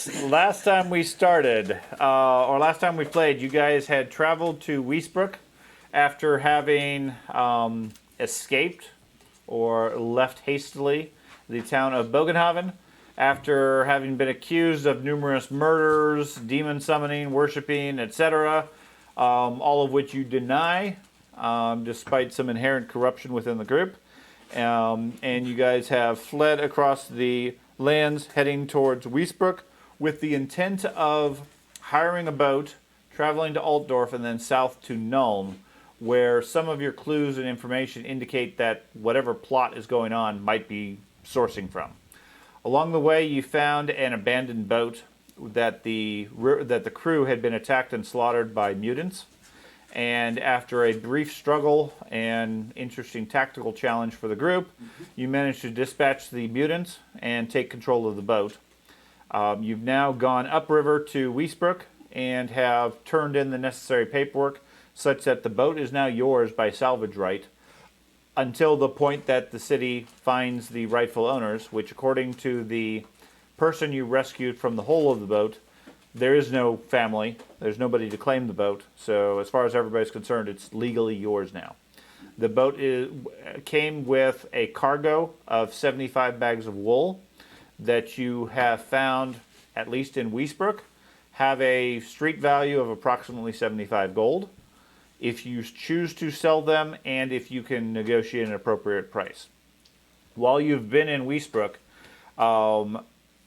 last time we started, or last time we played, you guys had traveled to Wiesbrook after having escaped or left hastily the town of Bogenhaven after having been accused of numerous murders, demon summoning, worshipping, etc., all of which you deny, despite some inherent corruption within the group. And you guys have fled across the lands heading towards Wiesbrook with the intent of hiring a boat, traveling to Altdorf, and then south to Nuln, where some of your clues and information indicate that whatever plot is going on might be sourcing from. Along the way, you found an abandoned boat that the crew had been attacked and slaughtered by mutants. And after a brief struggle and interesting tactical challenge for the group, you managed to dispatch the mutants and take control of the boat. You've now gone upriver to Wiesbrook and have turned in the necessary paperwork such that the boat is now yours by salvage right until the point that the city finds the rightful owners, which according to the person you rescued from the hull of the boat, there is no family. There's nobody to claim the boat. So as far as everybody's concerned, it's legally yours now. The boat came with a cargo of 75 bags of wool that you have found, at least in Wiesbrook, have a street value of approximately 75 gold. If you choose to sell them and if you can negotiate an appropriate price. While you've been in Wiesbrook,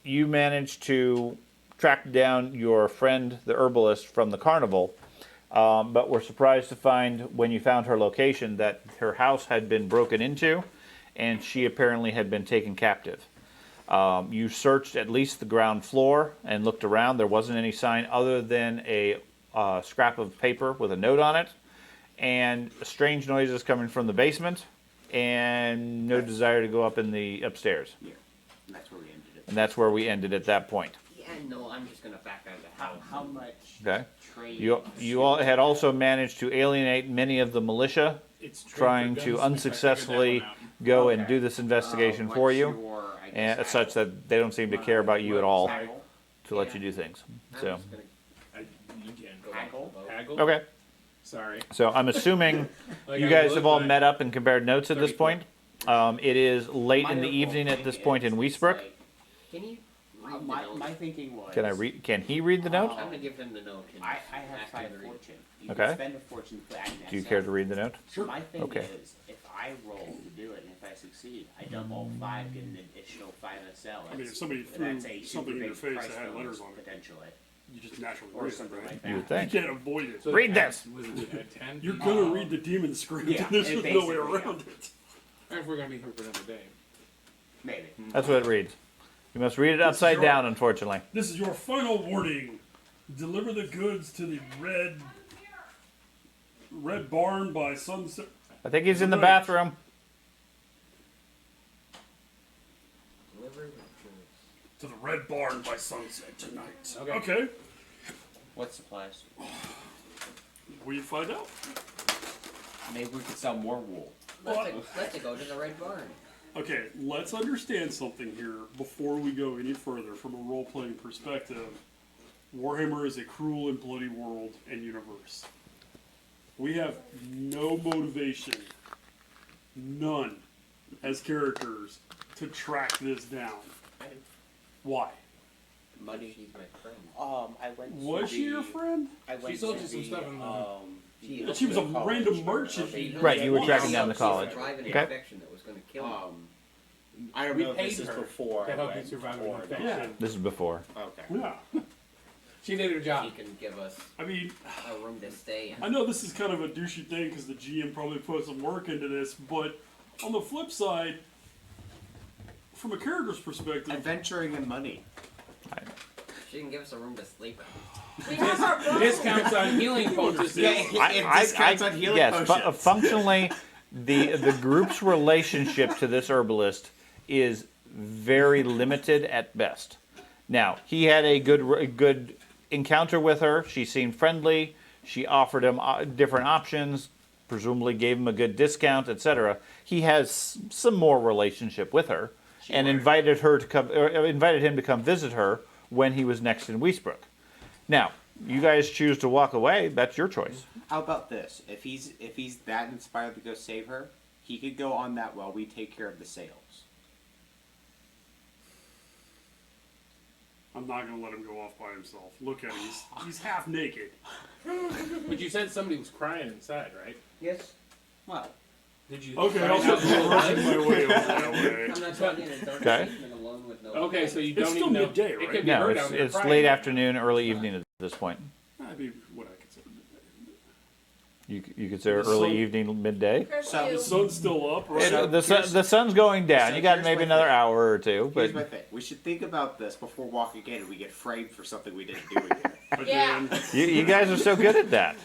you managed to track down your friend, the herbalist, from the carnival, but were surprised to find, when you found her location, that her house had been broken into, and she apparently had been taken captive. You searched at least the ground floor and looked around. There wasn't any sign other than a scrap of paper with a note on it, and strange noises coming from the basement, and no desire to go up in the upstairs. Yeah, and that's where we ended it. And that's where we ended at that point. Yeah, no, I'm just gonna back out of the house. How much Okay. trade? You all had also managed to alienate many of the militia, trying to unsuccessfully go and do this investigation for you, and such that they don't seem to care about you at all to let you do things. So. Haggle? Okay. Sorry. So I'm assuming you guys have all met up and compared notes at this point. It is late in the evening at this point in Wiesbrook. Can you read the note? My thinking was... Can he read the note? I'm gonna give him the note. And I have ask 5 him to read. fortune. You Okay. can spend a fortune to add Do you care to read the note? Sure. My thing Okay. is, if I roll to do it, and if I succeed, I dump all 5, get an additional 5 SL. I mean, if somebody threw something in your face that had letters on it, potentially, you just naturally or read it, something right? like that. You would think. You can't avoid it. So Read this! Was it at 10? You're gonna read the demon script, Yeah, and there's just no way basically, around it. If we're going to be here for another day. Maybe. That's what it reads. You must read it upside down, unfortunately. This is your final warning. Deliver the goods to the red barn by sunset. I think he's in the bathroom. To the red barn by sunset tonight. Okay. Okay. What supplies? We find out. Maybe we could sell more wool. Let's go to the Red Barn. Okay, let's understand something here before we go any further from a role-playing perspective. Warhammer is a cruel and bloody world and universe. We have no motivation, none, as characters, to track this down. Why? Money, she's my friend. I went to Was she your friend? I went She sold to you some the, stuff in the- But she was a random merchant. Right, you were tracking down the college. Driving an Okay. infection that was gonna kill him. I don't We know if paid this is her before to I help you went survive an or not. infection. Yeah. This is before. Okay. Yeah. She did her He job. can give us I mean, a room to stay in. I know this is kind of a douchey thing because the GM probably put some work into this, but on the flip side, from a character's perspective, Adventuring and money. She can give us a room to sleep in. Discounts on healing potions. Discounts on healing potions. Functionally, the group's relationship to this herbalist is very limited at best. Now, he had a good encounter with her. She seemed friendly. She offered him different options, presumably gave him a good discount, etc. He has some more relationship with her, and invited him to come visit her when he was next in Wiesbrook. Now, you guys choose to walk away. That's your choice. How about this? If he's that inspired to go save her, he could go on that while we take care of the sales. I'm not gonna let him go off by himself. Look at him. He's half naked. But you said somebody was crying inside, right? Yes. Well, Did you? Okay, I'll find out just who it rushing was? my way over that way. I'm not talking in a dark Okay. basement alone with no. Okay, so you It's don't still even know. midday, It right? could be No, her it's, down there it's crying. late afternoon, early evening at this point. That'd be what I consider midday. You consider The early sun- evening, midday? So The sun's still up, right? So The sun's going down. so You got here's maybe my another thing. hour or two, but here's my thing. We should think about this before walking in and we get framed for something we didn't do again. Again. you guys are so good at that.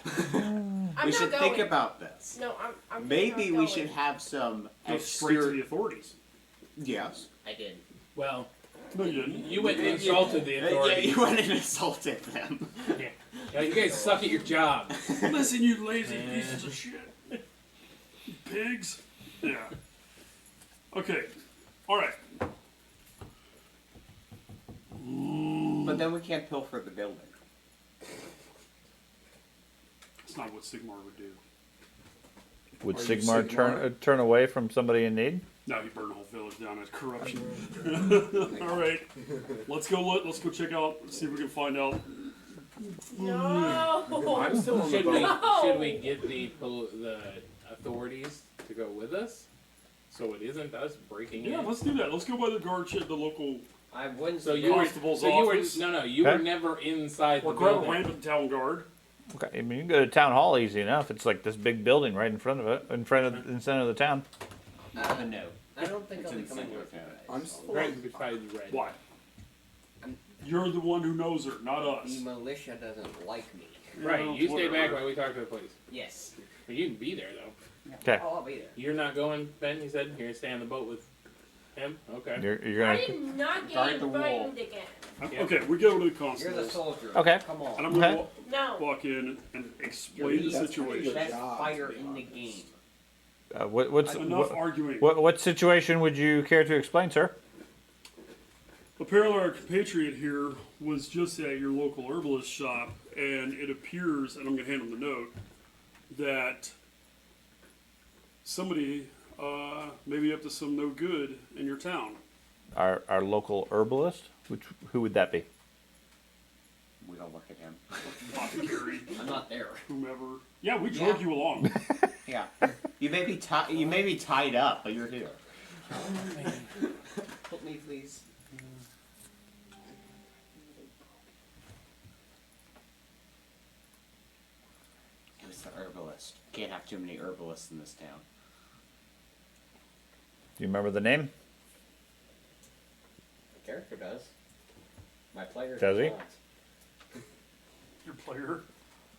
I'm we not should going. think about this. No, I'm Maybe not we going. should have some Go straight to the exterior. authorities. Yes. I did. Well, No, you didn't. you went and insulted the Yeah, authorities. you went and assaulted them. Yeah, you guys suck at your job. Listen, you lazy pieces of shit. You pigs. Yeah. Okay. All right. But then we can't pilfer the building. That's not what Sigmar would do. Would Are you Sigmar Sigmar? turn away from somebody in need? No, he burned the whole village down as corruption. All right. Let's go. Let's go check out. See if we can find out. No. I'm still on should the we boat. should we get the authorities to go with us, so it isn't us breaking Yeah, in? let's do that. Let's go by the guard shed, the local, I wouldn't. So you were Constable's so you office. were no you were Okay. never inside or the grab a building. random town guard. Okay, I mean you can go to town hall easy enough. It's like this big building right in front of it, in center of the town. I have a note. I don't think It's I'll be in coming single with you account. guys. Right, we could probably be ready. Why? You're the one who knows her, not us. The militia doesn't like me. Right, Yeah, you stay back whatever. while we talk to the police. Yes. But you can be there though. Okay, Oh, I'll be there. You're not going, Ben. You said you're gonna stay on the boat with him. Okay. you're I gonna. am not Guard getting the wall. framed again. Yeah. Okay, we go to the You're the constables. soldier. Okay. Come And on. I'm gonna Okay. No. walk in and You're explain the the situation. best fighter in the game. What's Enough arguing. what situation would you care to explain, sir? Apparently, our compatriot here was just at your local herbalist shop, and it appears, and I'm going to hand him the note, that somebody may be up to some no good in your town. Our local herbalist. Who would that be? We don't look at him. Apothecary, I'm not there. whomever. Yeah, we drug you along. Yeah. You may be tied up, but you're here. Help me, please. It was the herbalist. Can't have too many herbalists in this town. Do you remember the name? The character does. My player Does he? not. Your player.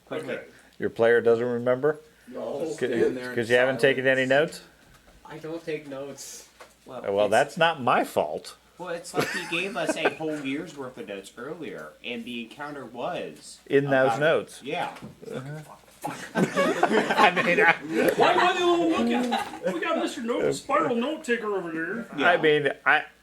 Quickly. Okay. Your player doesn't remember No. because you haven't taken any notes. I don't take notes. Well, it's- that's not my fault. Well, it's like he gave us a whole year's worth of notes earlier, and the encounter was In those about- notes. Yeah. I mean, Why are you looking? We got Mr. Note, Spiral Note Taker over there. I mean,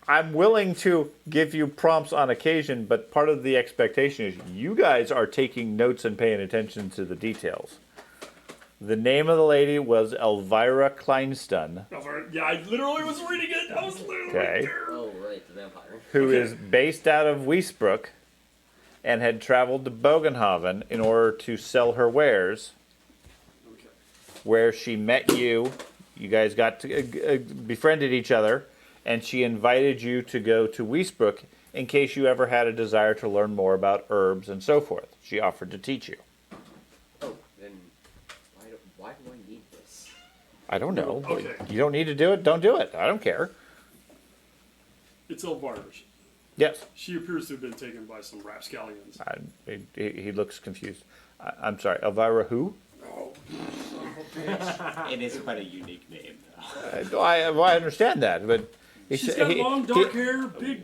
I'm willing to give you prompts on occasion, but part of the expectation is you guys are taking notes and paying attention to the details. The name of the lady was Elvira Kleinstun, Yeah, I literally was reading it. I was literally Okay. right there. Oh, right, the vampire. who Okay. is based out of Wiesbrook and had traveled to Bogenhaven in order to sell her wares, Okay. where she met you. You guys got to befriended each other, and she invited you to go to Wiesbrook in case you ever had a desire to learn more about herbs and so forth. She offered to teach you. Oh, then why do I need this? I don't know. Okay. You don't need to do it. Don't do it. I don't care. It's Elvira. Yes. She appears to have been taken by some rapscallions. He looks confused. I'm sorry. Elvira who? It is quite a unique name, though. I understand that, but She's got long, dark hair, big,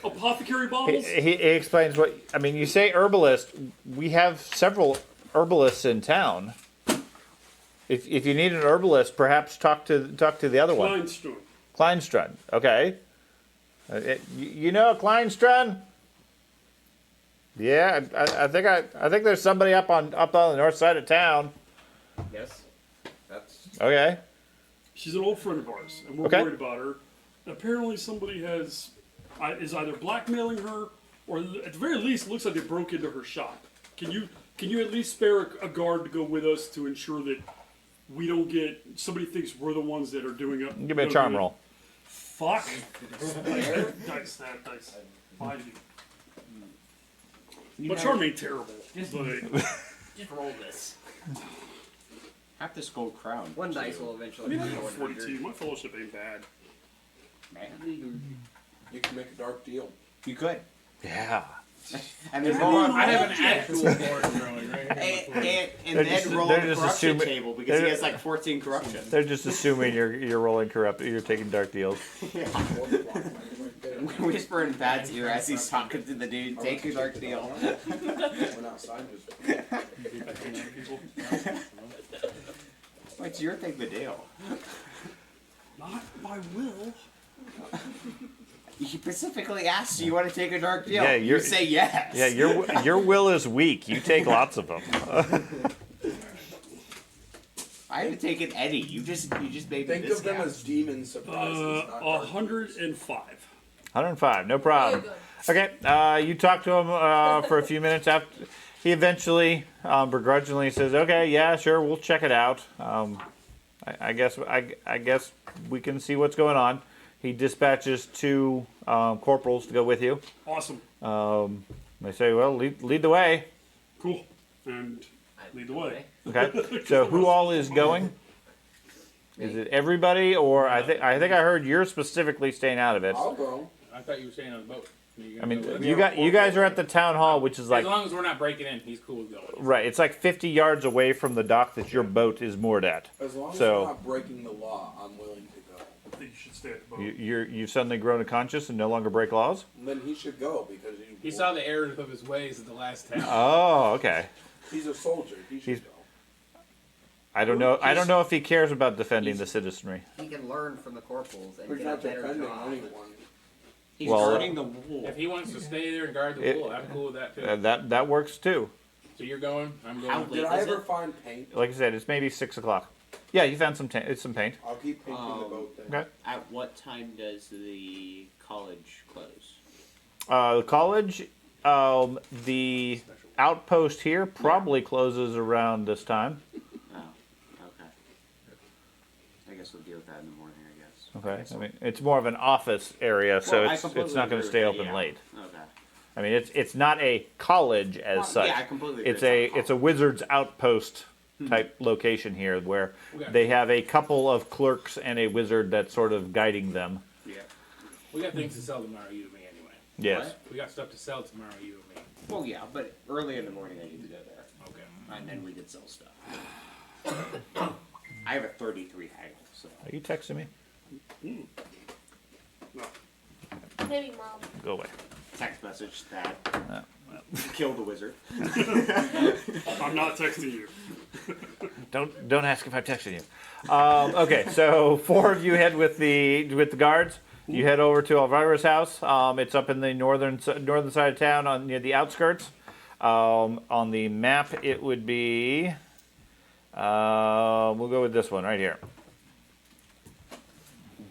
apothecary bottles. He explains what I mean. You say herbalist. We have several herbalists in town. If you need an herbalist, perhaps talk to the other one, Kleinstone. Kleinstrun. Okay. You know Kleinstrun? Yeah, I think there's somebody up on the north side of town. Yes. That's. Okay. She's an old friend of ours, and we're Okay. worried about her. Apparently, somebody is either blackmailing her, or at the very least, looks like they broke into her shop. Can you at least spare a guard to go with us to ensure that we don't get somebody thinks we're the ones that are doing it? Give me a charm roll. Fuck. Dice that dice. 5. My charm ain't terrible, but Just roll this. Have this gold crown. One dice will I eventually mean, be I got 100. 42. My fellowship ain't bad. Man, You can make a dark deal. you could. Yeah. And then roll I have an actual board growing right here. and They're then just- roll they're the just corruption assuming- table because he they're- has like 14 corruption. They're just assuming you're rolling corrupt. You're taking dark deals. Whisper in Pat's ear as he's talking to the dude. Take your dark deal. Went outside just. What's your thing to do? Not my will. He specifically asked you, you want to take a dark deal. Yeah, you say yes. Yeah, your will is weak. You take lots of them. I had to take an Eddie. You just made me Think of discount. them as demon surprises, not dark 105. 105, no problem. Okay, you talk to him for a few minutes. After he eventually begrudgingly says, "Okay, yeah, sure, we'll check it out. I guess we can see what's going on." He dispatches 2 corporals to go with you. Awesome. They say, "Well, lead the way." Cool. And lead the way. Okay. So who all is going? Is it everybody, or I think I heard you're specifically staying out of it. I'll go. I thought you were staying on the boat. I mean, you guys are at the town hall, which is As like long as we're not breaking in, he's cool with going. right. It's like 50 yards away from the dock that your boat is moored at. As long as So- we're not breaking the law, I'm willing to go. I think you should stay at the boat. You've suddenly grown conscious and no longer break laws. And then he should go because He saw the errors of his ways at the last town. Oh, okay. he's a soldier. He should He's- go. I don't know. I don't know if he cares about defending the citizenry. He can learn from the corporals and But he's get a not better defending job. anyone. He's Well, guarding the wool. If he wants to stay there and guard the It- wool, I'm cool with that too. That works too. So you're going, I'm How going. late Did I is ever it? find paint? Like I said, it's maybe 6 o'clock. Yeah, you found some paint. I'll keep painting the boat then. Okay. At what time does the college close? The college, the outpost here probably closes around this time. Oh, okay. I guess we'll deal with that in the morning, I guess. Okay. I mean, it's more of an office area, so Well, I it's completely not going to agree stay with that, open yeah. late. Okay. I mean, it's not a college as Well, such. yeah, I completely agree. It's a wizard's outpost type location here where Okay. they have a couple of clerks and a wizard that's sort of guiding them. Yeah. We got things to sell tomorrow, you and me anyway. Yes. What? We got stuff to sell tomorrow, you and me. Well, yeah, but early in the morning I need to go there, Okay. and then we could sell stuff. I have a 33 haggle, so. Are you texting me? No. Maybe mom. Go away. Text message that No. kill the wizard. I'm not texting you. Don't ask if I'm texting you. Okay, so 4 of you head with the guards. You head over to Elvira's house. It's up in the northern side of town, near the outskirts. On the map, it would be. We'll go with this one right here.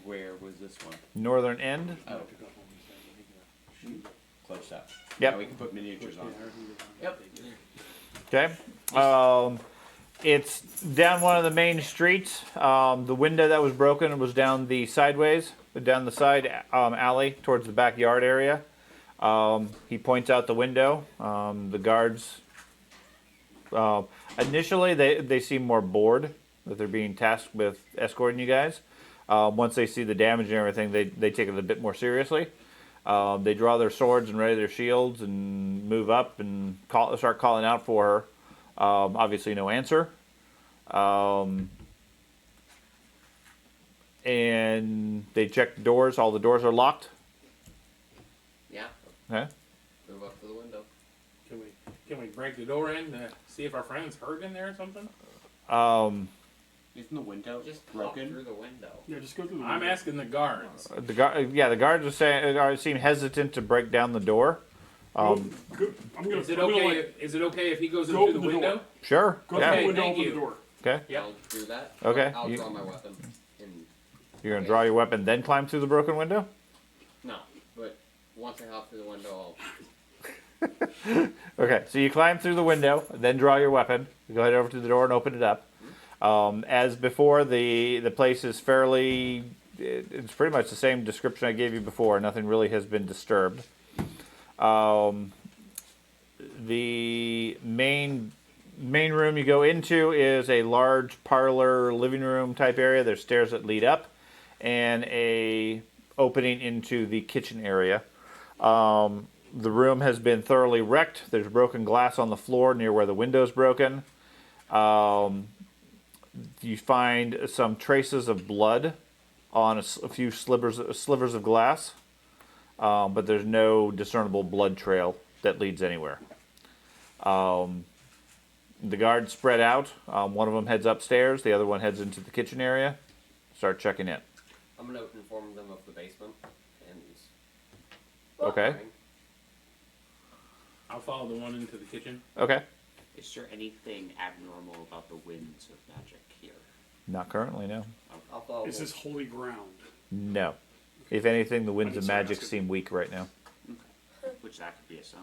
Where was this one? Northern end. Oh. Close up. Yep. Now we can put miniatures on. Yep. Okay. It's down one of the main streets. The window that was broken was down the sideways, down the side alley towards the backyard area. He points out the window. The guards, initially, they seem more bored that they're being tasked with escorting you guys. Once they see the damage and everything, they take it a bit more seriously. They draw their swords and ready their shields and move up and start calling out for her. Obviously, no answer. And they check the doors. All the doors are locked. Yeah. Okay. Move up to the window. Can we break the door in to see if our friend's hurt in there or something? Isn't the window Just walk broken? through the window. Yeah, just go through the I'm window. asking the guards. The guards are saying seem hesitant to break down the door. Good. I'm gonna. Is it I'm gonna, okay? like, Is it okay if he goes in go through the open the window? door. Sure. go Yeah. through the Okay, window, thank open you. the door. Okay. Yep. I'll do that. Okay. I'll You, draw my weapon. And you're gonna draw your weapon, then climb through the broken window. no, but once I hop through the window, Okay, so you climb through the window, then draw your weapon. You go head over to the door and open it up. As before, the place is fairly. It's pretty much the same description I gave you before. Nothing really has been disturbed. The main room you go into is a large parlor, living room type area. There's stairs that lead up, and a opening into the kitchen area. The room has been thoroughly wrecked. There's broken glass on the floor near where the window's broken. You find some traces of blood on a few slivers of glass, but there's no discernible blood trail that leads anywhere. The guards spread out. One of them heads upstairs. The other one heads into the kitchen area. Start checking in. I'm gonna inform them of the basement and. Okay. I'll follow the one into the kitchen. Okay. Is there anything abnormal about the winds of magic here? Not currently, no. I'll follow. Is this holy ground? No. If anything, the winds of start magic asking. seem weak right now. Which that could be a sign.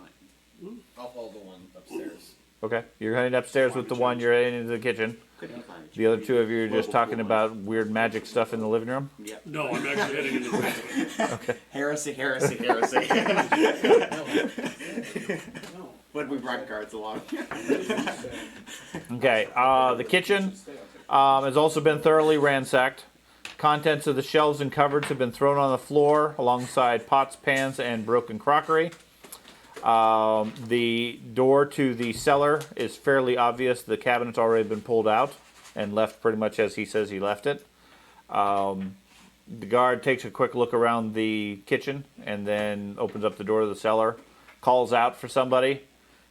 I'll follow the one upstairs. Okay. You're heading upstairs with the one. You're heading into the kitchen. Could be climate The other change. two of you are just Global talking cooling. about weird magic stuff in the living room. Yep. No, I'm actually heading into the basement. Heresy, heresy, heresy. But we brought guards along. Okay. The kitchen has also been thoroughly ransacked. Contents of the shelves and cupboards have been thrown on the floor alongside pots, pans, and broken crockery. The door to the cellar is fairly obvious. The cabinet's already been pulled out and left pretty much as he says he left it. The guard takes a quick look around the kitchen and then opens up the door to the cellar, calls out for somebody,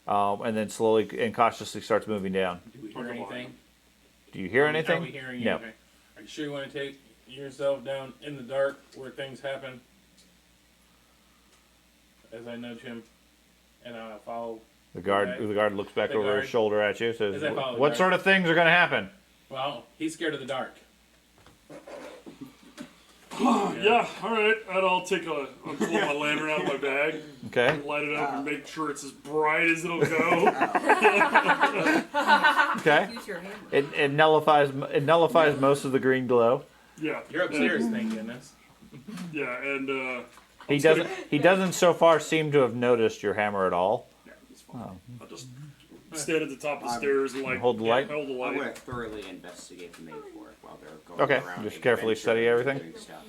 and then slowly and cautiously starts moving down. Do we hear anything? Do you hear anything? Are we hearing No. anything? Are you sure you want to take yourself down in the dark where things happen? As I nudge him, and I follow. The guard looks back The over guard. his shoulder at you, says, As I follow the "What guard. sort of things are going to happen?" Well, he's scared of the dark. Yeah, alright. And I'll pull my lantern out of my bag, Okay. light it up, and make sure it's as bright as it'll go. Okay. Use your hammer. It nullifies most of the green glow. Yeah. You're upstairs, thank goodness. Yeah, and He doesn't so far seem to have noticed your hammer at all. yeah, it's fine. I'll just stand at the top of the stairs and like Hold the light? Hold the I'm light. going to thoroughly investigate the main floor while they're going Okay, around. just and carefully study venturing everything? and doing stuff.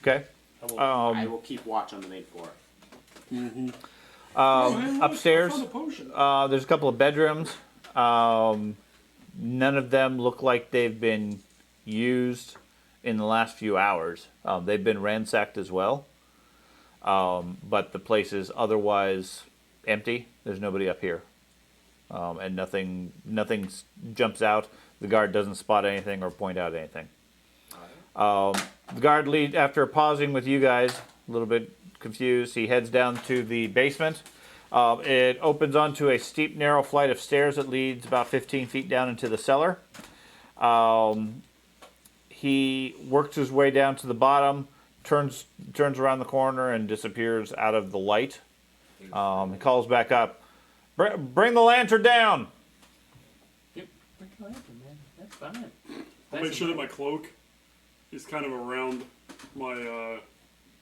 Okay. I will keep watch on the main floor. Upstairs, I found a potion. there's a couple of bedrooms. None of them look like they've been used in the last few hours. They've been ransacked as well. But the place is otherwise empty. There's nobody up here. And nothing jumps out. The guard doesn't spot anything or point out anything. The guard after pausing with you guys, a little bit confused, he heads down to the basement. It opens onto a steep, narrow flight of stairs that leads about 15 feet down into the cellar. He works his way down to the bottom, turns around the corner, and disappears out of the light. He calls back up, "Bring the lantern down!" Yep. Bring the lantern, man. That's fine. I'll make sure that my cloak is kind of around my.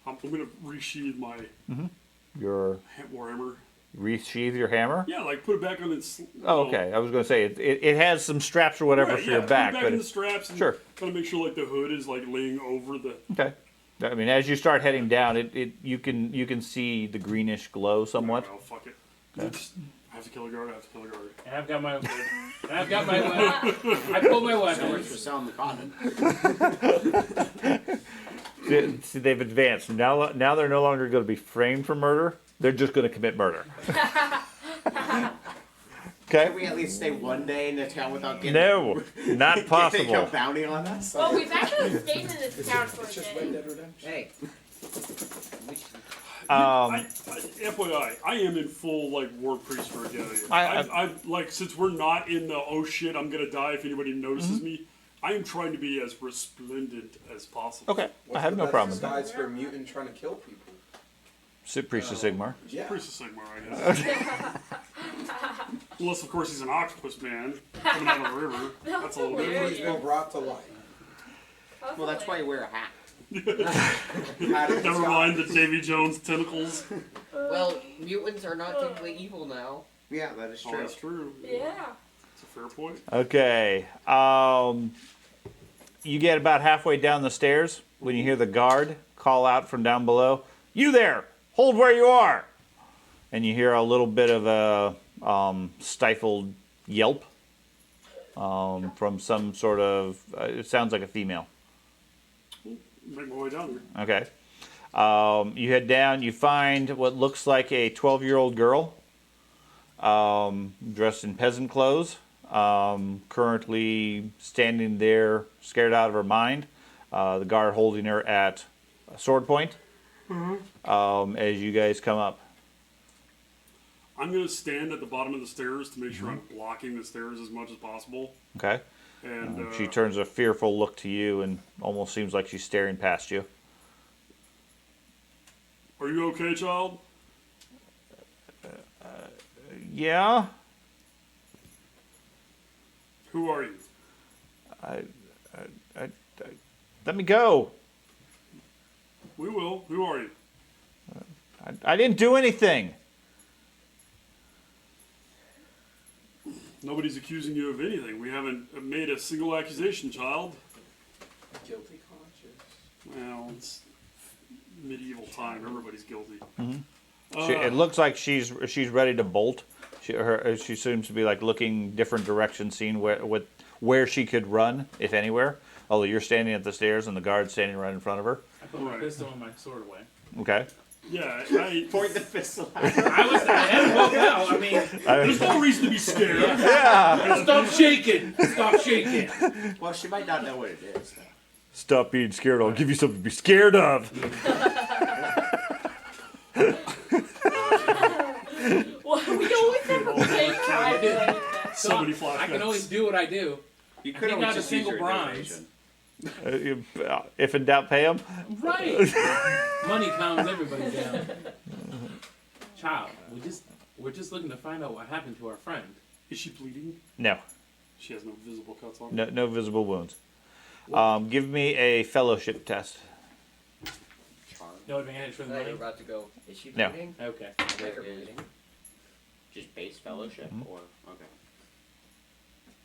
I'm gonna resheathe my Your warhammer. resheath your hammer. Yeah, like put it back on its. Oh, okay. I was going to say it has some straps or whatever for your back, put it back but in the straps. And sure. Kind of make sure like the hood is like laying over the. okay. I mean, as you start heading down, you can see the greenish glow somewhat. Oh, fuck it. Okay. I have to kill a guard. I have to kill a guard. And I've got my weapon. I pulled my So weapon. much for selling the cotton. See, they've advanced. Now they're no longer going to be framed for murder. They're just going to commit murder. Okay? Can we at least stay one day in the town without getting No, not getting a possible. bounty on us? Well, we've actually stayed in this town for a It's just Red day. Dead Redemption. Hey. We should- FYI, I am in full like war priest regalia. I- I like since we're not in the oh shit I'm gonna die if anybody notices me. I am trying to be as resplendent as possible. Okay, What's I have the no best problem with that. disguise for a mutant trying to kill people? Priest of Sigmar. Yeah. Priest of Sigmar, I guess. Unless of course he's an octopus man coming out of the river. That's a little He's different. been brought to life. Well, that's why you wear a hat. Never mind the Davy Jones tentacles. Well, mutants are not technically evil now. Yeah, that is Oh, that's true. Yeah. That's a fair point. Okay. You get about halfway down the stairs when you hear the guard call out from down below, "You there! Hold where you are!" And you hear a little bit of a stifled yelp from some sort of, it sounds like a female. Make my way down there. Okay. You head down, you find what looks like a 12-year-old girl dressed in peasant clothes, currently standing there scared out of her mind. The guard holding her at a sword point as you guys come up. I'm gonna stand at the bottom of the stairs to make sure I'm blocking the stairs as much as possible. Okay. And She turns a fearful look to you and almost seems like she's staring past you. are you okay, child? Yeah? Who are you? Let me go. We will. Who are you? I didn't do anything. Nobody's accusing you of anything. We haven't made a single accusation, child. Guilty conscience. Well, it's medieval time. Everybody's guilty. It looks like she's ready to bolt. She seems to be like looking different directions, seeing where she could run, if anywhere. Although you're standing at the stairs and the guard's standing right in front of her. I put my Right. pistol and my sword away. Okay. Yeah, Point the pistol at I had well now. I mean, there's no reason to be scared. stop shaking. Stop shaking. Well, she might not know what it is. Though. Stop being scared. I'll give you something to be scared of. Well, we always have a same time doing that. So many I flashbacks. can always do what I do. You I could think always not a just use single your bronze. innovation. If in doubt, pay him. Right. Money calms everybody down. Child, we're just looking to find out what happened to our friend. Is she bleeding? No. She has no visible cuts on her. No visible wounds. Give me a fellowship test. Charm. No advantage for the Now you're money. about to go. Is she No. bleeding? Okay. They're There is. bleeding. Just base fellowship, or okay.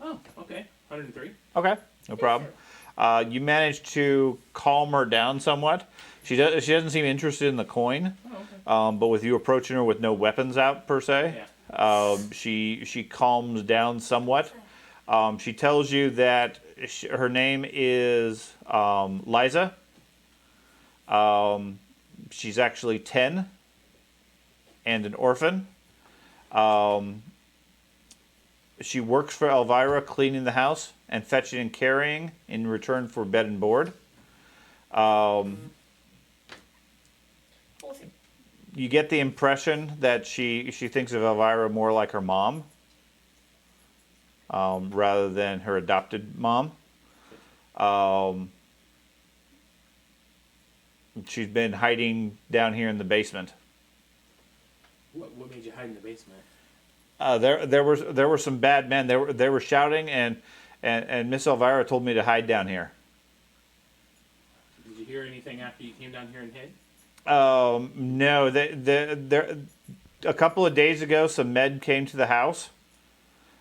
Oh, okay. 103. Okay, no problem. You managed to calm her down somewhat. She doesn't seem interested in the coin, Oh, okay. but with you approaching her with no weapons out per se, Yeah. she calms down somewhat. She tells you that her name is Liza. She's actually 10 and an orphan. She works for Elvira, cleaning the house and fetching and carrying in return for bed and board. You get the impression that she thinks of Elvira more like her mom, rather than her adopted mom. She's been hiding down here in the basement. What made you hide in the basement? There were some bad men. They were shouting, and Miss Elvira told me to hide down here. Did you hear anything after you came down here and hid? No, a couple of days ago, some men came to the house.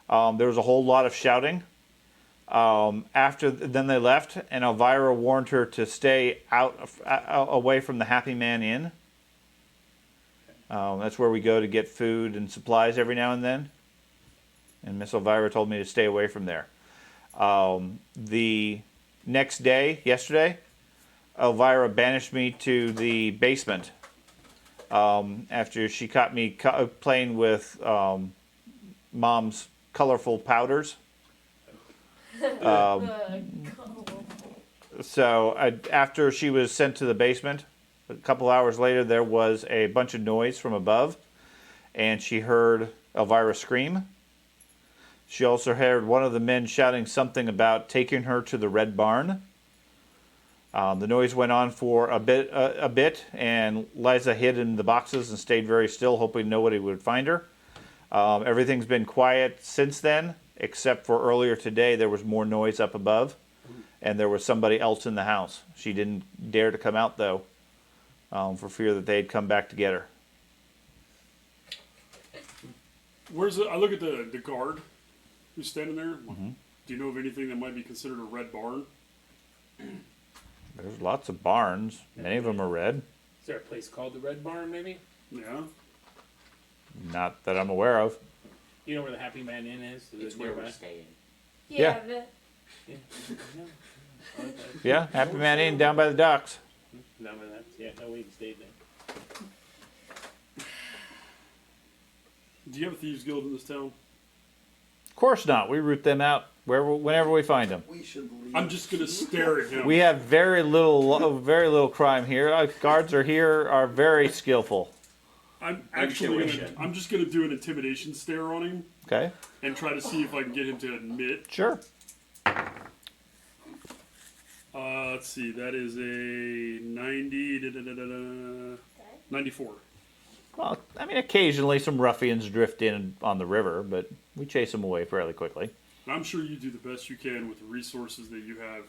There was a whole lot of shouting. Then they left, and Elvira warned her to stay away from the Happy Man Inn. That's where we go to get food and supplies every now and then. And Miss Elvira told me to stay away from there. The next day, yesterday, Elvira banished me to the basement after she caught me playing with Mom's colorful powders. So after she was sent to the basement, A couple hours later, there was a bunch of noise from above, and she heard Elvira scream. She also heard one of the men shouting something about taking her to the Red Barn. The noise went on for a bit, and Liza hid in the boxes and stayed very still, hoping nobody would find her. Everything's been quiet since then, except for earlier today. There was more noise up above, and there was somebody else in the house. She didn't dare to come out, though, for fear that they'd come back to get her. I look at the guard who's standing there. Do you know of anything that might be considered a red barn? There's lots of barns. Many of them are red. Is there a place called the Red Barn, maybe? Yeah. Not that I'm aware of. You know where the Happy Man Inn is? It's where we're staying. Yeah. Yeah. Yeah, Happy Man Inn down by the docks. No, we stayed there. Do you have a thieves guild in this town? Of course not. We root them out whenever we find them. We should leave. I'm just gonna stare at him. We have very little crime here. Our guards are very skillful. I'm Intuition. I'm just gonna do an intimidation stare on him Okay, and try to see if I can get him to admit. sure. Let's see. That is a 94. Well, I mean, occasionally some ruffians drift in on the river, but we chase them away fairly quickly. I'm sure you do the best you can with the resources that you have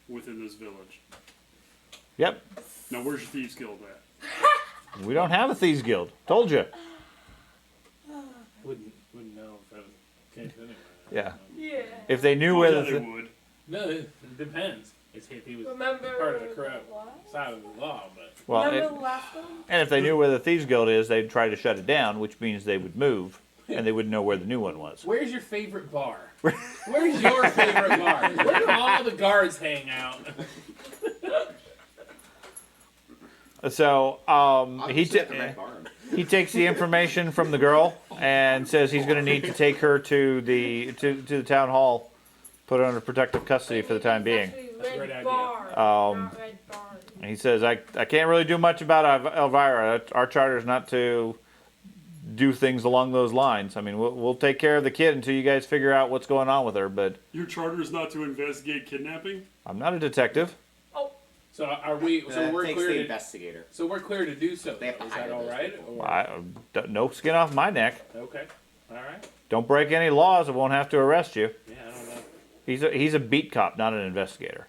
within this village. Yep. Now, where's your thieves guild at? We don't have a thieves guild. Told you. Wouldn't know if that was the case anyway. Yeah. Yeah. If they knew Oh, where yeah, the they would. No, it depends. It's if he was Remember part of the corrupt what? side of the law, but Remember the last one? and if they knew where the thieves guild is, they'd try to shut it down, which means they would move, and they wouldn't know where the new one was. where's your favorite bar? Where's your favorite bar? Where do all the guards hang out? So he At the red barn. he takes the information from the girl and says he's going to need to take her to the town hall, put her under protective custody for the time being. Actually, That's a Red great idea. Bar, not Red Barn. And he says I can't really do much about Elvira. Our charter is not to do things along those lines. I mean, we'll take care of the kid until you guys figure out what's going on with her. But Your charter is not to investigate kidnapping? I'm not a detective. So are we? So we're Takes clear the to. investigator. So we're clear to do so. They have to Is hire that all those right? people. Or, No skin off my neck. okay. All right. Don't break any laws. I won't have to arrest you. Yeah, I don't know. He's a beat cop, not an investigator.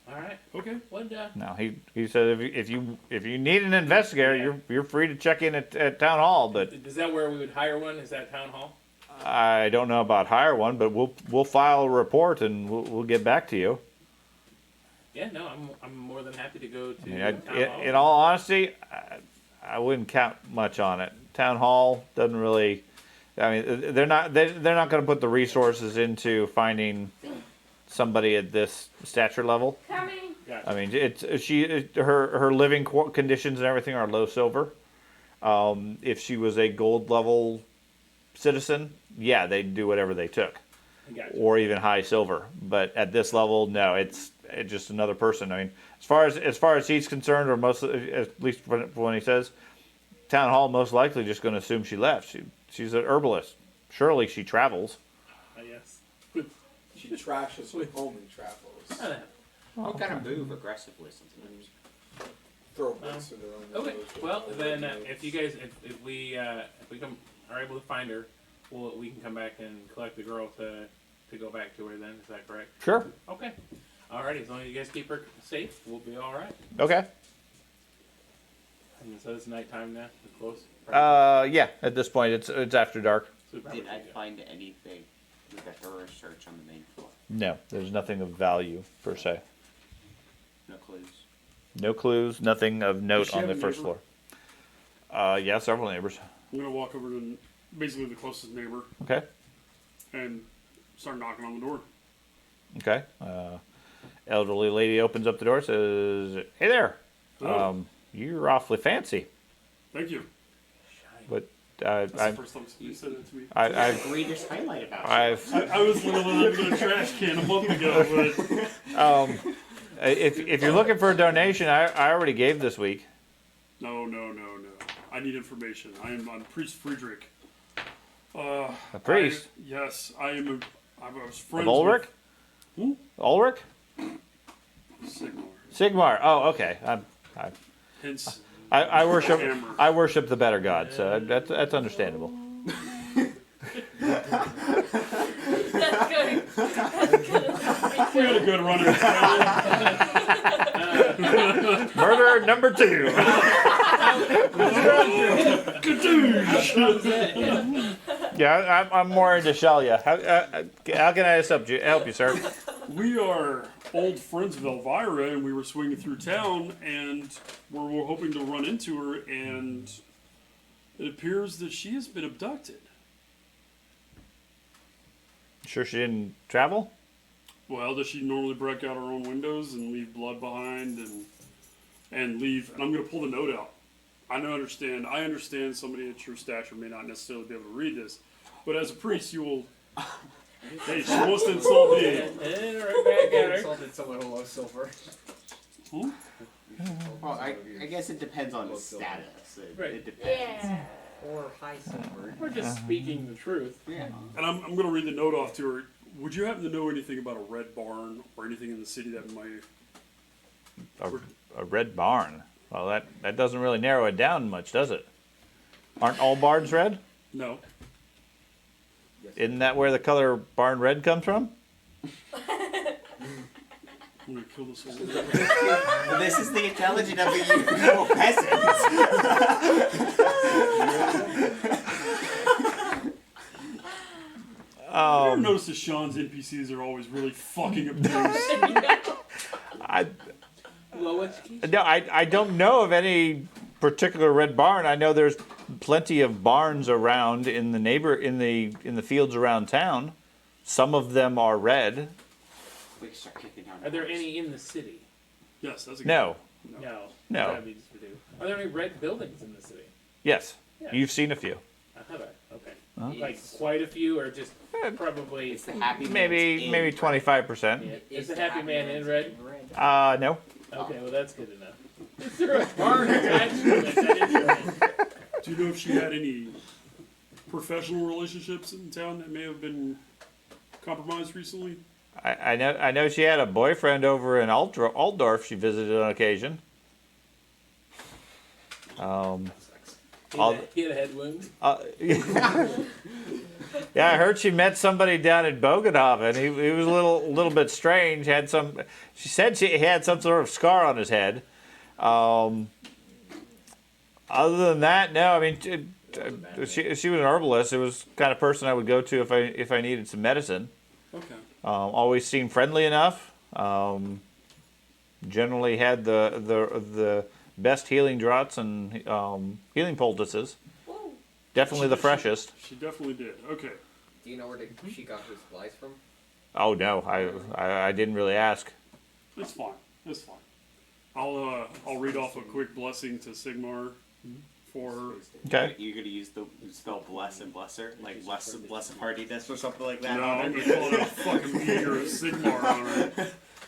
All right. Okay. What? No, he said if you need an investigator, you're free to check in at town hall. But Is that where we would hire one? Is that town hall? I don't know about hire one. But we'll file a report and we'll get back to you. Yeah. No, I'm more than happy to go to I mean, town hall. in all honesty, I wouldn't count much on it. Town hall doesn't really. I mean, they're not going to put the resources into finding somebody at this stature level. Coming. Gotcha. I mean, her living conditions and everything are low silver. If she was a gold level citizen, yeah, they'd do whatever they took, Gotcha. or even high silver. But at this level, no, it's just another person. I mean, as far as he's concerned, or at least when he says, town hall most likely just going to assume she left. She's an herbalist. Surely she travels. Yes. She trashes with homing travels. We gotta move aggressively sometimes. Throw bits in their own Okay. nose. Well, then if you guys, if we are able to find her, we can come back and collect the girl to go back to her. Then is that correct? Sure. Okay. Alrighty. As long as you guys keep her safe, we'll be all right. Okay. And so it's nighttime now. It's close. Yeah. At this point, it's after dark. So we probably Did I should go. find anything with a thorough search on the main floor? No, there's nothing of value per se. No clues. No clues. Nothing of note Does she on have the a first neighbor? floor. Yeah, several neighbors. I'm going to walk over to basically the closest neighbor Okay. and start knocking on the door. Okay. Elderly lady opens up the door, says, "Hey there. Hello. You're awfully fancy." Thank you. But That's the I first time you said that to me. I've Greatest highlight about you. I've I was literally living in a trash can a month ago, but if you're looking for a donation, I already gave this week. No. I need information. I'm Priest Friedrich. A priest? Yes, I am. I was friends Of Ulrich? with Ulrich? Sigmar. Sigmar. Oh, okay. Hence, I worship. Hammer. I worship the better god, so that's understandable. That's good. That's good. We had a good run in town. Murder number 2. Yeah, I'm more into Shelia. How can I help you, sir? We are old friends of Elvira, and we were swinging through town, and we're hoping to run into her, and it appears that she has been abducted. Sure she didn't travel? Well, does she normally break out her own windows and leave blood behind and leave? And I'm going to pull the note out. I understand somebody at your stature may not necessarily be able to read this, but as a priest, you will. Hey, she wants to insult me. And right back at her. Insulted someone who loves silver. Hmm? Well, I guess it depends on the status. Right. It depends. Yeah. Or high silver. We're just speaking the truth. Yeah. And I'm going to read the note off to her. Would you happen to know anything about a red barn or anything in the city that might... A red barn. Well, that doesn't really narrow it down much, does it? Aren't all barns red? No. Isn't that where the color barn red comes from? I'm going to kill this old lady. This is the intelligent of the evil peasants. You ever notice that Sean's NPCs are always really fucking obtuse? I don't know of any particular red barn. I know there's plenty of barns around in the fields around town. Some of them are red. We can start kicking down Are there doors. any in the city? Yes, that's a good No. No. No. That'd be just to do. Are there any red buildings in the city? Yes. Yeah. You've seen a few. Have I? Okay. Huh? Like quite a few, or just probably. It's the happy man's Maybe inn. 25%. Yeah. Is the Happy Man in red? No. Okay, well that's good enough. Is there a barn attached to it? That is right. Do you know if she had any professional relationships in town that may have been compromised recently? I know she had a boyfriend over in Altdorf she visited on occasion. He had a head wound. Yeah, I heard she met somebody down in Bogenhaven. He was a little bit strange. She said he had some sort of scar on his head. Other than that, no. I mean, she was an herbalist. It was the kind of person I would go to if I needed some medicine. Okay. Always seemed friendly enough. Generally had the best healing draughts and healing poultices. Definitely the freshest. She definitely did. Okay. Do you know where she got her supplies from? Oh no, I didn't really ask. It's fine. It's fine. I'll read off a quick blessing to Sigmar for her. Okay. You're gonna use the spell bless and bless her, like bless hardiness or something like that. No, I'm gonna call it a fucking meteor of Sigmar on her.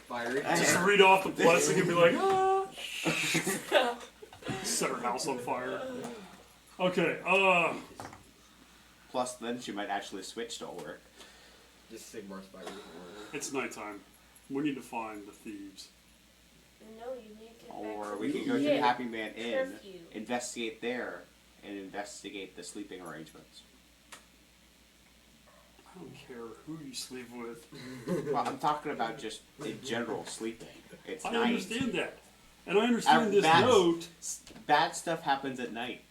Fiery. Just read off the blessing and be like, ah. Set her house on fire. Okay, Plus, then she might actually switch to work. Just Sigmar's fiery. it's nighttime. We need to find the thieves. No, you need to. Or we can go to the Yeah. Happy Man Inn, Curfew. investigate there, and investigate the sleeping arrangements. I don't care who you sleep with. Well, I'm talking about just in general sleeping. It's I night. understand that. And I understand this Bad- note. Bad stuff happens at night.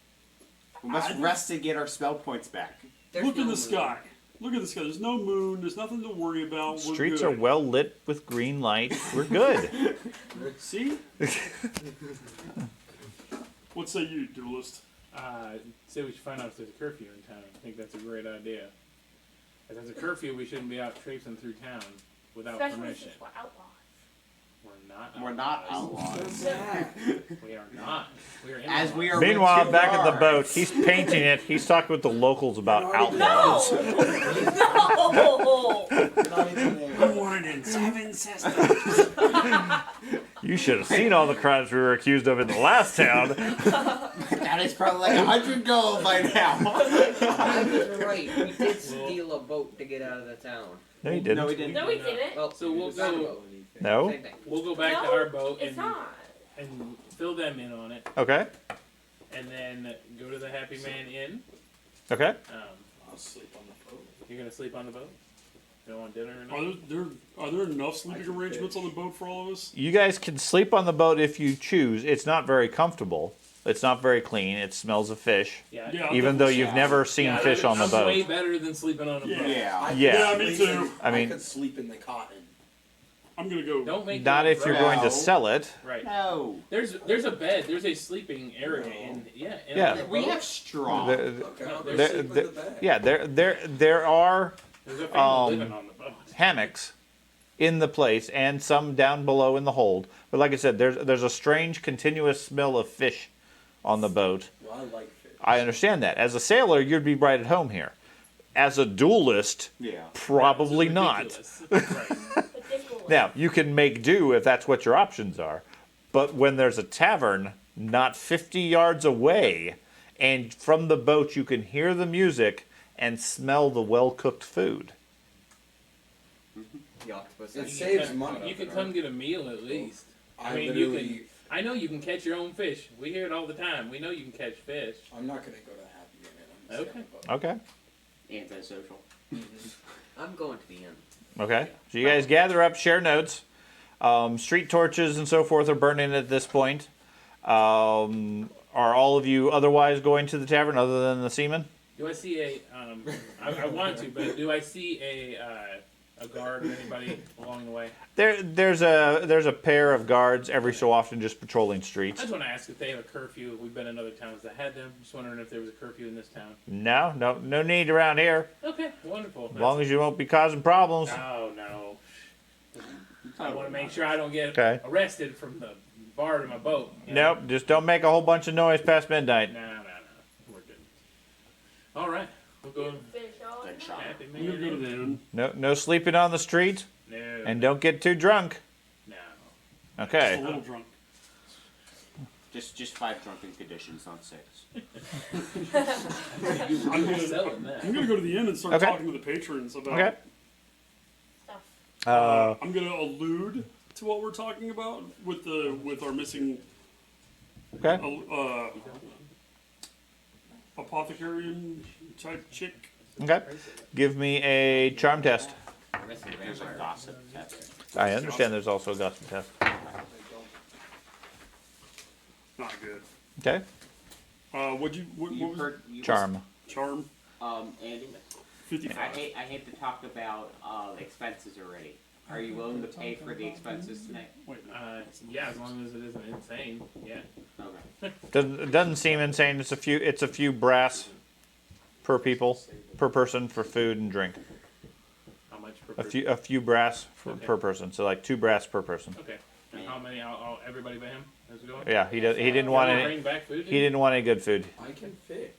We must I- rest to get our spell points back. There's Look no in the moon. sky. Look at the sky. There's no moon. There's nothing to worry about. We're Streets good. are well lit with green light. We're good. See? What say you, duelist? Say we should find out if there's a curfew in town. I think that's a great idea. If there's a curfew, we shouldn't be out traipsing through town without Especially permission. since we're outlaws. We're not outlaws. We're not outlaws. We are not. We are As we are. Meanwhile, with back at the two boat, guards. he's painting it. He's talking with the locals about outlaws. No! Oh, You're not even there. Born in 7 systems. You should have seen all the crimes we were accused of in the last town. That is probably like 100 gold by now. I was right. We did steal a boat to get out of the town. No, you didn't. No, we didn't. no, we didn't. Well, So we'll it's not a go. boat. No? Same thing. We'll go back to No, our boat it's not. and fill them in on it, Okay. and then go to the Happy Man Inn. Okay. I'll sleep on the boat. You're gonna sleep on the boat. You don't want dinner or Are nothing? there enough sleeping arrangements on the boat for all of us? You guys can sleep on the boat if you choose. It's not very comfortable. It's not very clean. It smells of fish. Yeah. Yeah. Even though you've never seen Yeah, fish on the that's way boat. better than sleeping on a boat. Yeah. Yeah. Yeah, me sleep too. in- I mean- could sleep in the cotton. I'm gonna go. Don't make Not it if you're right. going to No. sell it. Right. No. There's a bed. There's a sleeping area in Yeah. We have straw. The- Okay, I'll go There- sleep in there- the bed. yeah, there are There's a family Um, living on the boat. hammocks in the place and some down below in the hold. But like I said, there's a strange continuous smell of fish on the boat. Well, I like fish. I understand that. As a sailor, you'd be right at home here. As a duelist, Yeah. probably It's not. ridiculous. Right. Ridiculous. Now, you can make do if that's what your options are. But when there's a tavern not 50 yards away, and from the boat you can hear the music and smell the well-cooked food. The octopus. It is- saves money. You could come get a meal at least. I mean, you literally, I know you can catch your own fish. We hear it all the time. We know you can catch fish. I'm not gonna go to Happy Minute. I'm just Okay. gonna go. Okay. Antisocial. I'm going to the inn. Okay. So you guys gather up, share notes. Street torches and so forth are burning at this point. Are all of you otherwise going to the tavern other than the seaman? Do I see a? I want to, but do I see a guard or anybody along the way? There's a pair of guards every so often just patrolling I streets. just want to ask if they have a curfew. We've been in other towns that had them. Just wondering if there was a curfew in this town. No need around here. Okay, wonderful. As long as you won't be causing problems. Oh no. I want to make sure I don't get Okay. arrested from the bar to my boat. you know? Nope, just don't make a whole bunch of noise past midnight. No. We're good. All right. We'll go. Fish all Good night. shot. Happy I'm gonna go to the inn. No sleeping on the street, No. and don't get too drunk. No. Just a Okay. little drunk. Just 5 drunken conditions, not 6. I'm gonna, Selling that. I'm gonna go to the inn and start Okay. talking to the patrons about. Okay. Stuff. I'm gonna allude to what we're talking about with our missing Okay. apothecarian type chick. Okay. Give me a charm test. Missing There's a vampire. gossip test. I understand there's also a gossip test. Not good. Okay. What You was heard Charm. charm? And 55. I hate to talk about expenses already. Are you willing to pay for the expenses tonight? Wait, no. Yeah, as long as it isn't insane. Yeah. Okay. Doesn't seem insane. It's a few brass per person for food and drink. How much per A person? few brass Okay. per person. So like 2 brass per person. Okay. And how many? I'll everybody but him. How's it going? Yeah, he didn't You want wanna any. bring back food? He didn't want any good food. I can fish.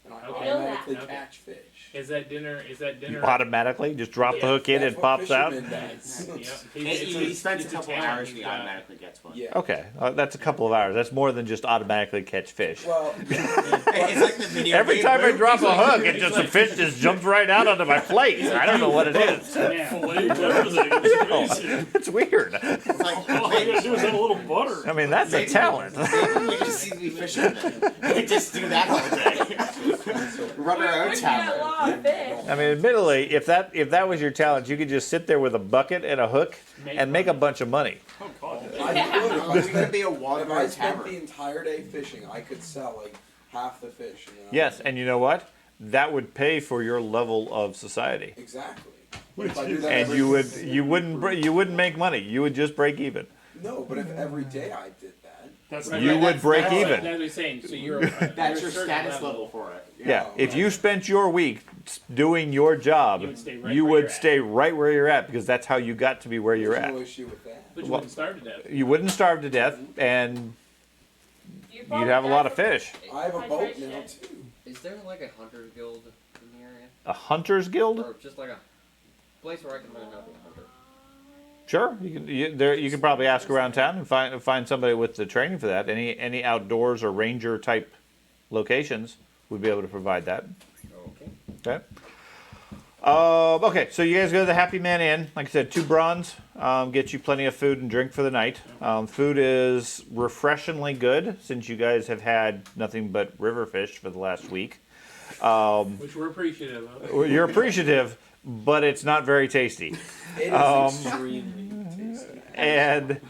And I Okay. automatically Okay. catch fish. Is that dinner? You automatically just drop the hook in, That's it what pops out. fisherman does. Yeah. He spends a couple town, hours, he's he got- automatically gets one. Yeah. Okay, that's a couple of hours. That's more than just automatically catch fish. Well, It's like the video Every game time I movie. drop a hook, it just the fish just jumps right out onto my plate. I don't know what it is. Yeah. Fillet everything. It's amazing. It's weird. It's like, All I gotta do is add a little butter. I mean, that's a talent. maybe we just see me fishing. We just do that all day. Run our own We get a tavern. lot of fish. I mean, admittedly, if that was your talent, you could just sit there with a bucket and a hook and make a bunch of money. Oh god. I would. If Are we I gonna be a If I water spent tavern? the entire day fishing, I could sell like half the fish. And then Yes, and you know what? That would pay for your level of society, Exactly. If I do that and every- you wouldn't make money. You would just break even. No, but if every day I did that, That's Right, You right, would that's- break that's even. That's what I'm saying. So you're. That's you're your a certain status level for it. Yeah, if you spent your week doing your job, You would stay right you where would you're at. stay right where you're at because that's how you got to be where you're there's at. no issue with that. But you Well- wouldn't starve to death. You wouldn't starve to death, and you'd have a lot of fish. I have a boat now too. Is there like a hunter guild in the area? A hunter's guild? Or just like a place where I can learn how to be a hunter? Sure, you can probably ask around town and find somebody with the training for that. Any outdoors or ranger type locations would be able to provide that. Okay. Okay. Okay, so you guys go to the Happy Man Inn. Like I said, 2 bronze get you plenty of food and drink for the night. Food is refreshingly good since you guys have had nothing but river fish for the last week. Which we're appreciative of. You're appreciative, but it's not very tasty. It is extremely tasty. And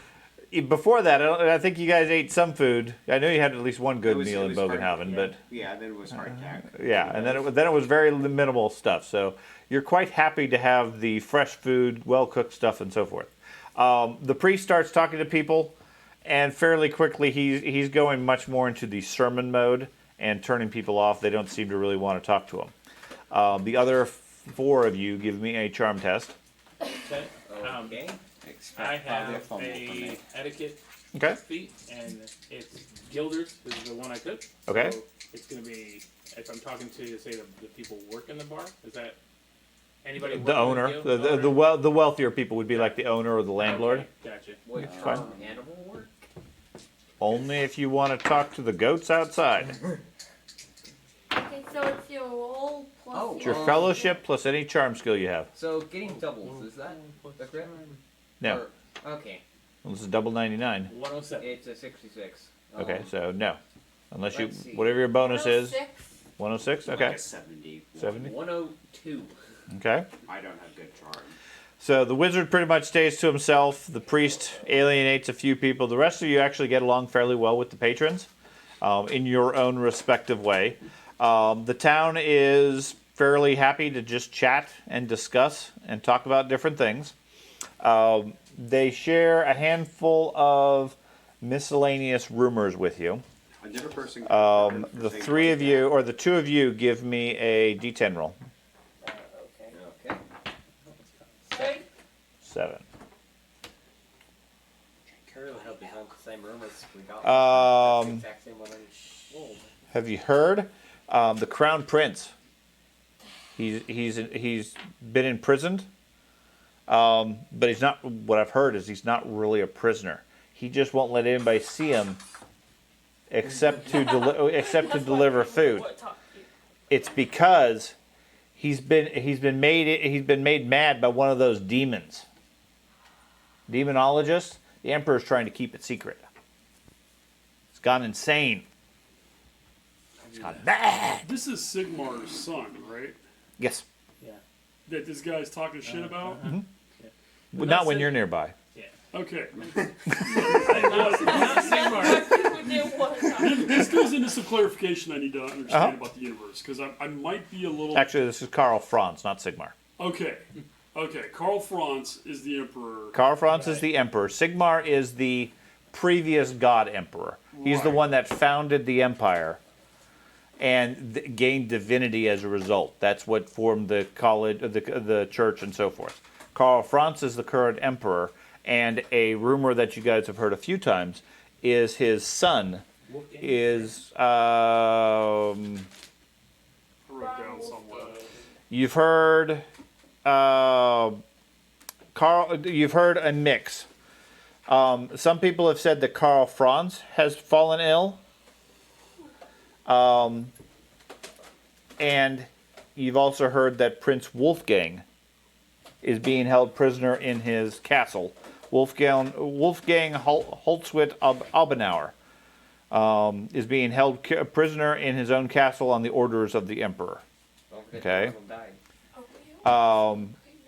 before that, I think you guys ate some food. I know you had at least one good meal in Bogenhaven, but Yeah, then it was hardtack. yeah, and then it was very minimal stuff. So you're quite happy to have the fresh food, well cooked stuff, and so forth. The priest starts talking to people, and fairly quickly he's going much more into the sermon mode and turning people off. They don't seem to really want to talk to him. The other 4 of you give me a charm test. Okay. Okay. I have a etiquette Okay. feat, and it's Gilders is the one I took. Okay. So it's going to be, if I'm talking to, say, the people working the bar, is that anybody The working owner, the guild? the wealthier people would be like the owner or the landlord. Okay, gotcha. Wait, Fine. animal work? Only if you want to talk to the goats outside. Okay, so it's your roll plus Oh, It's your fellowship plus any charm skill you have. So getting doubles, is that the correct? No, Or- okay. well, this is double 99. 107. It's a 66. Okay, so no, unless you Let's see. whatever your bonus is. 106. 106. Like Okay, a 70. 70. 102. Okay. I don't have good charm. So the wizard pretty much stays to himself. The priest alienates a few people. The rest of you actually get along fairly well with the patrons, in your own respective way. The town is fairly happy to just chat and discuss and talk about different things. They share a handful of miscellaneous rumors with you. Another person. The 3 of you, or the 2 of you, give me a D10 roll. Okay. 7. Curly help behind the same room as we got. Exact same one I rolled. Have you heard? The Crown Prince. He's been imprisoned, but he's not. What I've heard is he's not really a prisoner. He just won't let anybody see him, except to deliver food. It's because he's been made mad by one of those demons. Demonologist. The Emperor's trying to keep it secret. It's gone insane. It's gone bad. This is Sigmar's son, right? Yes. That this guy's talking shit about? Well, not when you're nearby. Okay. Not Sigmar. This goes into some clarification I need to understand about the universe, because I might be a little... Actually, this is Karl Franz, not Sigmar. Okay. Karl Franz is the Emperor. Karl Franz is the Emperor. Sigmar is the previous God Emperor. He's the Right. one that founded the Empire and gained divinity as a result. That's what formed the college, the church, and so forth. Karl Franz is the current Emperor, and a rumor that you guys have heard a few times is his son is... I wrote down somewhere. You've heard... you've heard a mix. Some people have said that Karl Franz has fallen ill. And you've also heard that Prince Wolfgang is being held prisoner in his castle. Wolfgang Holtzwit Abenauer is being held prisoner in his own castle on the orders of the Emperor. Okay.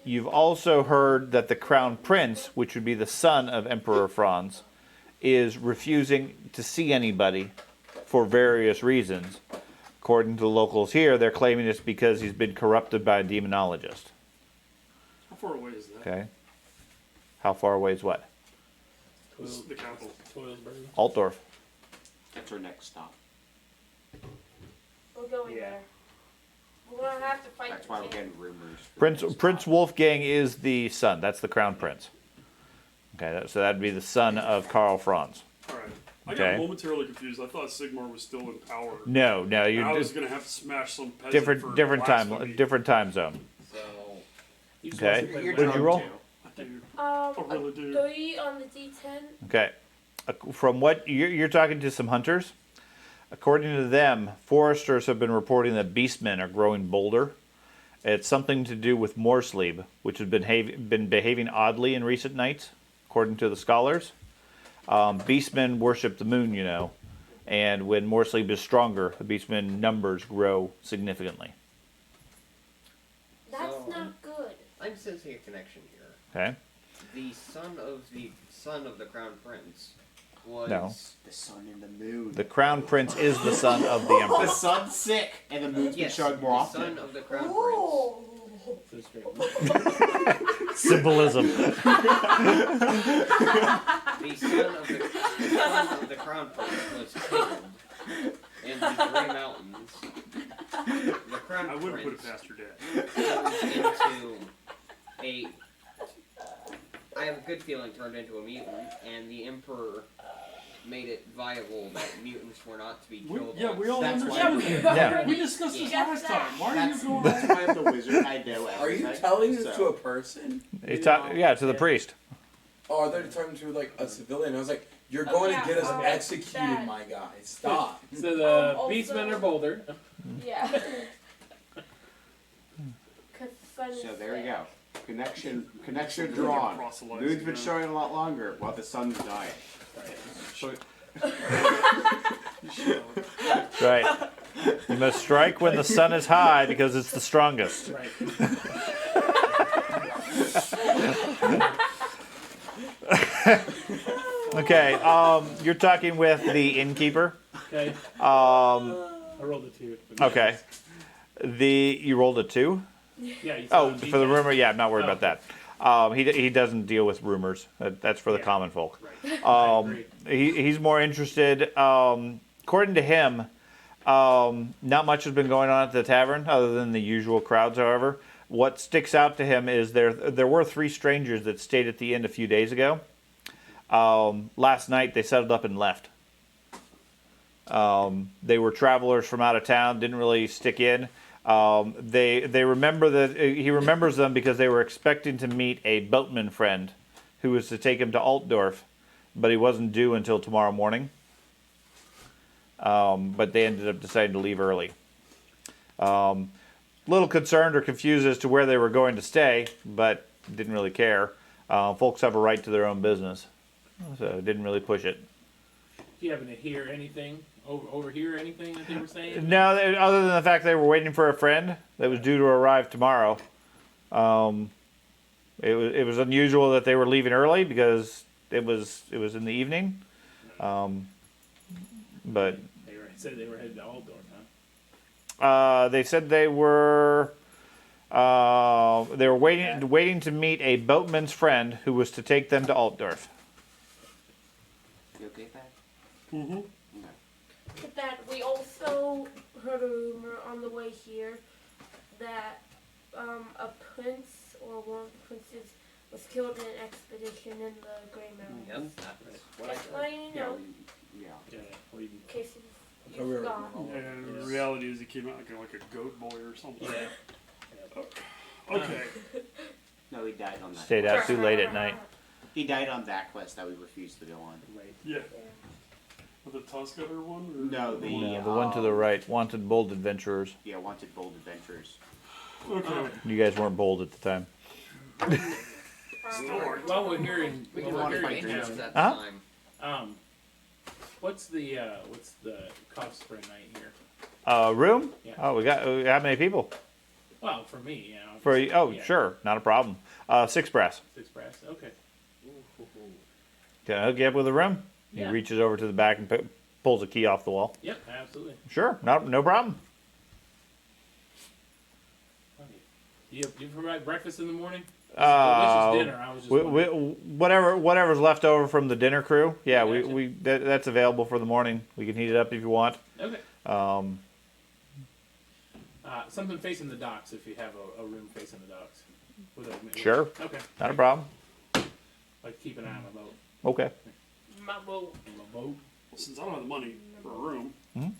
You've also heard that the Crown Prince, which would be the son of Emperor Franz, is refusing to see anybody for various reasons. According to the locals here, they're claiming it's because he's been corrupted by a demonologist. How far away is that? Okay. How far away is what? The capital. Toilsbury. Altdorf. That's our next stop. We're going Yeah. there. We're gonna have to fight That's the why we're king. getting rumors. Prince Wolfgang is the son. That's the Crown Prince. Okay, so that'd be the son of Karl Franz. All right. I got Okay. momentarily confused. I thought Sigmar was still in power. No, And I you're was gonna have to smash some peasant different for different time blasphemy. different time zone. So You just Okay. want to play What'd you one. roll? I do. I really do. 3 on the D10. Okay. From what you're talking to some hunters, according to them, foresters have been reporting that beastmen are growing bolder. It's something to do with Morsleib, which has been behaving oddly in recent nights, according to the scholars. Beastmen worship the moon, you know, and when Morsleib is stronger, the beastmen numbers grow significantly. That's So- not good. I'm sensing a connection here. Okay. The son of the crown prince was No. The sun and the moon. The crown prince is the son of the The emperor. sun's sick, and the moon's been yes, showing more the often. son of the crown prince. Oh. So straight. Symbolism. The son of the crown prince was killed in the Grey Mountains. The crown I wouldn't put prince it past your dad. turned into a. I have a good feeling turned into a mutant, and the emperor made it viable that mutants were not to be killed. We all That's understand. why- Yeah. We discussed this Yeah. last time. Why are That's, you going that's on? why I'm the wizard. I know Are you everything, telling this so. to a person? Yeah, to the priest. Oh, I thought you were talking to like a civilian. I was like, you're Oh, going yeah, to get us oh, executed, bad. my guy. Stop. So the Also- beastmen are bolder. Yeah. 'Cause the sun is So there you there. go. Connection Really drawn. proselytizing, Moon's been yeah. showing a lot longer while the sun's dying. Right. You must strike when the sun is high because it's the strongest. Right. Okay. You're talking with the innkeeper. Okay. Um. I rolled a 2. Okay. You rolled a 2. Yeah. You saw Oh, the for the beastmen. rumor. Yeah, I'm not worried Oh. about that. He doesn't deal with rumors. That's for the Yeah. common folk. Right. I agree. He's more interested. According to him, not much has been going on at the tavern other than the usual crowds. However, what sticks out to him is there were 3 strangers that stayed at the inn a few days ago. Last night they settled up and left. They were travelers from out of town, didn't really stick in. They remember that he remembers them because they were expecting to meet a boatman friend who was to take him to Altdorf, but he wasn't due until tomorrow morning. But they ended up deciding to leave early. Little concerned or confused as to where they were going to stay, but didn't really care. Folks have a right to their own business, so didn't really push it. Do you happen to hear anything? Overhear anything that they were saying? No, other than the fact they were waiting for a friend that was due to arrive tomorrow. It was unusual that they were leaving early because it was in the evening. But Said they were headed to Altdorf, huh? they said they were waiting to meet a boatman's friend who was to take them to Altdorf. You okay, Pat? Mm-hmm. But that we also heard a rumor on the way here that a prince or one of the princes was killed in an expedition in the Grey Mountains. Yep, that's what I Just heard. letting you know, Yeah. Yeah. Well, you, in case you Oh, we were- forgot. And the reality is he came out looking like a goat boy or something. yeah. Okay. No, he died on that. Stayed quest. out too late at night. He died on that quest that we refused to go on. Right. Yeah. The Tusker one? Or? No, the No, the one to the right, wanted bold adventurers. Yeah, wanted bold adventurers. Okay. You guys weren't bold at the time. Still are. While we're here in, We while can we're run here fight in dreams town, at Huh? the time. what's the cost for a night here? Room? Yeah. Oh, we got how many people? Well, for me, you know. For just- oh, yeah, sure, not a problem. 6 brass. 6 brass. Okay. Can I hook you up with a room? He Yeah. reaches over to the back and pulls a key off the wall. Yep. Absolutely. Sure, no problem. Okay. You provide breakfast in the morning? Uh, Delicious dinner. I was just wondering. whatever's left over from the dinner crew, yeah, Gotcha. that's available for the morning. We can heat it up if you want. Okay. Um, Something facing the docks if you have a room facing the docks. Sure. Okay. not a problem. Like keep an eye on my boat. Okay. My boat. My boat. since I don't have the money for a room, Mhm. I'm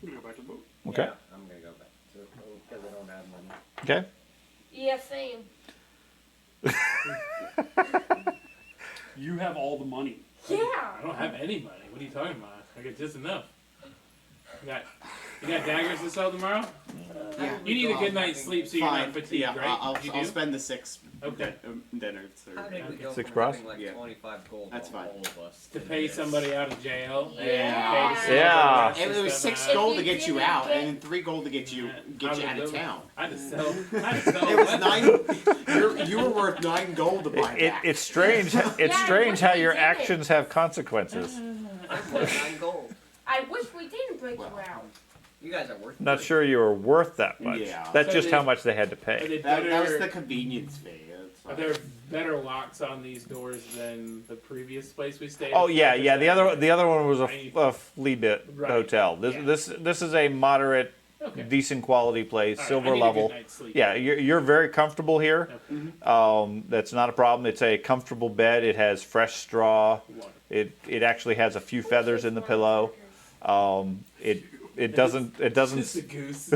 gonna go back to the boat. Okay. Yeah, I'm gonna go back to because I don't have money. Okay. Yeah, same. You have all the money. I Yeah. don't have any money. What are you talking about? I got just enough. You got daggers to sell tomorrow? Yeah. You need a good night's sleep so you're not Fine. fatigued, Yeah, right? I'll You I'll do? spend the 6 Okay. dinner. How did we go 6 from bras? having like Yeah. 25 gold That's on fine. all of us To pay this? somebody out of jail. Yeah. And pay to Yeah. sell It was stuff 6 out. gold If to you get you didn't out, get- and then 3 gold to get you out of town. I had to sell. I had to sell It was weapons. 9. You were worth 9 gold to buy back. It's strange. It's Yeah, strange I how wish your we did it. actions have consequences. I'm worth 9 gold. I wish we didn't break Well. you out. You guys are worth. Not 3. sure you were worth that much. Yeah. That's So just they- how much they had to Are pay. they That was better- the convenience fee. It's Are fine. there better locks on these doors than the previous place we stayed? Oh at? yeah, Is yeah. that- The other one was Right. a flea bit Right. hotel. This Yeah. this is a moderate, Okay. decent quality place, All right, silver I need a level. good night's sleep. Yeah, you're very comfortable here. Okay. That's not a problem. It's a comfortable bed. It has fresh straw. Wonderful. It actually has a few feathers in the pillow. It doesn't Just a goose.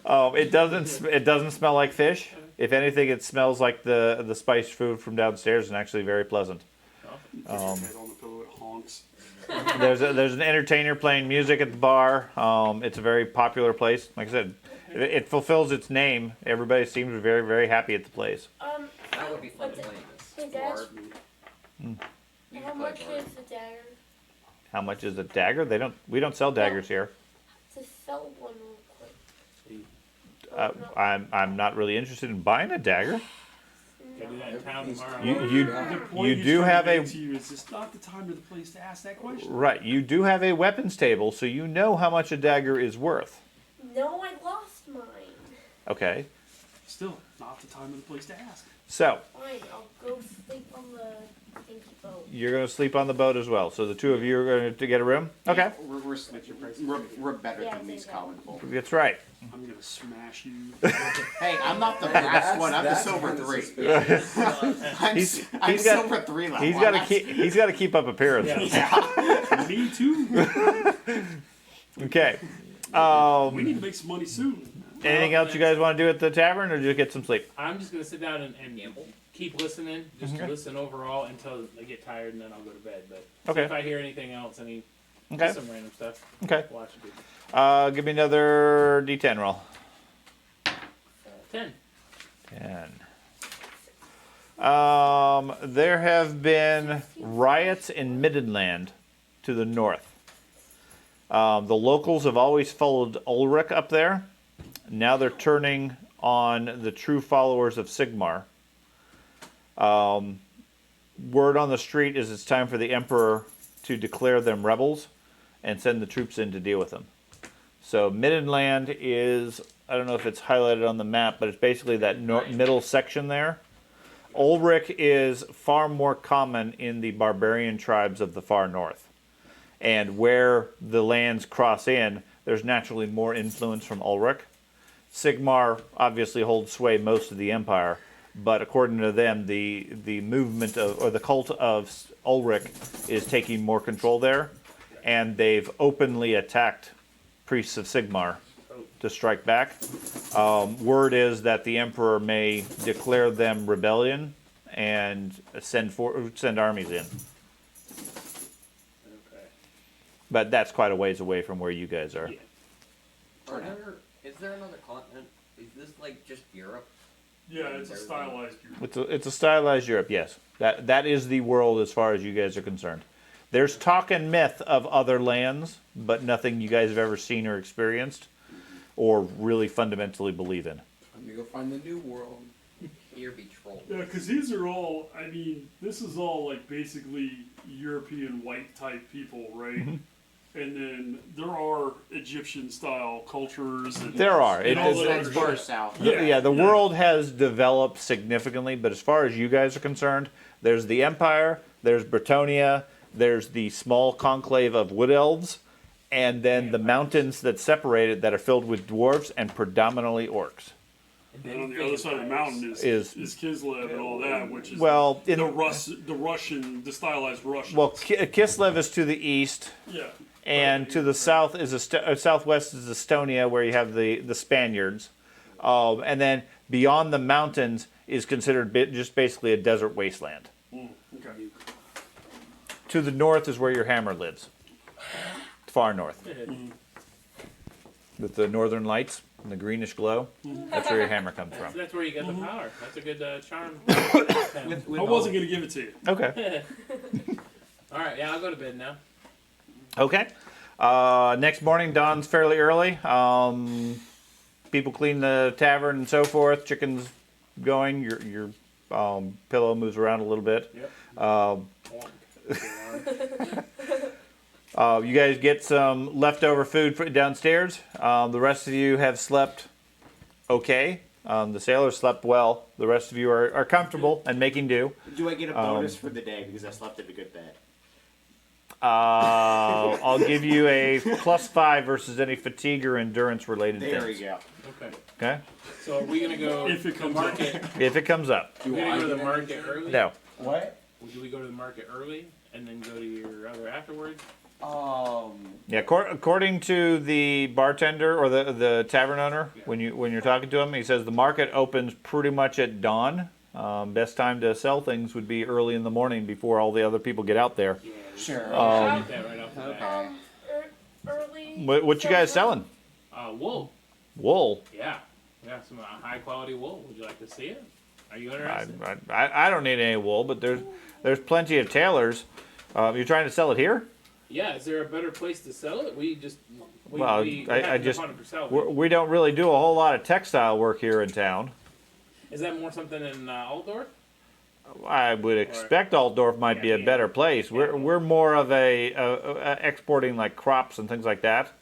it doesn't smell like fish. If anything, it smells like the spiced food from downstairs, and actually very pleasant. Head on the pillow, it honks. There's an entertainer playing music at the bar. It's a very popular place. Like I said, it fulfills its name. Everybody seems very, very happy at the place. That would be fun to What's it- play this. Hey, Dad. Bard. You How can play much Bard. is the dagger? How much is a dagger? We don't sell daggers here. To sell one real quick. I'm not really interested in buying a dagger. Can do that in town tomorrow. The point You he's do trying have to a make to you is it's not the time or the place to ask that question. right. You do have a weapons table, so you know how much a dagger is worth. No, I lost mine. Okay, Still, not the time or the place to ask. so Fine, I'll go sleep on the stinky boat. you're gonna sleep on the boat as well. So the two of you are going to get a room. Okay, We're better Yeah, than these they common folk. that's right. I'm gonna smash you. Hey, I'm not the brass one. I'm the silver 3. I'm He's got- silver 3 level. He's got to keep up appearances. Me too. Okay. We need to make some money soon. Anything else you guys want to do at the tavern, or just get some sleep? I'm just gonna sit down and keep listening, just Okay. to listen overall until I get tired, and then I'll go to bed. But Okay. if I hear anything else, Okay. some random stuff, Okay. watch people. Give me another D10 roll. 10. 10. There have been riots in Middenland to the north. The locals have always followed Ulrich up there. Now they're turning on the true followers of Sigmar. Word on the street is it's time for the Emperor to declare them rebels and send the troops in to deal with them. So Middenland is, I don't know if it's highlighted on the map, but it's basically that middle section there. Ulrich is far more common in the barbarian tribes of the far north. And where the lands cross in, there's naturally more influence from Ulrich. Sigmar obviously holds sway most of the empire, but according to them, the movement of, or the cult of Ulrich is taking more control there, and they've openly attacked priests of Sigmar to strike back. Word is that the emperor may declare them rebellion and send armies in, Okay. but that's quite a ways away from where you guys are. Yeah. Is there another continent? Is this like just Europe? Yeah, it's a stylized view. It's a stylized Europe, yes. That is the world as far as you guys are concerned. There's talk and myth of other lands, but nothing you guys have ever seen or experienced, or really fundamentally believe in. Let me go find the new world. Here be trolls. Yeah, because these are all, I mean, this is all like basically European white type people, right? And then there are Egyptian style cultures. And, There are. and all that That's other far shit. south. Yeah, the world has developed significantly, but as far as you guys are concerned, there's the Empire, there's Bretonia, there's the small conclave of wood elves, and then the mountains that separate it that are filled with dwarves and predominantly orcs. And on the other side of the mountain is Kislev and all that, which is Well, in the Russian, the stylized Russian. well, Kislev is to the east, yeah. and to the south is southwest is Estonia, where you have the Spaniards, and then beyond the mountains is considered just basically a desert wasteland. Okay. To the north is where your hammer lives, far north, with the northern lights and the greenish glow. That's where your hammer comes from. That's where you get the power. That's a good charm. I wasn't going to give it to you. Okay. All right, yeah, I'll go to bed now. Okay. Next morning, dawn's fairly early. People clean the tavern and so forth. Chickens going. Your pillow moves around a little bit. Yep. You guys get some leftover food downstairs. The rest of you have slept okay. The sailors slept well. The rest of you are comfortable and making do. Do I get a bonus for the day because I slept in a good bed? I'll give you a +5 versus any fatigue or endurance related There things. we go. Okay. Okay? So are we gonna go If it to the comes market? If it comes up. Are we gonna go to the market early? No. What? Do we go to the market early and then go to your other afterwards? Yeah, according to the bartender or the tavern owner, when you're talking to him, he says the market opens pretty much at dawn. Best time to sell things would be early in the morning before all the other people get out there. Yeah. Sure. Get that right off the bat. Okay. Early. What you guys selling? Wool. Wool. Yeah. We got some high quality wool. Would you like to see it? Are you interested? I don't need any wool, but there's plenty of tailors. You're trying to sell it here? Yeah. Is there a better place to sell it? We just. Well, we I happen to just- find it for sale. We don't really do a whole lot of textile work here in town. Is that more something in Altdorf? I would expect Altdorf might be a better place. We're more of a exporting like crops and things like that.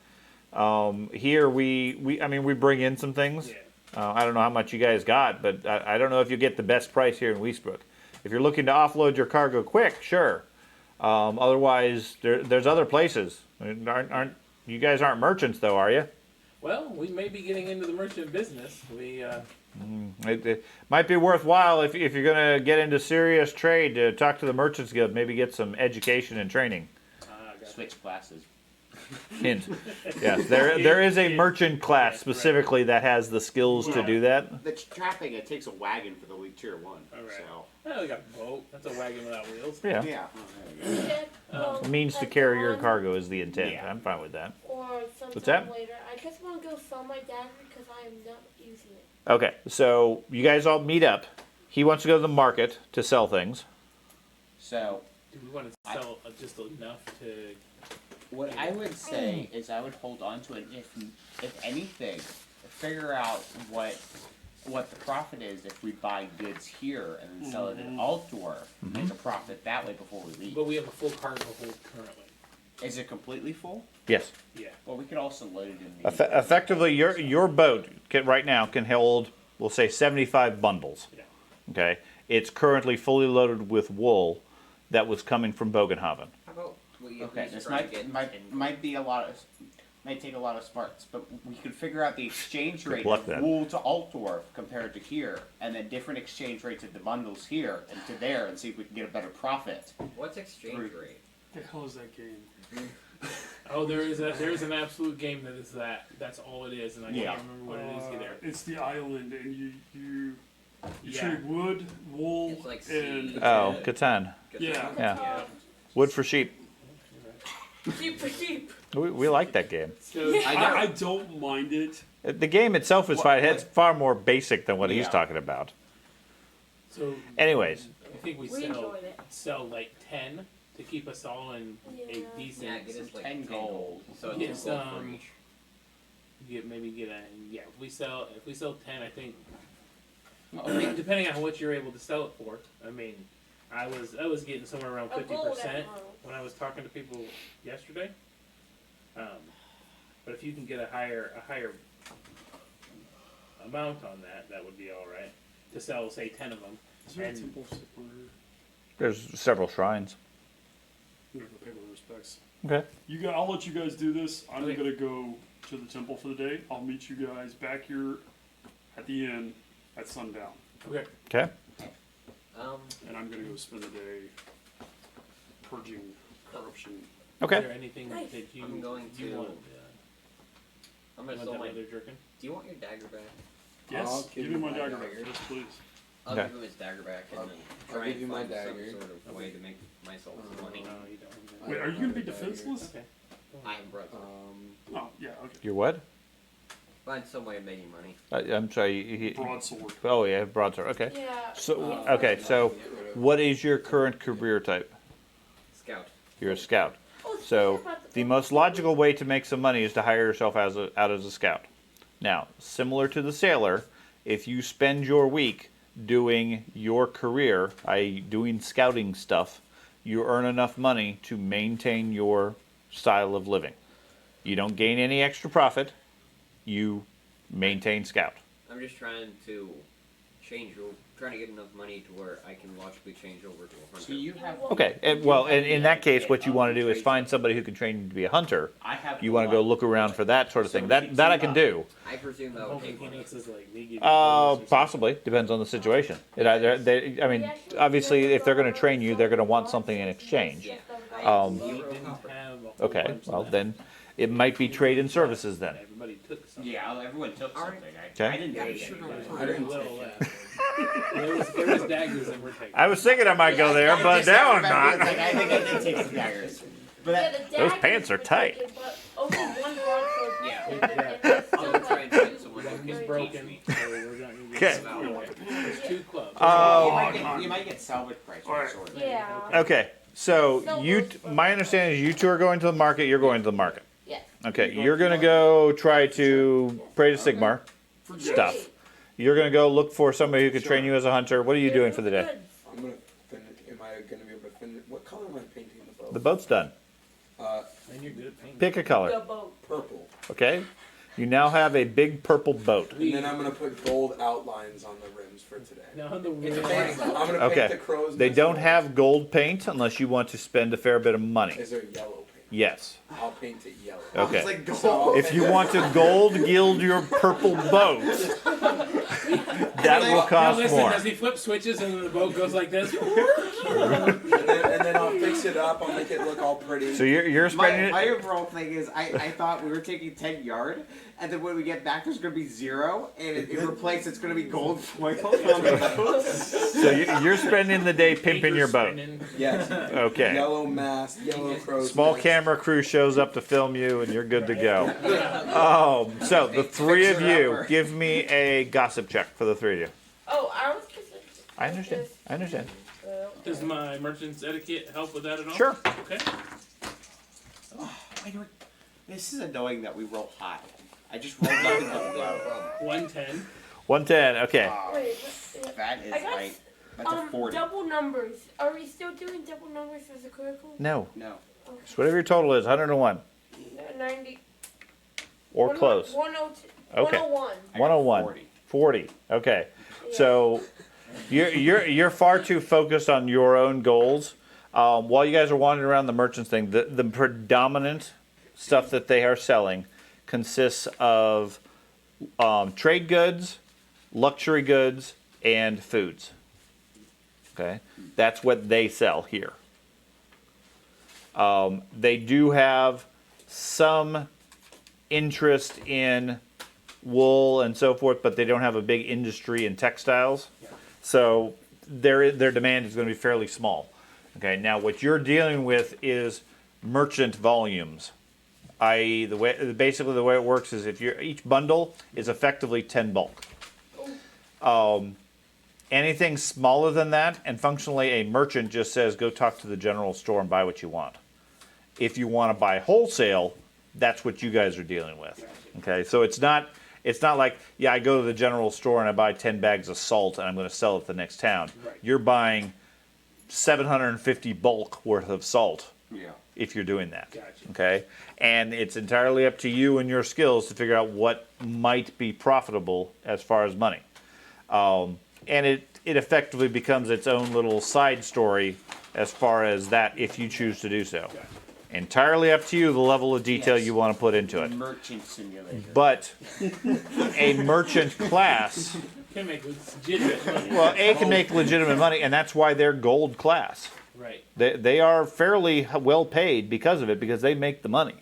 Here we bring in some things. Yeah. I don't know how much you guys got, but I don't know if you get the best price here in Wiesbrook. If you're looking to offload your cargo quick, sure. Otherwise, there's other places. Aren't you guys aren't merchants though, are you? Well, we may be getting into the merchant business. It might be worthwhile if you're going to get into serious trade to talk to the Merchants Guild, maybe get some education and training. Switch classes. Hint. Yes, there is a merchant class specifically that has the skills to do that. The trapping, it takes a wagon for the Elite Tier 1. Alright. So. Oh, we got a boat. That's a wagon without wheels. Yeah. Yeah. Means to carry your cargo is the intent. Yeah. I'm fine with that. Or sometime What's that? later. I just want to go sell my dagger because I am not using it. Okay, so you guys all meet up. He wants to go to the market to sell things. So, Do we want to sell just enough to? what I would say is I would hold on to it if anything, figure out what the profit is if we buy goods here and then sell it in Altdorf, make a profit that way before we leave. But we have a full cargo hold currently. Is it completely full? Yes. Yeah. Well, we could also load it in the Effectively, your boat right now can hold, we'll say, 75 bundles. Yeah. Okay, it's currently fully loaded with wool that was coming from Bogenhaven. How about we at Okay, least this try to get might be a lot of might take a lot of smarts, but we could figure out the exchange rate luck of then. wool to Altdorf compared to here, and then different exchange rates of the bundles here and to there, and see if we can get a better profit. what's exchange rate? What the hell is that game? Oh, there's an absolute game that is that. That's all it is, and I can't remember what it is either. It's the island, and you Yeah. trade wood, wool, It's like and sea. Oh, Catan. yeah. Yeah. Wood for sheep. Sheep for sheep. We like that game. So I don't mind it. The game itself is fine. It's far more basic than what he's Yeah. talking about. so Anyways, I think we We enjoyed it. sell like 10 to keep us all in a Yeah. decent. Yeah, get us like 10 gold. So Get it's gold for some- each. If we sell 10, I think. I mean, depending on what you're able to sell it for. I mean, I was getting somewhere around A gold 50% emerald. when I was talking to people yesterday. But if you can get a higher amount on that, that would be all right. To sell, say, 10 of them. Is there a And- temple somewhere? there's several shrines. We have to pay my respects. Okay. I'll let you guys do this. I'm Okay. gonna go to the temple for the day. I'll meet you guys back here at the inn at sundown. Okay. Okay. And I'm gonna go spend a day purging corruption. Is Okay. there anything Nice. that you I'm going you to- want? I'm You gonna want sell that my. leather jerkin? Do you want your dagger back? Yes, I'll give me my dagger back. dagger. Yes, please. I'll Okay. give him his dagger back and then I'll try give and you my find some dagger. sort of way to make myself some money. No, you don't. Wait, are you gonna be defenseless? Okay. I am broke. Oh, yeah, okay. You're what? Find some way of making money. I'm sorry. Broadsword. Oh yeah, broadsword. Okay. Yeah. So okay. So what is your current career type? Scout. You're a scout. Oh, So speaking about the most logical way to make some money is to hire yourself out as a scout. Now, similar to the sailor, if you spend your week doing your career, i.e. doing scouting stuff, you earn enough money to maintain your style of living. You don't gain any extra profit. You maintain scout. I'm just trying to trying to get enough money to where I can logically change over to a hunter. So you have. Okay, and, well, in that case, what you want to do is find somebody who can train you to be a hunter. I have. You want to go look around for that sort of thing. That I can do. I presume that would take one. Phoenix is like they give you bonuses or Possibly depends on the situation. It either I mean, obviously, if they're going to train you, they're going to want something in exchange. Yeah. Um, something. We Zero didn't copper. have a whole Okay, bunch of well that. then, it might be trade and services then. Everybody took something. Yeah, everyone took Alright. something. Okay. I didn't Yeah, take sure. anything. I didn't Little take left. There was daggers that were taken. I was thinking I might go there, but just now I'm remember, it's not. like, I think I did take some daggers. But Yeah, that, the Those daggers pants are were tight. taken, but only one broadsword was Yeah. taken, and Yeah. there's I'm still gonna try and like find someone who One can is teach broken, me. so we're not gonna Okay. There's two clubs. you might get salvage price for Alright. a sword. Yeah. Okay, so my understanding is you two are going to the market. You're going to the market. Yes. Okay, you're going to go try to pray to Sigmar stuff. You're going to go look for somebody who can train you as a hunter. What are you doing for the day? I'm gonna finish. Am I gonna be able to finish? What color am I painting the boat? The boat's done. And you're good at painting. Pick a color. The boat. Purple. Okay. You now have a big purple boat. And then I'm gonna put gold outlines on the rims for today. Now on the I'm real gonna Okay. paint the crows. They nest don't white. have gold paint unless you want to spend a fair bit of money. Is there yellow paint? Yes. I'll paint it yellow. Okay. It's like So If you want to gold gild your purple boat, that will Now cost listen, more. does he flip switches and then the boat goes like this? and then I'll fix it up. I'll make it look all pretty. So you're spending My it. overall thing is I thought we were taking 10 yard, and then when we get back, there's going to be 0, and it replaced, it's going to be gold foil on the boat. So you're spending the day pimping your boat. Spinning. Yes. Okay. Yellow mast, yellow crows. Small nest. camera crew shows up to film you, and you're good to go. So the three of you, give me a gossip check for the three of you. Oh, I was just. I understand. I understand. Does my merchant's etiquette help with that at all? Sure. Okay. This is annoying that we roll high. I just rolled nothing but low. 110. 110. Okay. Wait, That is I got like, that's a 40. double numbers. Are we still doing double numbers as a critical? No. No. So whatever your total is, 101 90. or close. 102. Okay. 101. I got 101. 40. 40. Okay. Yeah. So you're far too focused on your own goals. While you guys are wandering around the merchants thing, the predominant stuff that they are selling consists of trade goods, luxury goods, and foods. Okay, that's what they sell here. They do have some interest in wool and so forth, but they don't have a big industry in textiles. So their demand is going to be fairly small. Okay, now what you're dealing with is merchant volumes. I.e., basically the way it works is if each bundle is effectively 10 bulk. Anything smaller than that, and functionally a merchant just says go talk to the general store and buy what you want. If you want to buy wholesale, that's what you guys are dealing with. Okay, so it's not like, yeah, I go to the general store and I buy 10 bags of salt and I'm going to sell it to the next town. Right. You're buying 750 bulk worth of salt Yeah. if you're doing that. Gotcha. Okay, and it's entirely up to you and your skills to figure out what might be profitable as far as money. And it effectively becomes its own little side story as far as that if you choose to do so. Entirely up to you the level of detail Yes. you want to put into it. Merchant simulator. But a merchant class can make legitimate money. Well, A can make legitimate money, and that's why they're gold class. Right. They are fairly well paid because of it, because they make the money.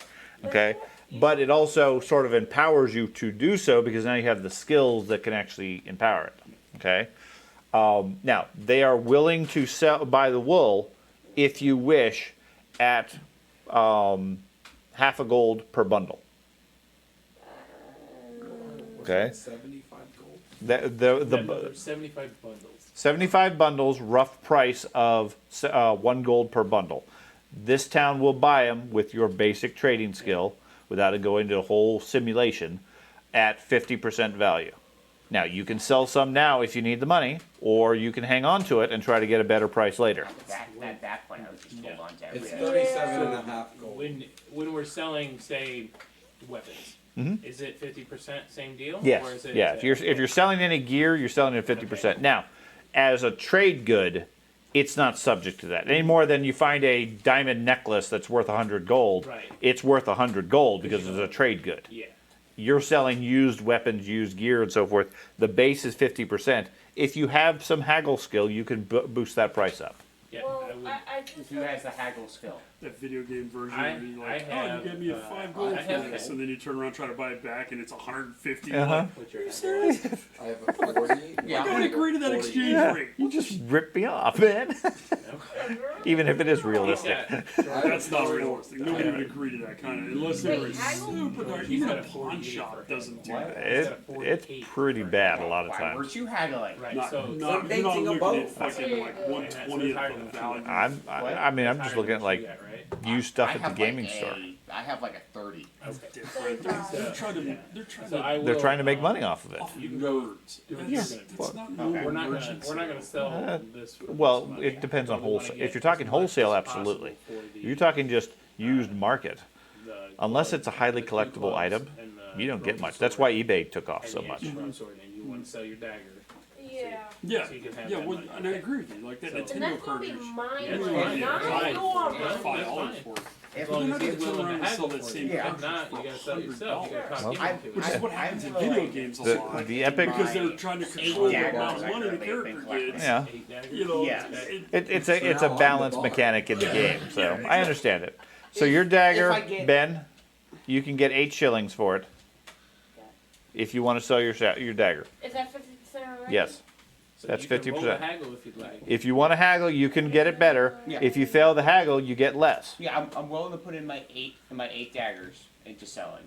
Okay? But it also sort of empowers you to do so, because now you have the skills that can actually empower it. Okay? Now, they are willing to buy the wool, if you wish, at half a gold per bundle. Okay? 75 gold. There's 75 bundles. 75 bundles, rough price of 1 gold per bundle. This town will buy them with your basic trading skill, without it going to a whole simulation, at 50% value. Now, you can sell some now if you need the money, or you can hang on to it and try to get a better price later. At that point, I would just hold on to It's everything. 37 and a half gold. When we're selling, say, weapons, is it 50% same deal? Yes, Or is it, yeah. If you're selling any gear, you're selling it at 50%. Now, as a trade good, it's not subject to that. Any more than you find a diamond necklace that's worth 100 gold, Right. it's worth 100 gold because it's a trade good. Yeah. You're selling used weapons, used gear, and so forth. The base is 50%. If you have some haggle skill, you can boost that price up. Yeah. Well, I would, I just Who has the haggle skill? That video game version I- where you like, I oh, have, you gave me a 5 gold I for have this, gold. and then you turn around try to buy it back, and it's 150. Uh-huh. what's your serious? I have a 40. Yeah. I don't agree to that 40. exchange Yeah, rate. you just rip me off, man. Even if it is realistic. That's not realistic. Nobody would agree to that kind of, unless they were Wait, haggle? super dark. He's Even got a a pawn 48 shop for doesn't do What? that. It's pretty bad a lot of Why times. weren't you haggling? Right. Not, So not, So you're not dating looking above. at fucking like 1/20th of the value. I'm just looking at like used stuff I at the have gaming like store. I have like a 30. Different. They're trying to. They're trying So to. I will, They're trying to make money off of it. Off you can nerds. do what That's, you're gonna that's do. not Okay. normal We're not gonna merchants. sell Uh, this. For Well, this money. it depends on We wanna wholesale. get If you're talking as much wholesale, as absolutely. possible for the, You're talking just used market. the Unless club, it's a highly the two collectible clubs item, and the you don't get broken much. That's why sword eBay took off and so the much. ancient sword, and you want to sell your dagger. Yeah. Yeah, So you can have yeah, that well, money. and I agree with you. Like that So- And Nintendo that's gonna be cartridge. mine, Yeah, like, fine, not fine. yours. Yeah. $5 for it. As But long they're as not you're gonna turn willing around to and sell haggle that for same it. If cartridge not, for you gotta sell it yourself. You gotta $100. talk Yeah. into Which it. is what happens in I'm video willing games a The, lot. the epic, Because they're trying to control the amount of money the character gets. yeah, Eight daggers. You know, Yes. it's So a now I'm the balance boss. mechanic in the game. So Yeah, I understand it. So your dagger, if I get- Ben, you can get 8 shillings for it. If you want to sell your dagger, Is that 50% already? yes. So That's you can roll the 50%. haggle if you'd like. If you want to haggle, you can get it better. Yeah. If you fail the haggle, you get less. Yeah, I'm willing to put in my 8 daggers into selling.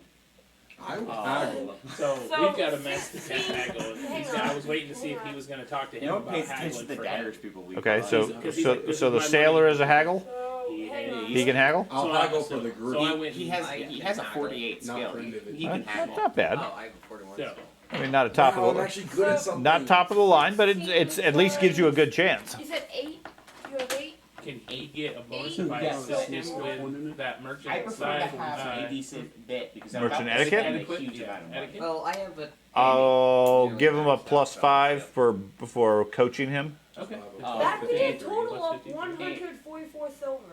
I would Oh. haggle. So, So, we've got a mess to 16 haggle. hang I on, was waiting to see if hold he on. was going to talk to him No one about pays attention haggling to the for daggers him. people we Okay, buy. so Because so the my sailor money. is a haggle. So, hang on. He can haggle. I'll So haggle so- for the group. So I went. He I has can a haggle. 48 Not skill. for He individual. can That's haggle. not bad. Oh, I have a 41 So, skill. I mean, not a top Wow, of I'm the actually good at something. not top of the line, but it's at least gives you a good chance. You said 8? You have 8? can he get a bonus Eight? if I Yes. assist him with that merchant I prefer side? to have a decent bit because I'm Merchant about to spend etiquette? a huge amount of money. Etiquette? Well, I have a. I'll Andy give him a really plus maxed out, 5 so- for coaching him. Okay. Oh, That'd be a 53 total plus of 53. 144 silver.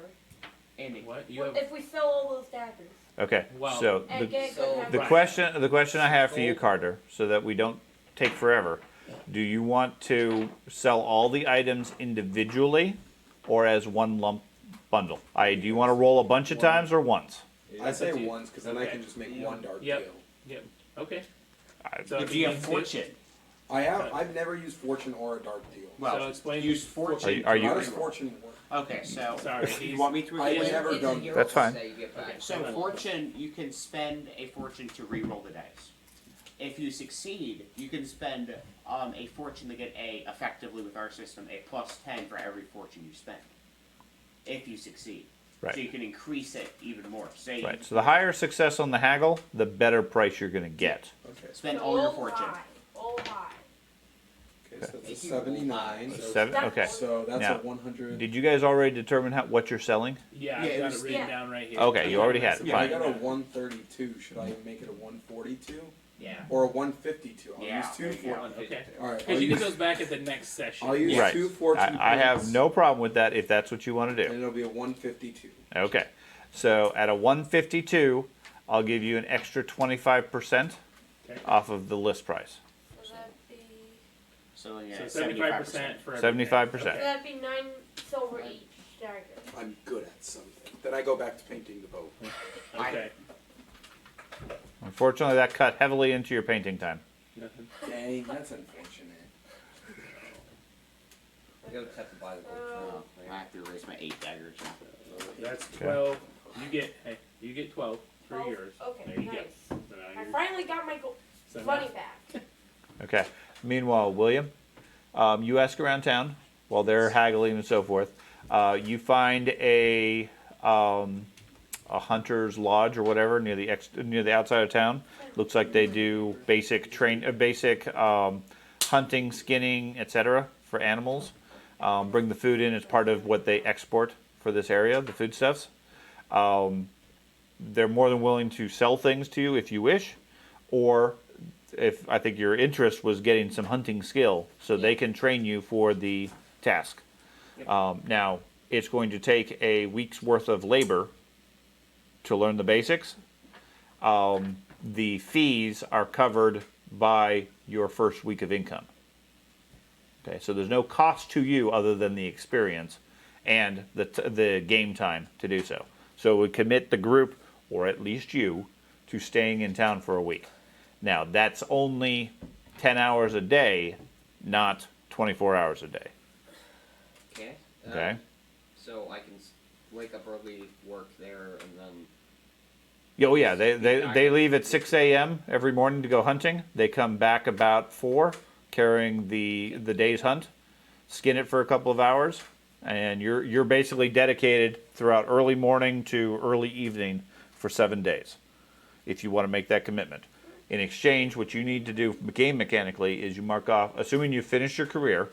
Andy, What? You have. If we sell all those daggers. Okay, Well- so And the, get so- good the Right. question I have for you, Carter, so that we don't take forever, do you want to sell all the items individually or as one lump bundle? Do you want to roll a bunch of times or once? I say That's up to you. once, because then I Okay. can just make one dark Yep. deal. Okay. I- So if you have fortune, I've never used fortune or a dark deal. well, so explain. use fortune. Are How you does fortune work? Okay, so Sorry. you want me to I explain? never It's a done hero That's fine. that you get back. Okay. So fortune, you can spend a fortune to re-roll the dice. If you succeed, you can spend a fortune to get effectively with our system, a plus 10 for every fortune you spend. If you succeed. Right. So you can increase it even more. Say Right. So the higher success on the haggle, the better price you're going to get. Okay. spend So all your roll fortune. high. Roll high. Okay, so that's a If you roll 79. high. Seven. Okay. So that's Now, a 100. Did you guys already determine what you're selling? Yeah, Yeah, I it got was- it written yeah. down right here. Okay, you already had it. Yeah, I Fine. got a 132. Should I make it a 142? Yeah. Or a 152? I'll Yeah, use two there you go. fortune. Okay. Alright, I'll Because you get use, those back at the next session. I'll use Right. two fortune I have points, no problem with that if that's what you want to and do. it'll be a 152. Okay. So at a 152, I'll give you an extra 25% Okay. off of the list price. So that'd be So yeah, So 75% for 75%. So that'd be 9 silver each dagger. I'm good at something. Then I go back to painting the boat. Okay. Unfortunately, that cut heavily into your painting time. Nothing. Dang, that's unfortunate. Go have to buy the boat. Oh, I have to erase my 8 daggers. That's 12. You get 12 for Oh, yours. okay, There you nice. go. So now I you're, finally got my so now- money back. Okay. Meanwhile, William, you ask around town while they're haggling and so forth. You find a hunter's lodge or whatever near the outside of town. Looks like they do basic hunting, skinning, etc. for animals. Bring the food in as part of what they export for this area, the foodstuffs. They're more than willing to sell things to you if you wish, or if I think your interest was getting some hunting skill, so they can train you for the task. Now, it's going to take a week's worth of labor to learn the basics. The fees are covered by your first week of income. Okay, so there's no cost to you other than the experience and the game time to do so. So we commit the group, or at least you, to staying in town for a week. Now, that's only 10 hours a day, not 24 hours a day. Okay. Okay? So I can wake up early, work there, and then. Oh yeah, they leave at 6 a.m. every morning to go hunting. They come back about 4, carrying the day's hunt, skin it for a couple of hours, and you're basically dedicated throughout early morning to early evening for 7 days, if you want to make that commitment. In exchange, what you need to do game mechanically is you mark off, assuming you finish your career,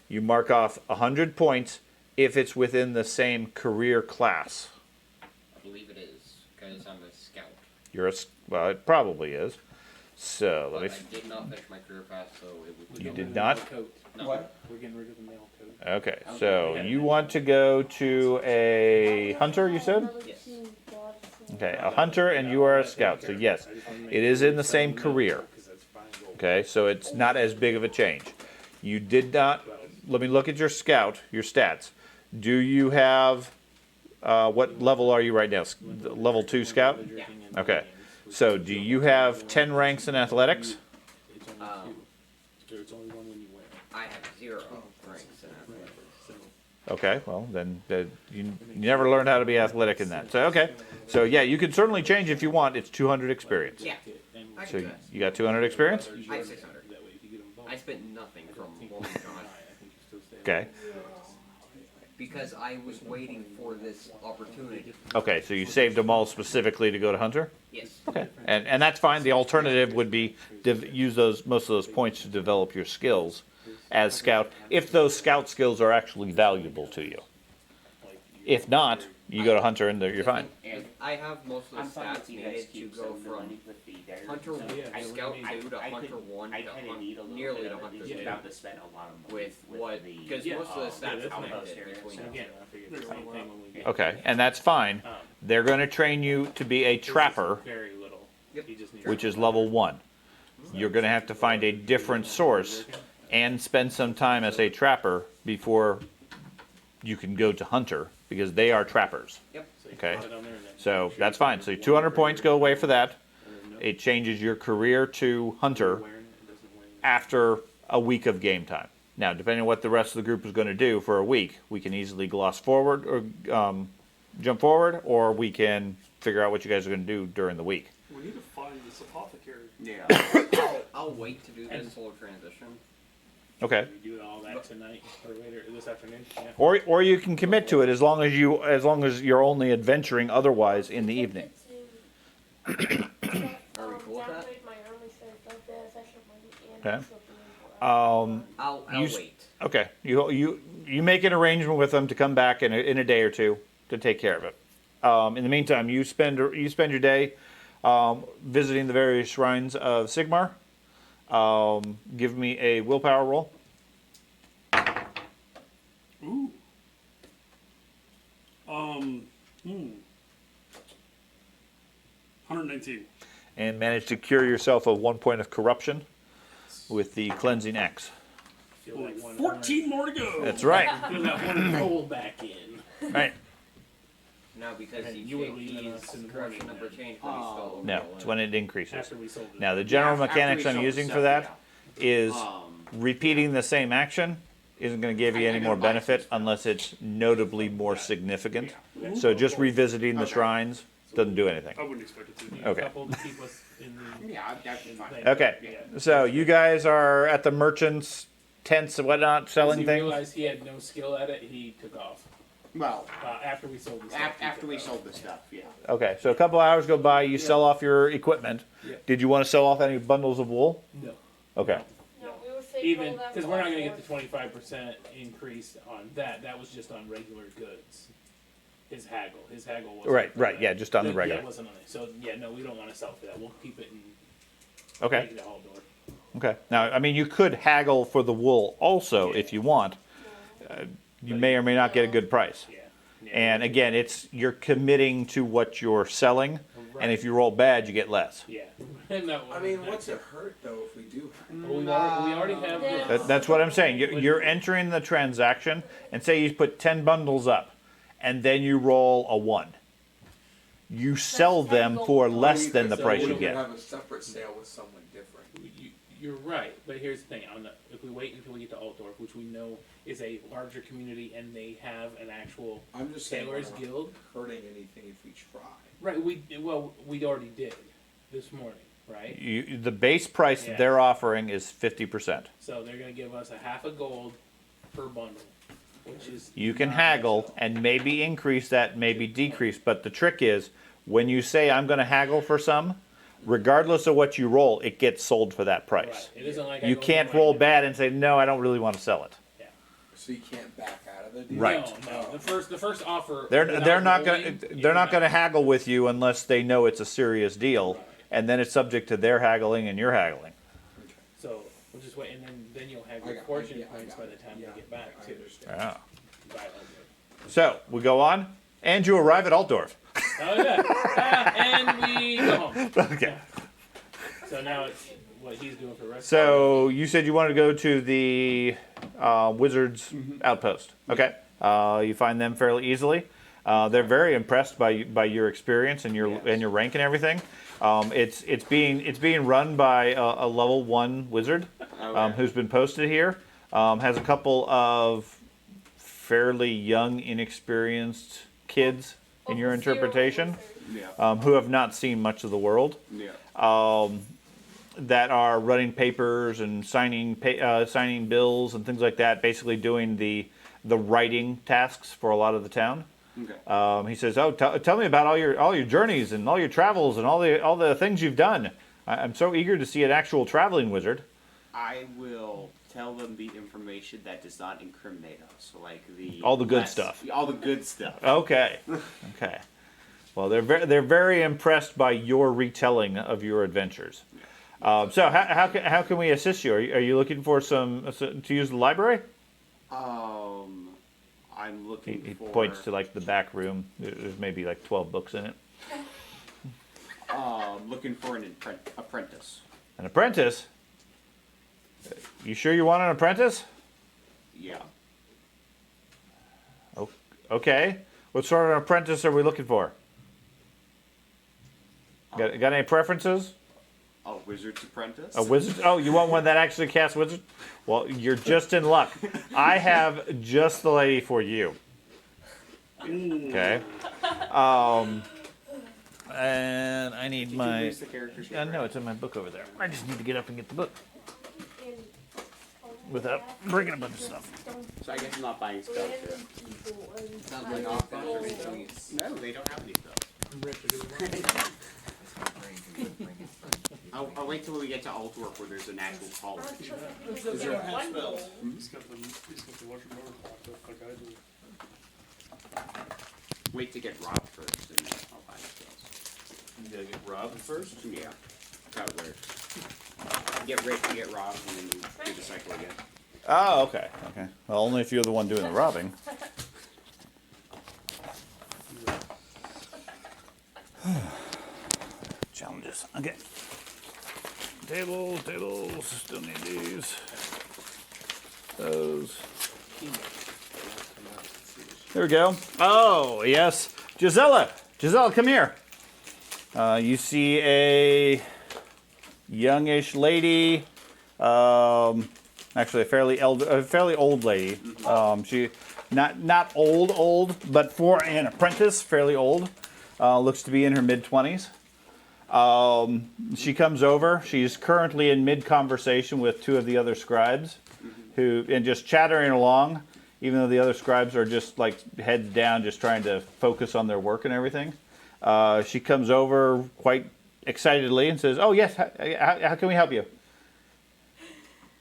you mark off 100 points if it's within the same career class. I believe it is, because I'm a scout. Well, it probably is. So But let me. I did not finish my career path, so it would You be. did not? No. What? We're getting rid of the male coat. Okay, so you want to go to a hunter, you said? Yes. Okay, a hunter, and you are a scout. So yes, it is in the same career. Okay, so it's not as big of a change. You did not. Let me look at your scout, your stats. Do you have? What level are you right now? Level 2 scout. Yeah. Okay. So do you have 10 ranks in athletics? There's only one when you win. I have 0 ranks in athletics. Okay, well then you never learned how to be athletic in that. So okay, so yeah, you can certainly change if you want. It's 200 experience. Yeah. I So can do that. you got 200 experience? I have 600. I spent nothing from Long John Okay. because I was waiting for this opportunity. Okay, so you saved them all specifically to go to hunter. Yes. Okay, and that's fine. The alternative would be use most of those points to develop your skills as scout, if those scout skills are actually valuable to you. If not, you go to hunter and you're fine. And I have most of I'm the fine stats with you guys needed to keep go sending the from money with the daggers. Hunter Scout 2 to Hunter 1 I to kind of need a little nearly bit to of it. Hunter He's 2 about to spend a lot of money with what the because Yeah. most of the stats that's are outpost connected area, between so- them. Again, I figured the same thing when we get. Okay, and that's fine. They're going to train you to be a trapper, Very little. Yep. You just need which is level 1. You're going to have to find a different source and spend some time as a trapper before you can go to hunter, because they are trappers. Yep. Okay, so that's fine. So 200 points go away for that. It changes your career to hunter after a week of game time. Now, depending on what the rest of the group is going to do for a week, we can easily gloss forward or jump forward, or we can figure out what you guys are going to do during the week. We need to find this apothecary. Yeah. I'll wait to do this whole transition. Okay. We do all that tonight or later this afternoon. Yeah. Or you can commit to it as long as you're only adventuring otherwise in the evening. Are we cool with that? Okay. I'll You s- wait. Okay. You make an arrangement with them to come back in a day or two to take care of it. In the meantime, you spend your day visiting the various shrines of Sigmar. Give me a willpower roll. Ooh. 119. And manage to cure yourself of 1 point of corruption with the cleansing X. Fill that one 14 more to go. That's right. Fill that one roll back in. Right. No, because And you you were take leaving these us in the correction morning number then. change when you stole a No, roll. it's when it increases. After we sold it. Now, the general After we mechanics I'm sold the using stuff, for that yeah. is repeating the same action isn't going to give you I any gotta more buy benefit some stuff. unless it's notably more significant. Yeah. So just revisiting the Okay. shrines doesn't do anything. I wouldn't expect it to. Need Okay. a couple to keep us in the Yeah, that's fine. thing. Okay, Yeah. so you guys are at the merchants' tents and whatnot, selling he things. realized he had no skill at it, he took off. Well, After we sold the stuff. he after took we off. sold the stuff, yeah. Okay, so a couple hours go by, you sell off your equipment. Yeah. Did you want to sell off any bundles of wool? No. Okay. No, we were saying Even roll that because we're not one going to get the forward. 25% increase on that. That was just on regular goods. His haggle wasn't. Right, for right, that. yeah, just on the Yeah, regular. it wasn't on it. So yeah, no, we don't want to sell for that. We'll keep it and Okay, take it to Hall Door. okay. Now, I mean, you could haggle for the wool also Yeah. if you want. You may or may not get a good price. Yeah. And again, you're committing to what you're selling, Right. and if you roll bad, you get less. Yeah. No, I mean, what's it hurt though if we do? Well, we already have. Yeah. this. That's what I'm saying. You're entering the transaction, and say you put 10 bundles up, and then you roll a 1. You sell 10 them gold. for Or less you than could the sell- price we you could get. have a separate sale with someone different. You're right, but here's the thing: if we wait until we get to Altdorf, which we know is a larger community, and they have an actual I'm just saying we're Sailors not Guild. hurting anything if we try. Right. We already did this morning, right? The base price Yeah. they're offering is 50%. So they're going to give us a half a gold per bundle, which is You can not haggle much. and maybe increase that, maybe decrease. But the trick is when you say I'm going to haggle for some, regardless of what you roll, it gets sold for that price. Right. It isn't like I You go can't in roll right bad and say no, I don't really want to sell it. Yeah. So you can't back out of the deal. Right. No. The first offer. They're without not rolling, going you they're not cannot- going to haggle with you unless they know it's a serious deal, Right. and then it's subject to their haggling and your haggling. So we'll just wait, and then you'll have I your got- fortune yeah, I points got by the it. time Yeah, we get back I too. understand. Yeah. By Altdorf. So we go on, and you arrive at Altdorf. Oh yeah. And we go home. Okay. So now it's what he's doing for the rest. So you said you wanted to go to the Wizards outpost. Okay. You find them fairly easily. They're very impressed by your experience and your rank and everything. It's being run by a level 1 wizard who's been posted here. Has a couple of fairly young, inexperienced kids in your Overseer interpretation Yeah. who have not seen much of the world. Yeah. That are running papers and signing bills and things like that, basically doing the writing tasks for a lot of the town. Okay. He says, "Oh, tell me about all your journeys and all your travels and all the things you've done. I'm so eager to see an actual traveling wizard." I will tell them the information that does not incriminate us, so like All the good stuff. All the good stuff. Okay, okay. Well, they're very impressed by your retelling of your adventures. So how can we assist you? Are you looking for to use the library? I'm looking He for. points to like the back room. There's maybe like 12 books in it. Looking for an apprentice. An apprentice? You sure you want an apprentice? Yeah. Okay. What sort of apprentice are we looking for? Got any preferences? A wizard's apprentice. A wizard? Oh, you want one that actually casts wizard? Well, you're just in luck. I have just the lady for you. Okay. And I need Did you my. lose the character sheet, No, right? it's in my book over there. I just need to get up and get the book And without breaking a bunch of stuff. So I guess I'm not buying spells here. random people and Sounds higher like off by gold. No, they don't have any spells. I'll wait till we get to Altdorf where there's an actual college. Is there one gold? He's got the electric motor clocked up like I do. Wait to get robbed first, and then I'll buy spells. You gotta get robbed first? Yeah, that's how it works. You get rich, you get robbed, and then you do the cycle again. Oh, okay. Okay. Well, only if you're the one doing the robbing. Challenges. Okay. Tables. Still need these. those. There we go. Oh, yes. Gisela, come here. You see a youngish lady, actually a fairly old lady. She not old, but for an apprentice, fairly old. Looks to be in her mid-20s. She comes over. She's currently in mid-conversation with two of the other scribes, and just chattering along, even though the other scribes are just like heads down, just trying to focus on their work and everything. She comes over quite excitedly and says, "Oh yes, how can we help you?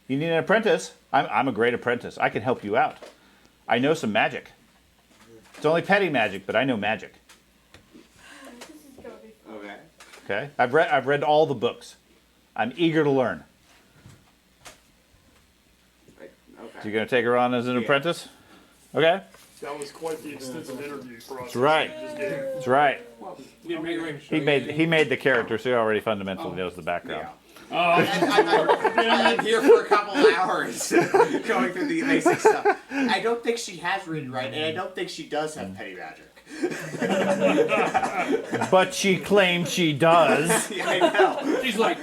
You need an apprentice? I'm a great apprentice. I can help you out. I know some magic. It's only petty magic, but I know magic." Okay. Okay, I've read all the books. I'm eager to learn. So you're gonna take her on as an apprentice? Okay. That was quite the extensive interview process. That's right. you just gave. That's right. He He made the character, so he already fundamentally knows the background. I'm here for a couple hours going through the basic stuff. I don't think she has read right, and I don't think she does have petty magic. But she claims she does. Yeah, I know. She's like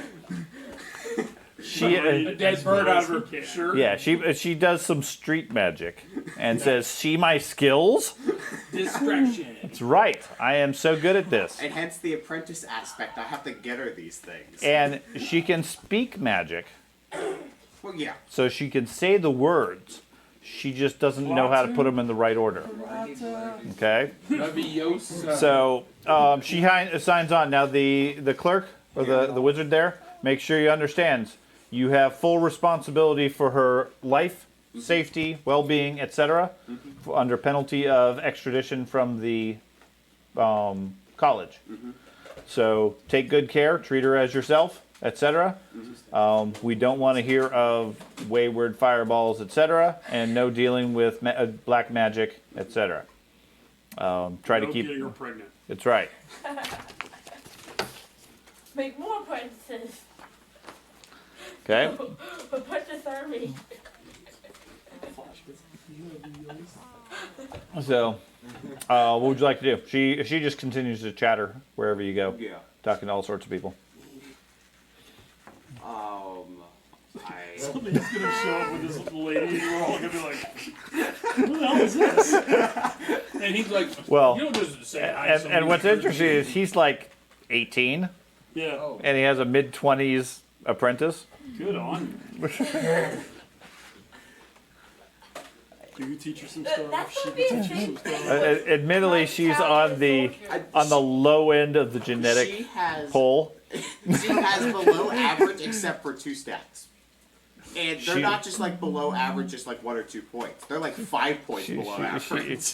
She a dead bird out of her shirt. yeah, she does some street magic and says, "See my skills?" Distraction. That's right. I am so good at this. And hence the apprentice aspect. I have to get her these things. And she can speak magic, Well, yeah. so she can say the words. She just doesn't know how to put them in the right order. Okay? So she signs on. Now the clerk or the wizard there, make sure you understands. You have full responsibility for her life, safety, well-being, etc., under penalty of extradition from the college. So take good care, treat her as yourself, etc. We don't want to hear of wayward fireballs, etc., and no dealing with black magic, etc. Try to keep. Getting her pregnant. That's right. Make more apprentices. Okay. Apprentice army. So, what would you like to do? She just continues to chatter wherever you go, Yeah. talking to all sorts of people. Somebody's gonna show up with this little lady, and we're all gonna be like, "Who the hell is this?" And he's like, Well, you don't just say hi to And somebody what's in interesting is he's like 18, Yeah. and he has a mid-20s apprentice. Good on you. Do you teach her some stuff? That's She not can being teach you some cheap. stuff. Admittedly, she's on the low end of the She genetic has pole. she has below average except for 2 stats. And they're She- not just like below average, just like 1 or 2 points. They're like 5 points below average.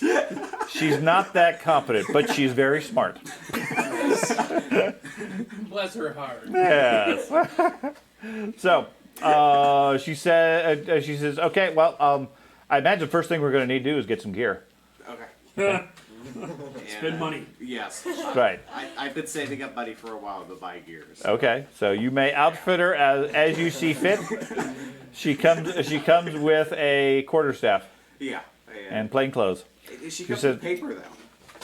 She's not that competent, but she's very smart. Bless her heart. Yes. So, she says, okay, well, I imagine the first thing we're going to need to do is get some gear. Okay. Spend money. Yes. Right. I've been saving up money for a while to buy gears. Okay, so you may outfit her as you see fit. She comes with a quarterstaff Yeah. and plain clothes. She comes said- with paper though.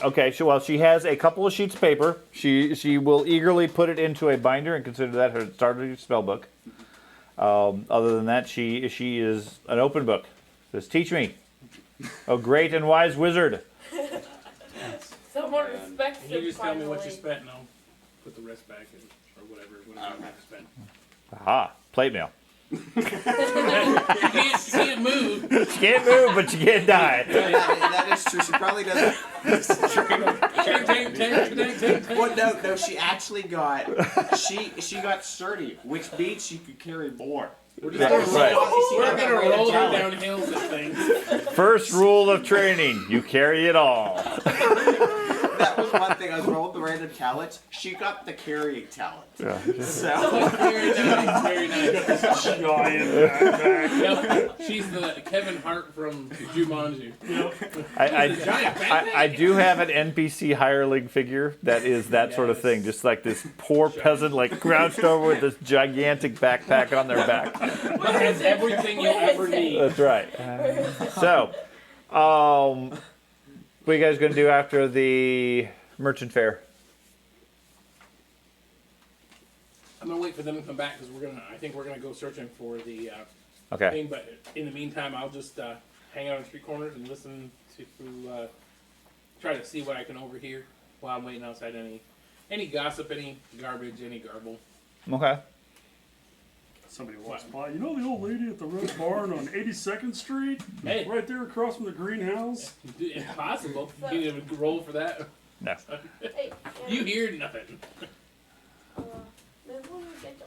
Okay, she has a couple of sheets of paper. She will eagerly put it into a binder and consider that her starter spell book. Other than that, she is an open book. Says, "Teach me, oh great and wise wizard." Someone respects You him just tell me what you finally. spent and I'll put the rest back in, or whatever you spent. Aha, plate mail. You can't move. You can't move, but you can't die. That is true. She probably doesn't. Take. Well, no. She actually got. She got sturdy, which means she could carry more. We're Right. gonna roll her down hills and things. First rule of training: you carry it all. that was one thing. I was rolling the random talents. She got the carrying talent. Yeah. So Very nice, very nice. Giant backpack. Yep. She's the Kevin Hart from Jumanji. I do have an NPC hireling figure that is that sort of thing, just like this poor peasant, like crouched over with this gigantic backpack on their back. It has everything you'll ever need. That's right. So, what are you guys gonna do after the merchant fair? I'm gonna wait for them to come back because I think we're gonna go searching for the Okay. thing. But in the meantime, I'll just hang out on street corners and listen to try to see what I can overhear while I'm waiting outside. Any gossip, any garbage, any garble. Okay. Somebody walks by. You know the old lady at the Red Barn on 82nd Street? Hey. Right there across from the greenhouse? Impossible. You need to roll for that. No. Hey, You hear nothing. maybe when we get to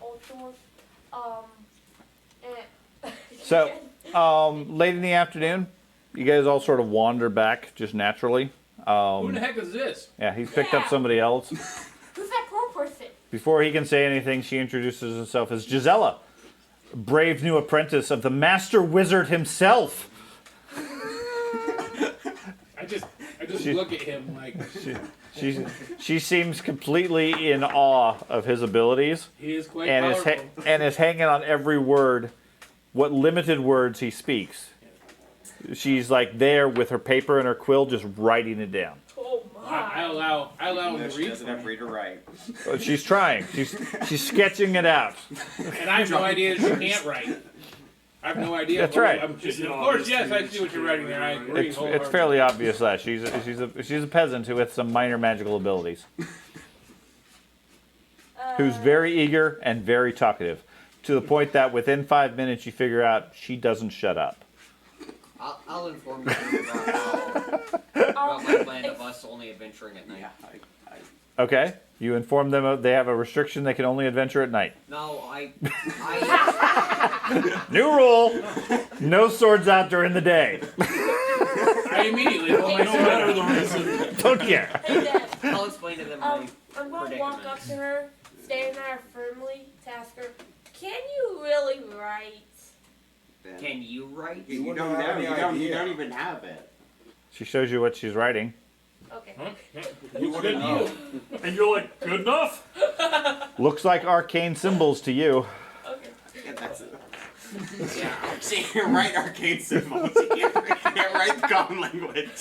Ultimate, and So, late in the afternoon, you guys all sort of wander back just naturally. Who the heck is this? Yeah, he's picked up somebody else. who's that poor person? Before he can say anything, she introduces herself as Gisela, brave new apprentice of the master wizard himself. I just look at him like She seems completely in awe of his abilities he is quite and powerful. is hanging on every word, what limited words he speaks. She's like there with her paper and her quill, just writing it down. Oh my. I allow him to she read doesn't for have me. read or write. She's trying. She's sketching it out. And I have no idea that she can't write. I have no idea. That's right. Of course, yes, I see what you're writing there. I agree. It's fairly obvious that she's a peasant with some minor magical abilities, who's very eager and very talkative, to the point that within 5 minutes you figure out she doesn't shut up. I'll inform you about my plan of us only adventuring at night. Yeah, Okay, you inform them they have a restriction; they can only adventure at night. No, I New rule: no swords out during the day. I immediately pull my No sword matter out. the reason. Don't care. Hey, Dad. I'll explain to them my I'm going to walk up to her, stand there firmly, to ask her, can you really write? Can you write? You wouldn't don't have know. any You idea. don't even have it. She shows you what she's writing. Okay. You wouldn't know. And you're like, good enough? Looks like arcane symbols to you. Okay. Yeah, that's it. Yeah. So you can write arcane symbols. You can't write the common language.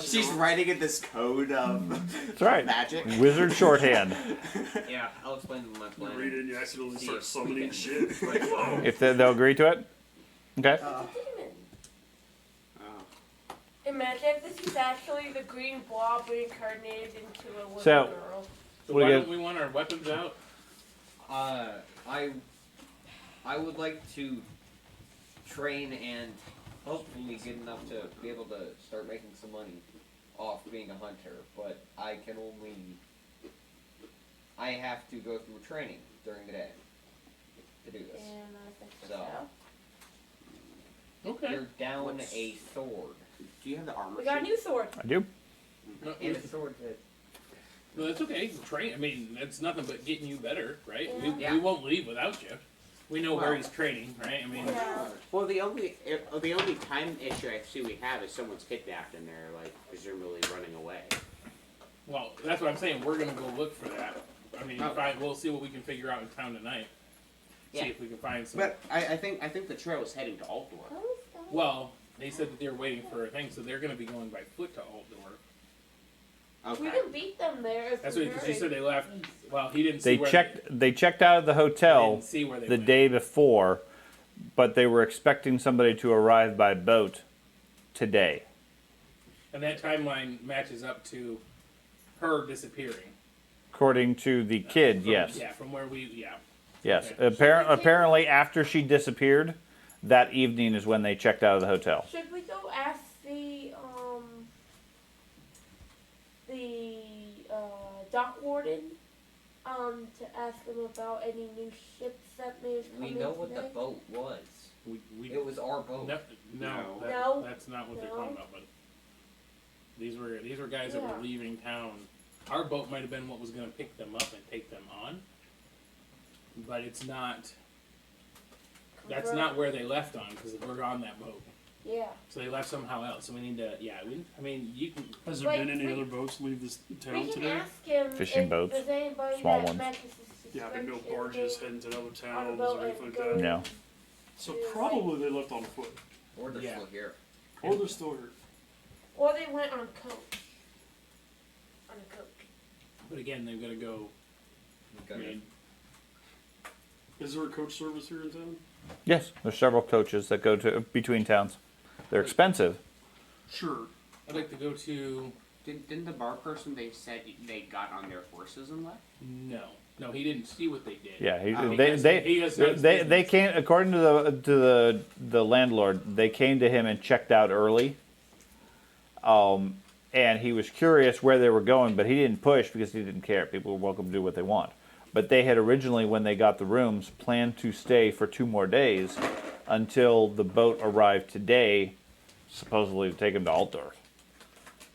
She's writing in this code of That's right. magic. Wizard shorthand. Yeah, I'll explain to them my You plan. read it and you accidentally See start if we summoning can shit. write it down. If they'll agree to it. Okay. Imagine if this is actually the green blob reincarnated into a little So- girl. So What do why you don't we want our weapons out? I would like to train and hopefully get enough to be able to start making some money off being a hunter, but I have to go through training during the day to do this. And I think So. Okay. You're down a sword. Do you have the armor? we got a sheet? new sword. I do. No, And a sword that no, that's okay. Train. I mean, that's nothing but getting you better, right? Yeah. We won't leave without you. We know where Well. he's training, right? I mean, Yeah. Well, the only time issue I see we have is someone's kidnapped and they're like presumably running away. well, that's what I'm saying. We're gonna go look for that. I mean, Okay. we'll see what we can figure out in town tonight. Yeah. See if we can find some. But I think the trail is heading to Altdorf. Well, they said that they're waiting for a thing, so they're gonna be going by foot to Altdorf. We Okay. can beat them there if That's we what because she hurry. said they left. Well, he didn't see They where checked out of the They hotel didn't see where they the went. day before, but they were expecting somebody to arrive by boat today. And that timeline matches up to her disappearing. According to the kid, From- yes. Yeah, from where we. Yeah. Yes. Okay. Apparently, after she disappeared, that evening is when they checked out of the hotel. Should we go ask the dock warden to ask them about any new ships that may have come we in know what the today? boat was. We It was our boat. no, No. No. that's not what they're No. talking about. But These were guys that Yeah. were leaving town. Our boat might have been what was going to pick them up and take them on, but it's not. That's not where they left on because we're on that boat. Yeah. So they left somehow else. So we need to. Yeah. I mean, you can. Has there Wait, been any we- other boats leave this We town can today? ask him Fishing if boats, there's anybody small that ones. matches his Yeah, but no description barges they- heading to other on a towns boat or anything and like go that. No. So probably they left on foot, Or they're Yeah. still here. or they're still here. Or they went on coach. On a coach. But again, they've got to go. I Okay. mean, Is there a coach service here in town? Yes, there's several coaches that go to between towns. They're expensive. Sure. I'd like to go to. Didn't the bar person they said they got on their horses and left? No, he didn't see what they did. Yeah, Oh. He has his they business. came according to the landlord. They came to him and checked out early. And he was curious where they were going, but he didn't push because he didn't care. People were welcome to do what they want. But they had originally, when they got the rooms, planned to stay for 2 more days until the boat arrived today, supposedly to take him to Altdorf.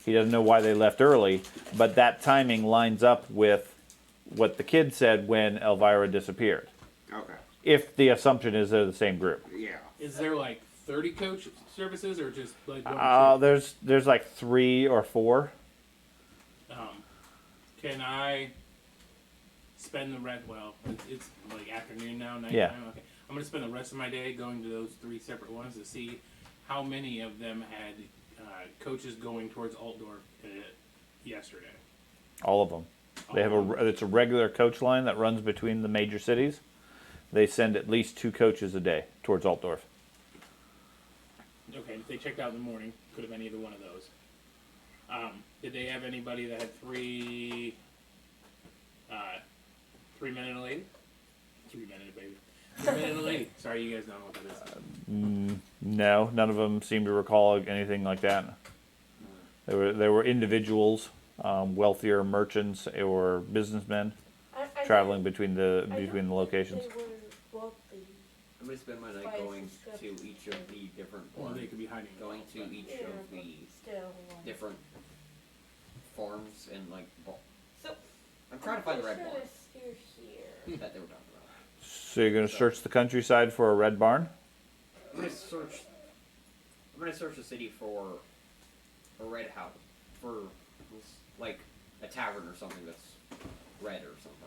He doesn't know why they left early, but that timing lines up with what the kid said when Elvira disappeared. Okay. If the assumption is they're the same group. Yeah. Is there like 30 coach services or just like one or two? There's like 3 or 4. Can I spend the rest? Well, it's like afternoon now, nighttime. Yeah. Okay, I'm gonna spend the rest of my day going to those 3 separate ones to see how many of them had coaches going towards Altdorf yesterday. All of them. They have it's a regular coach line that runs between the major cities. They send at least 2 coaches a day towards Altdorf. Okay, if they checked out in the morning, could have been either one of those. Did they have anybody that had 3 men and a lady? 3 men and a baby. 3 men and a lady. Sorry, you guys don't know what that is. No, none of them seem to recall anything like that. They were individuals, wealthier merchants or businessmen I traveling between the I between the don't think locations. They were wealthy. I'm gonna spend my night Spice going and stuff. to each of the different Or they could be hiding. going to each Yeah, of but the still. different farms and like So I'm trying to find the red I'm barn gonna steer here. that they were talking about. So you're going to search the countryside for a red barn? I'm gonna search the city for a red house for like a tavern or something that's red or something.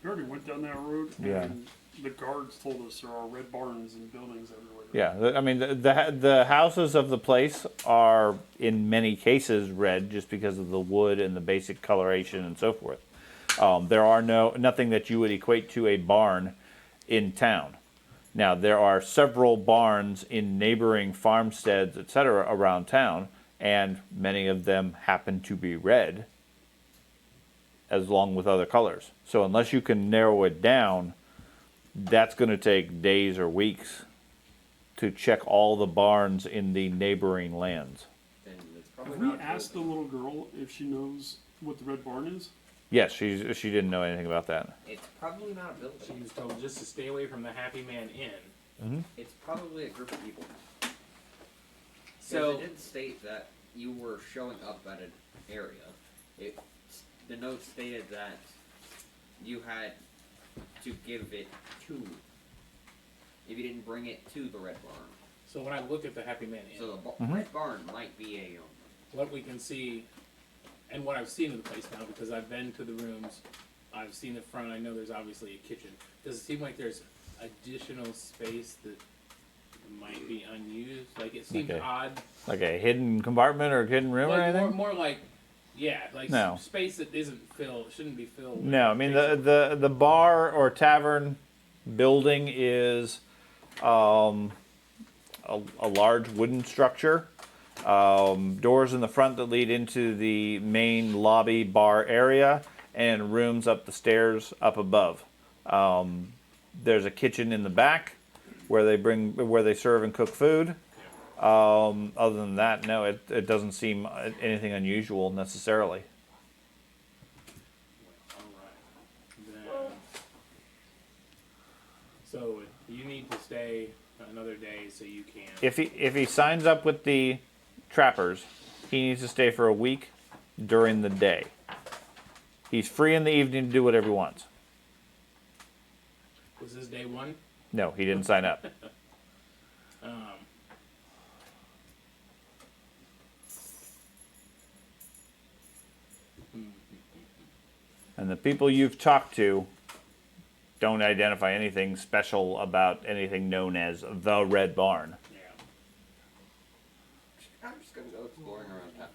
We already went down that road, Yeah. and the guards told us there are red barns and buildings everywhere. Yeah, I mean the houses of the place are in many cases red just because of the wood and the basic coloration and so forth. There are nothing that you would equate to a barn in town. Now there are several barns in neighboring farmsteads, etc., around town, and many of them happen to be red, as long with other colors. So unless you can narrow it down, that's going to take days or weeks to check all the barns in the neighboring lands. And it's probably Have we not asked the little girl if she knows what the red barn is? Yes, she didn't know anything about that. It's probably not a building. She was told just to stay away from the Happy Man Inn. It's probably a group of people. So it did state that you were showing up at an area. The note stated that you had to give it to. If you didn't bring it to the red barn, So when I look at the Happy Man Inn, so the red barn might be a. what we can see, and what I've seen of the place now, because I've been to the rooms, I've seen the front, I know there's obviously a kitchen. Does it seem like there's additional space that might be unused? Like, it seems Okay. odd. Like a hidden compartment or a hidden room or Like, anything? more like, yeah, like No. space that isn't filled, shouldn't be filled. with No, I mean basic- the bar or tavern building is a large wooden structure. Doors in the front that lead into the main lobby bar area, and rooms up the stairs up above. There's a kitchen in the back where they serve and cook food. Other than that, no, it doesn't seem anything unusual necessarily. Alright. Then, so you need to stay another day so you can. If he signs up with the trappers, he needs to stay for a week during the day. He's free in the evening to do whatever he wants. Was this day one? No, he didn't sign up. And the people you've talked to don't identify anything special about anything known as the Red Barn. Yeah. I'm just gonna go exploring around town.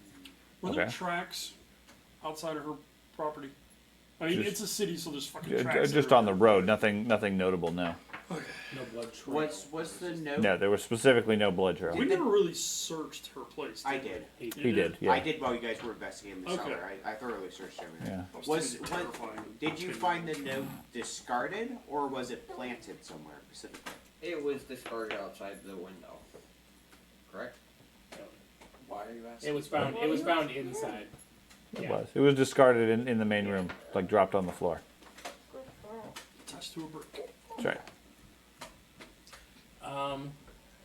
Were there Okay. tracks outside of her property? I mean, Just- it's a city, so there's fucking tracks. Just on the road, nothing notable, no. No blood trail. What's the note? No, there was specifically no blood trail. We never really searched her place. I did. He did, yeah. I did while you guys were investigating the Okay. cellar. I thoroughly searched everything. Yeah. That Was too what, terrifying. did you find the note discarded or was it planted somewhere specifically? It was discarded outside the window. Correct? Why are you asking? It was found. It was found inside. It Yeah. was. It was discarded in the main room, like dropped on the floor. Attached to a brick. That's right.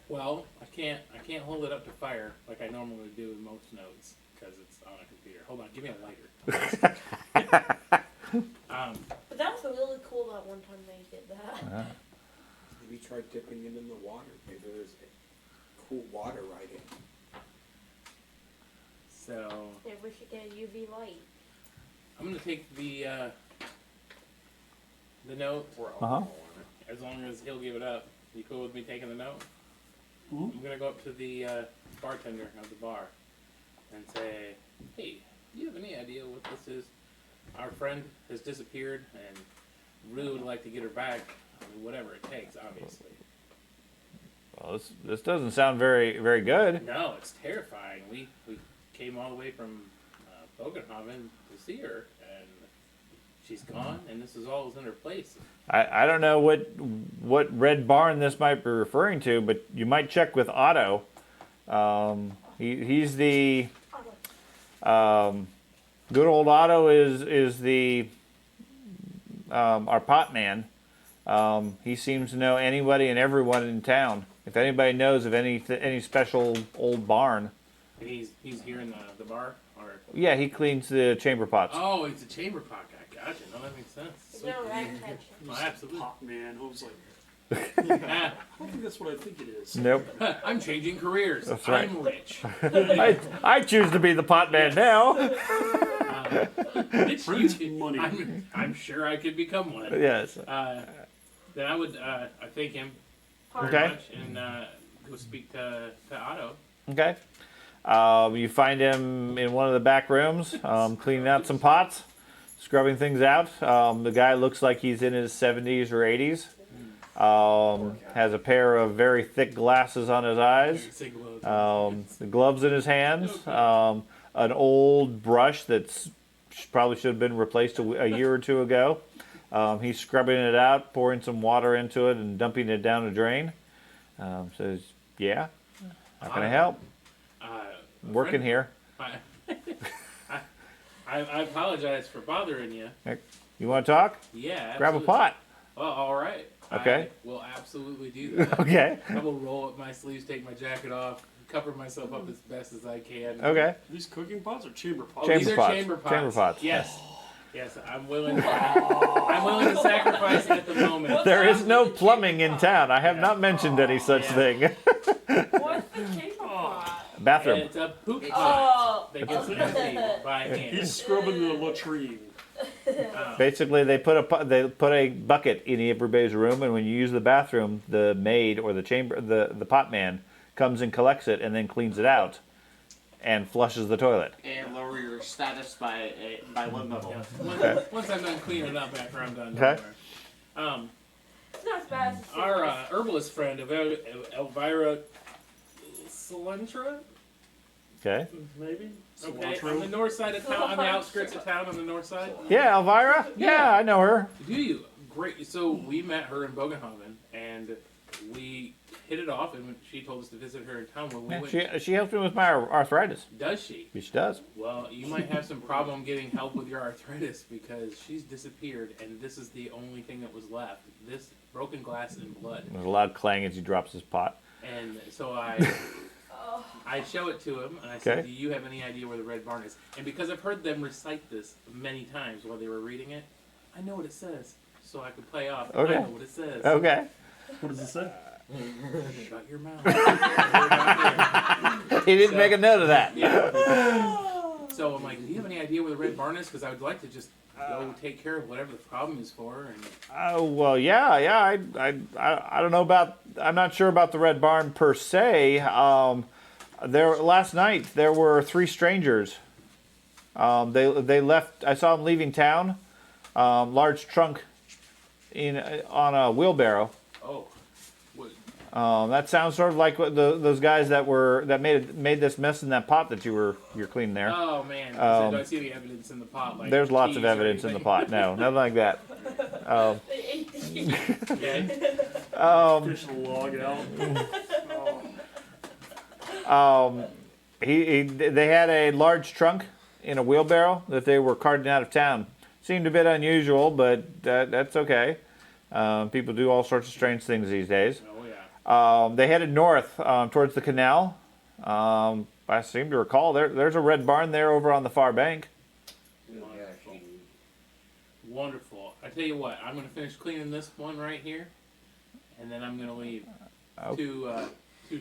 Well, I can't hold it up to fire like I normally do with most notes because it's on a computer. Hold on, give me a lighter. But that was really cool that one time they did that. Maybe try dipping it in the water. Maybe there's cool water writing. So Maybe we should get a UV light. I'm gonna take the note Or Uh-huh. alcohol on it. as long as he'll give it up. You cool with me taking the note? Mhm. I'm gonna go up to the bartender of the bar and say, "Hey, do you have any idea what this is? Our friend has disappeared, and really would like to get her back. I mean, whatever it takes, obviously." Well, this doesn't sound very good. No, it's terrifying. We came all the way from Bogenhaven to see her, and she's gone, and this is all is in her place. I don't know what Red Barn this might be referring to, but you might check with Otto. He's the good old Otto is the our pot man. He seems to know anybody and everyone in town. If anybody knows of any special old barn, And he's here in the bar, or yeah, he cleans the chamber pots. oh, it's a chamber pot guy. Gotcha. No, that makes sense. There's no rat catching. Oh, absolutely. Pop man. I was like, Ah, I don't think that's what I think it is. Nope. I'm changing careers. That's right. I'm rich. I choose to be the pot man now. It's Print you- money. I'm sure I could become one. Yes. Then I would I thank him very Okay. much and go speak to Otto. Okay. You find him in one of the back rooms, cleaning out some pots, scrubbing things out. The guy looks like he's in his 70s or 80s. Has a pair of very thick glasses on his eyes. Say gloves. The gloves in his hands. An old brush that's probably should have been replaced a year or two ago. He's scrubbing it out, pouring some water into it, and dumping it down a drain. Says, "Yeah, how can I help? Working friend- here. I apologize for bothering you. You want to talk? Yeah. Grab a absolutely. pot." Well, all right. Okay. I will absolutely do that. Okay. I will roll up my sleeves, take my jacket off, cover myself up as best as I can. Okay. Are these cooking pots or chamber pots? Oh, Chamber these are pots. chamber pots. Chamber pots. Yes. Yes, I'm willing. I'm willing to sacrifice it at the moment. There is no plumbing in town. I have not mentioned any such Yeah. thing. What's the chamber pot? Bathroom. It's a poop pot Oh. that gets emptied by hand. He's scrubbing the latrine. Basically, they put a bucket in everybody's room, and when you use the bathroom, the maid or the pot man comes and collects it and then cleans it out and flushes the toilet. And lower your status by one level. Yeah. Once I'm done cleaning up after I'm done. Okay. It's not as bad as it Our seems. herbalist friend, Elvira Cilantra, Okay. maybe? Okay, Cilantro? on the north side of town, on the outskirts of town, on the north side. Yeah, Elvira. Yeah, I know her. Do you? Great. So we met her in Bogenhaven, and we hit it off, and she told us to visit her in town when we went. She helps me with my arthritis. Does she? She does. Well, you might have some problem getting help with your arthritis because she's disappeared, and this is the only thing that was left. This broken glass and blood. There's a loud clang as he drops his pot. And so I I show it to him, and I Okay. said, "Do you have any idea where the red barn is?" And because I've heard them recite this many times while they were reading it, I know what it says, so I can play off. Okay. I know what it says. Okay. What does it say? Shut your mouth. We're not here. He didn't make a note of that. Yeah. So I'm like, "Do you have any idea where the red barn is? Because I would like to just go take care of whatever the problem is for." And Oh well, yeah. I don't know about. I'm not sure about the Red Barn per se. There last night there were 3 strangers. They left. I saw them leaving town. Large trunk on a wheelbarrow. oh, what? That sounds sort of like what those guys that made this mess in that pot that you're cleaning there. Oh man, I Um, don't see any evidence in the pot. Like There's lots cheese of or evidence in the anything. pot. No, nothing like that. They ate the Okay. Fish the log out. They had a large trunk in a wheelbarrow that they were carting out of town. Seemed a bit unusual, but that's okay. People do all sorts of strange things these days. Oh yeah. They headed north towards the canal. I seem to recall there's a red barn there over on the far bank. Wonderful. Wonderful. I tell you what, I'm gonna finish cleaning this one right here, and then I'm gonna leave Oh. 2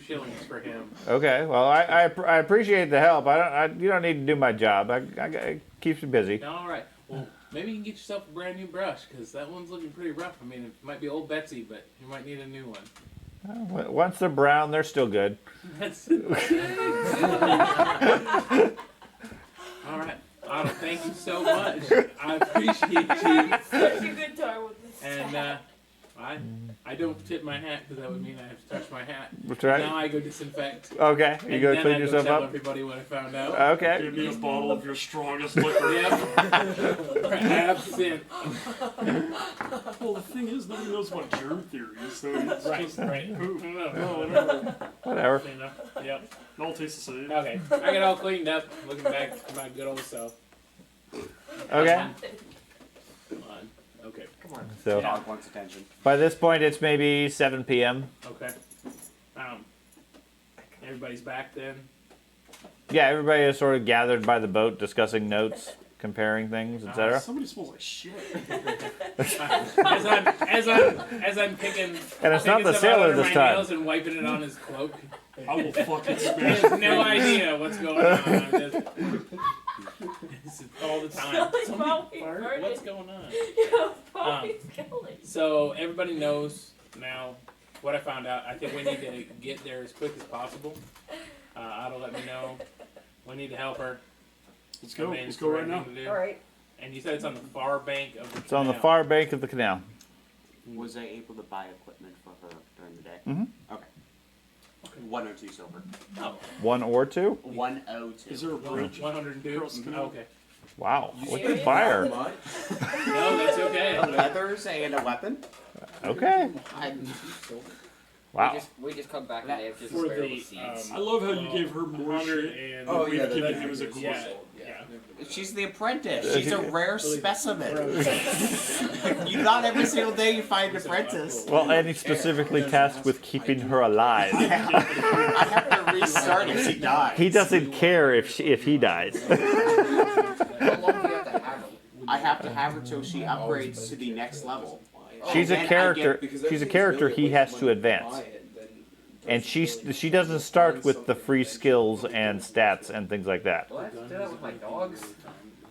shillings for him. Okay, well I appreciate the help. You don't need to do my job. It keeps me busy. All right. Well, maybe you can get yourself a brand new brush because that one's looking pretty rough. I mean, it might be old Betsy, but you might need a new one. Once they're brown, they're still good. That's all right. Otto, thank you so much. I appreciate you. such a good time with this. And I don't tip my hat because that would mean I have to touch my hat. That's right. Now I go disinfect. Okay, you And go then clean I go yourself tell up. everybody what I found out. Okay. Give me a bottle of your strongest liquor. Yep. Absent. Well, the thing is, nobody knows about germ theory, so it's Right, just right. poop. No, No, whatever. Whatever. Clean up. Yep. It all tastes the same. Okay. I got all cleaned up. Looking back to my good old self. Okay. Come on. Okay. Come on. So Yeah. Dog wants attention. by this point, it's maybe 7 p.m. Okay. Everybody's back then. Yeah, everybody is sort of gathered by the boat, discussing notes, comparing things, etc. Somebody smells like shit. As I'm picking. And it's not picking the stuff out sailor under this my time. nails and wiping it on his cloak. I will fucking He smash has no idea what's going on. I'm just, this is all the time. It's Somebody probably fart? burning. What's going on? Probably killing. So everybody knows now what I found out. I think we need to get there as quick as possible. Otto let me know. We need to help her. Let's go. I mean, Let's it's go the right now. thing to do. All right. And you said it's on the far bank of the It's on the canal. far bank of the canal. Was I able to buy equipment for her during the day? Mhm. Okay. 102 silver. Oh, 1 or 2? 102. Is there a bridge? 102? Across the canal? Okay. Wow, You with serious? the fire. Not much? No, that's okay. Leathers and a weapon? Okay. Wow. We just come back and they have just For spare the, seats. I love how you gave her more 100 shit. and Oh, We've yeah, given that's him as a yeah, corset. yeah. She's the apprentice. She's a rare specimen. Right. You not every single day you find an apprentice. Well, and he's specifically tasked with keeping her alive. I have to restart if she dies. He doesn't care if he dies. How long do you have to have them? I have to have her till she upgrades to the next level. She's a Then I character. get- She's a character he has to advance, and she doesn't start with the free skills and stats and things like that. Do I have to do that with my dogs?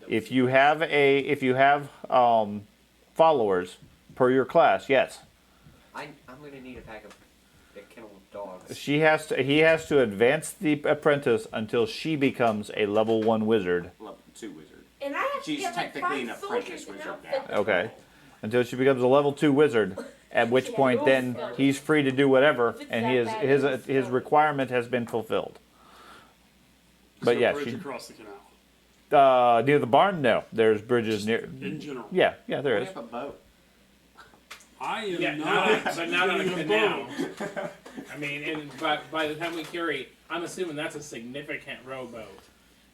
If you have followers per your class, yes, I'm gonna need a pack of a kennel of dogs. he has to advance the apprentice until she becomes a level 1 wizard. Level 2 wizard. And I have She's to get like technically 5 an apprentice soldiers and wizard outfit now. them. Okay, until she becomes a level 2 wizard. At which point, then he's free to do whatever, and his requirement has been fulfilled. Is But there a yeah, bridge she, across the canal. near the barn, no. There's bridges near. In general. Yeah, there We is. have a boat. I am Yeah, not. but not on a getting canal. boat. I mean, and by the time we carry, I'm assuming that's a significant rowboat.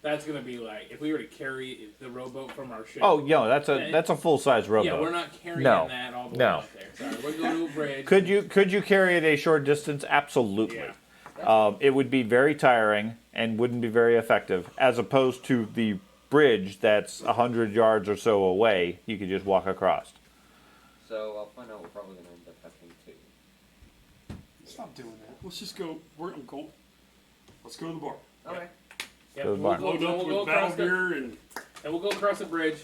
That's gonna be like if we were to carry the rowboat from our ship. Oh, yo, that's a full size rowboat. yeah, we're not carrying No. that all the way No. out there. Sorry, we're going to a bridge. Could you carry it a short distance? Absolutely. Yeah. It would be very tiring and wouldn't be very effective, as opposed to the bridge that's 100 yards or so away. You could just walk across. So I'll find out we're probably going to end up having to. Stop doing that. Let's just go. Let's go to the bar. Okay. Yeah, To the barn. Load up we'll go with battle across the, beer and and we'll go across the bridge.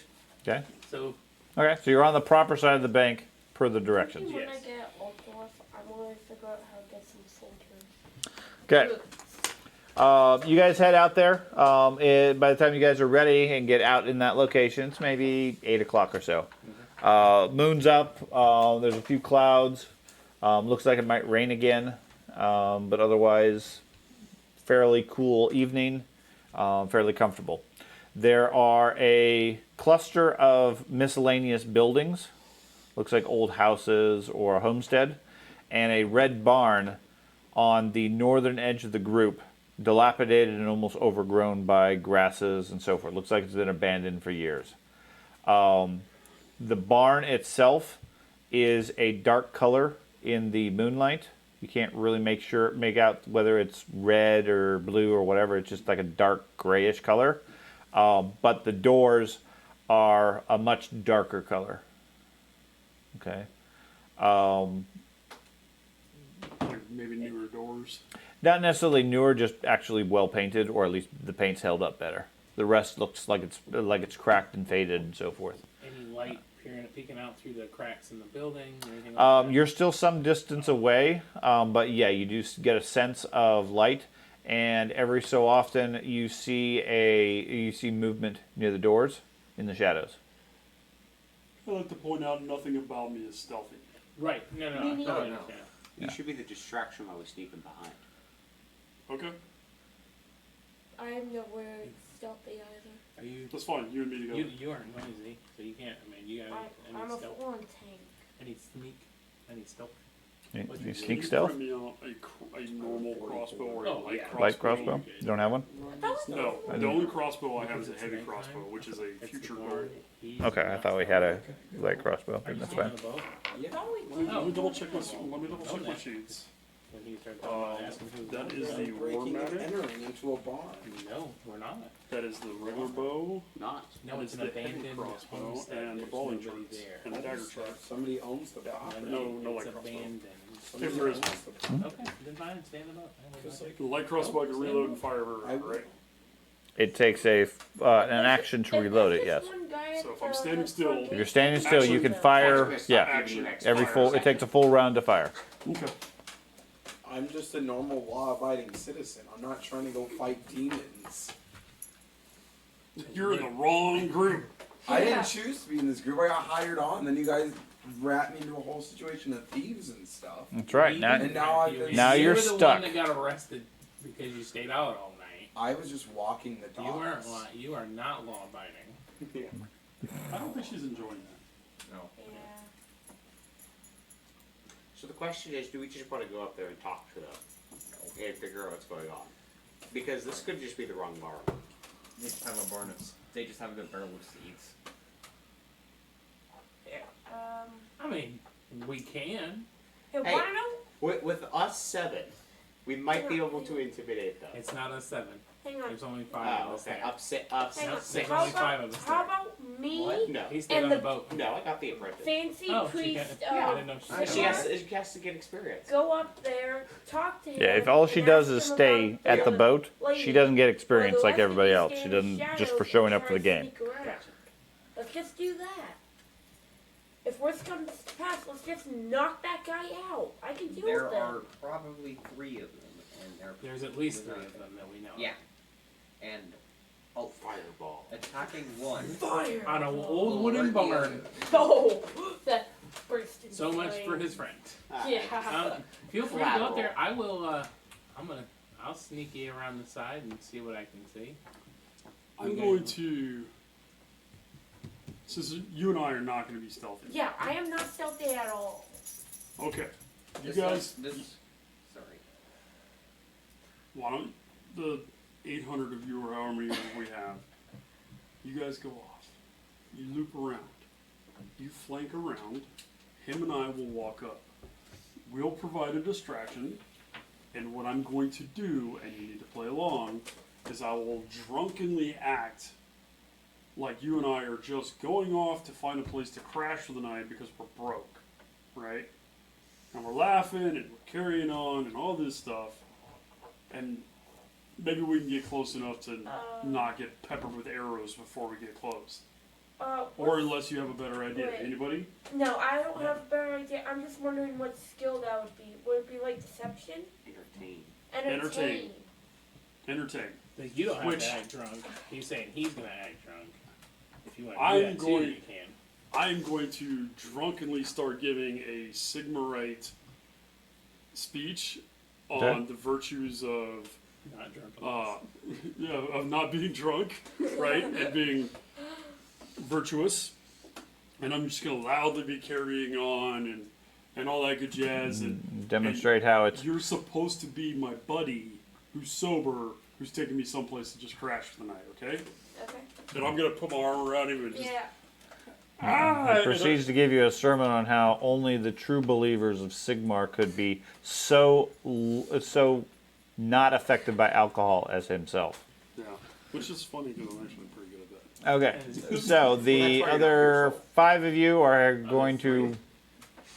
Okay. So Okay. So you're on the proper side of the bank per the directions. When I Yes. get outdoors, I'm going to figure out how to get some soldiers. Okay. You guys head out there. By the time you guys are ready and get out in that location, it's maybe 8 o'clock or so. Moon's up. There's a few clouds. Looks like it might rain again, but otherwise, fairly cool evening. Fairly comfortable. There are a cluster of miscellaneous buildings. Looks like old houses or a homestead, and a red barn on the northern edge of the group, dilapidated and almost overgrown by grasses and so forth. Looks like it's been abandoned for years. The barn itself is a dark color in the moonlight. You can't really make out whether it's red or blue or whatever. It's just like a dark grayish color. But the doors are a much darker color. Okay. like maybe newer doors. Not necessarily newer, just actually well painted, or at least the paint's held up better. The rest looks like it's cracked and faded and so forth. any light peeking out through the cracks in the building or anything like that? You're still some distance away, but yeah, you do get a sense of light, and every so often you see movement near the doors in the shadows. I like to point out nothing about me is stealthy. Right. No. Me I neither. totally understand. You should be the distraction while we're sneaking behind. Okay, I am nowhere stealthy either. Are you? that's fine. You and me together. You aren't noisy, so you can't. I mean, you got I'm any a stealth? full-on tank. Any sneak? Any stealth? You What do you you do? sneak Can stealth? you print me a normal crossbow or a Oh, light yeah. crossbow? Light crossbow? You don't have one? That was No, I the only crossbow I have is a heavy Nighttime. crossbow, which is a It's future the goal. barn. He's Okay, I thought we had a light crossbow, Are but you that's still fine. on the boat? Let me double check my sheets. When he started asking who's That on is boat? the Breaking and Warhammer. entering into a barn. No, we're not. That is the regular bow. Not. No, That it's is an the heavy abandoned crossbow homestead. and the There's bowling nobody charts there. and the dagger chart. Somebody owns the property. No it's light crossbow. abandoned. If there is one. Okay, then fine, stand it up. The light crossbow I can reload and fire everywhere, I- right? It takes an action to reload it, yes. So if I'm standing still- If you're standing still, you can Actually, fire, stop yeah, giving you next every fire full, it second. takes a full round to fire. Okay. I'm just a normal law-abiding citizen. I'm not trying to go fight demons. You're in the wrong group. I didn't choose to be in this group. I got hired on. Then you guys wrapped me into a whole situation of thieves and stuff. That's right. And now I've been- Now you you're were the stuck. one that got arrested because you stayed out all night. I was just walking the dogs. You weren't. You are not law abiding. Yeah. I don't think she's enjoying that. No. Yeah. So the question is, do we just want to go up there and talk to them and figure out what's going on? Because this could just be the wrong bar. They just have a barn of. They just have a barrel of seeds. I mean, we can. Hey, Hey. wanna know? With us 7, we might be able to intimidate them. It's not a 7. Hang on. There's only 5 of Oh, us okay. there. Up Hang on. There's 6. only 5 of us How there. about me, What? No. He stayed And on the- the boat. No, I got the apprentice. fancy Oh, she priest, got, I didn't know she She got has to get experience. go up there, talk to him. Yeah, if all she and does ask is him stay about at the boat, lady. she doesn't get Well, experience the like rest of everybody you else. stay She in the doesn't just shadows for showing and up for the try to game. sneak around. Let's just do that. If worst comes to pass, let's just knock that guy out. I can deal There with are them. probably 3 of them, and they're There's at least 3 of them that we know. yeah, and Oh, fireball. attacking one. Fire! On an old wooden barn. Oh, that burst into So much for flames. his friend. Yeah. Feel free to go up there. I will. I'll sneak you around the side and see what I can see. I'm going to. Since you and I are not going to be stealthy. Yeah, I am not stealthy at all. Okay. You This guys. sorry. Why don't the 800 of you or however many we have, you guys go off. You loop around. You flank around. Him and I will walk up. We'll provide a distraction. And what I'm going to do, and you need to play along, is I will drunkenly act like you and I are just going off to find a place to crash for the night because we're broke, right? And we're laughing and we're carrying on and all this stuff. And maybe we can get close enough to not get peppered with arrows before we get close. Or unless you have a better idea. Wait. Anybody? No, I don't have a better idea. I'm just wondering what skill that would be. Would it be like deception? Entertain. Entertain. Like, you don't have Which- to act drunk. He's saying he's gonna act drunk. If you want to I'm do that going- too, you can. I'm going to drunkenly start giving a Sigmarite speech on Okay. the virtues of Not drunk. of not being drunk, right, and being virtuous. And I'm just gonna loudly be carrying on and all that good jazz. And Demonstrate how it's. you're supposed to be my buddy who's sober, who's taking me someplace to just crash for the night, okay? Okay. And I'm gonna put my arm around him and just Yeah. He proceeds to give you a sermon on how only the true believers of Sigmar could be so not affected by alcohol as himself. yeah, which is funny because I'm actually pretty good at that. Okay, so the other 5 of you are going to.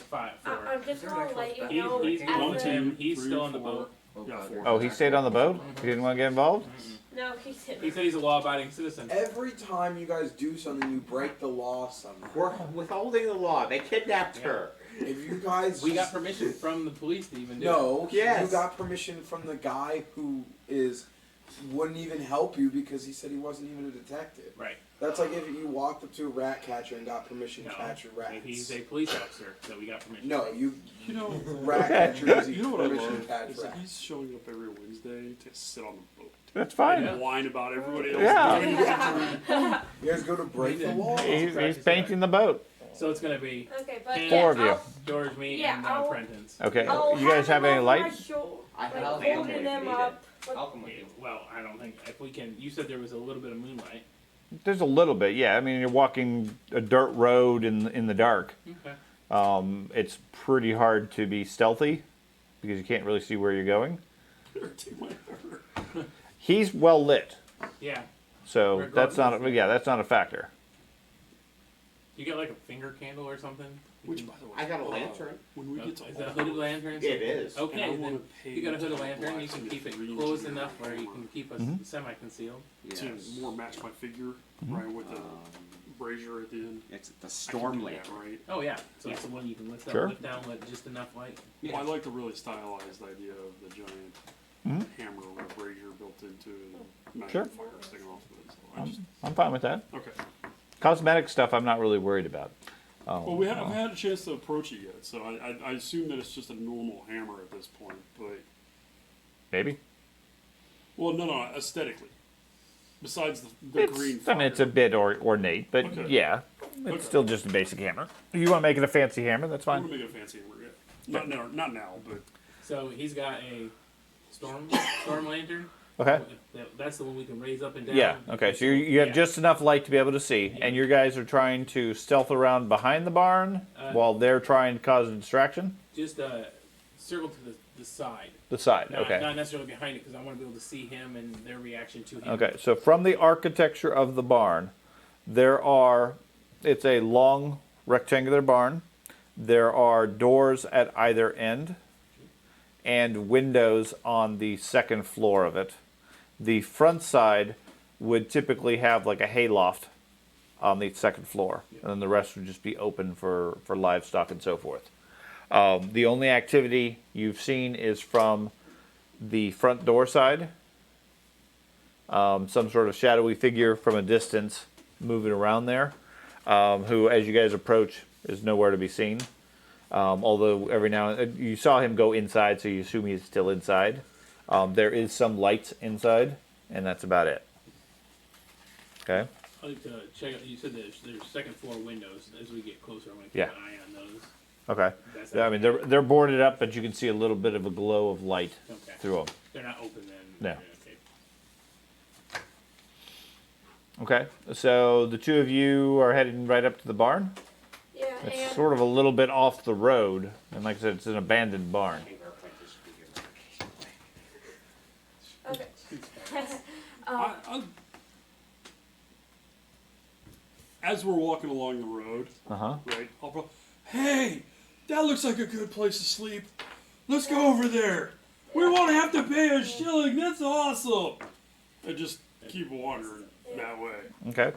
5, 4. I'm just gonna let you He, know. he's as going a- to him. He's 3, still on the 4. boat. Yeah, 4. Oh, he stayed on the boat? He didn't want to get involved? No, he said. He said he's a law-abiding citizen. Every time you guys do something, you break the law somehow. We're withholding the law. They kidnapped her. If you guys We got permission from the police to even do it. no, Yes. you got permission from the guy who wouldn't even help you because he said he wasn't even a detective. Right. That's like if you walked up to a rat catcher and got permission to No. catch rats. He's a police officer, so we got permission. No, you You know, rat catchers you know what I permission to love? catch Is that rats. he's showing up every Wednesday to sit on the boat That's fine. and whine about everybody else. Yeah. You guys go to break the law. He's painting the boat. So it's gonna be Okay, but Four yeah, of you. I'll- George, me, Yeah, and I'll- Prentice. Okay, I'll you guys have them any over my light? shou- I like, have holding them up. I'll come with you. Well, I don't think if we can. You said there was a little bit of moonlight. There's a little bit, yeah. I mean, you're walking a dirt road in the dark. Okay. It's pretty hard to be stealthy because you can't really see where you're going. Take my hair. He's well lit, Yeah. so Regardless. that's not a factor. You got like a finger candle or something? Which, by the way, I got a lantern. when we get to Is that a hooded lantern? It is. and I Okay, want then to pay you got a hooded the lantern. You can blacksmith keep it range close in enough that where you armor can keep us semi-concealed. to more match my figure, right, with the brazier at the end. It's the I storm can do that, lantern. right? Oh yeah. So it's the one you can lift up, Sure. lift down, let just enough light. Well, I like the really stylized idea of the giant hammer with a brazier built into it and Sure. magnifier sticking off of it. So I just, I'm fine with that. okay. Cosmetic stuff, I'm not really worried about. Well, we haven't had a chance to approach it yet, so I assume that it's just a normal hammer at this point. But Maybe. well, no, aesthetically. Besides the green. I mean, it's a fire. bit ornate, but Okay. yeah, it's Okay. still just a basic hammer. If you want to make it a fancy hammer, that's I'm fine. gonna make it a fancy hammer. Yeah. Not now, but So he's got a storm lantern. Okay. That's the one we can raise up and down. Yeah. Okay. So you have Yeah. just enough light to be able to see, and your guys are trying to stealth around behind the barn while they're trying to cause a distraction. Just circle to the side. The side. Not, Okay. not necessarily behind it because I want to be able to see him and their reaction to him. Okay. So from the architecture of the barn, it's a long rectangular barn. There are doors at either end and windows on the second floor of it. The front side would typically have like a hayloft on the second floor, and then the rest would just be open for livestock and so forth. The only activity you've seen is from the front door side. Some sort of shadowy figure from a distance moving around there, who, as you guys approach, is nowhere to be seen. Although every now and then you saw him go inside, so you assume he's still inside. There is some lights inside, and that's about it. Okay. I'd like to check out. You said there's second floor windows. As we get closer, I'm going to keep Yeah. an eye on those. Okay. That's Yeah, I mean they're boarded up, but you can see a little bit of a glow of light Okay. through them. They're not open then. No. Okay. Okay. So the two of you are heading right up to the barn. Yeah, It's and sort of a little bit off the road, and like I said, it's an abandoned barn. As we're walking along the road, right? Hey, that looks like a good place to sleep. Let's go over there. We won't have to pay a shilling. That's awesome. And just keep wandering that way. Okay.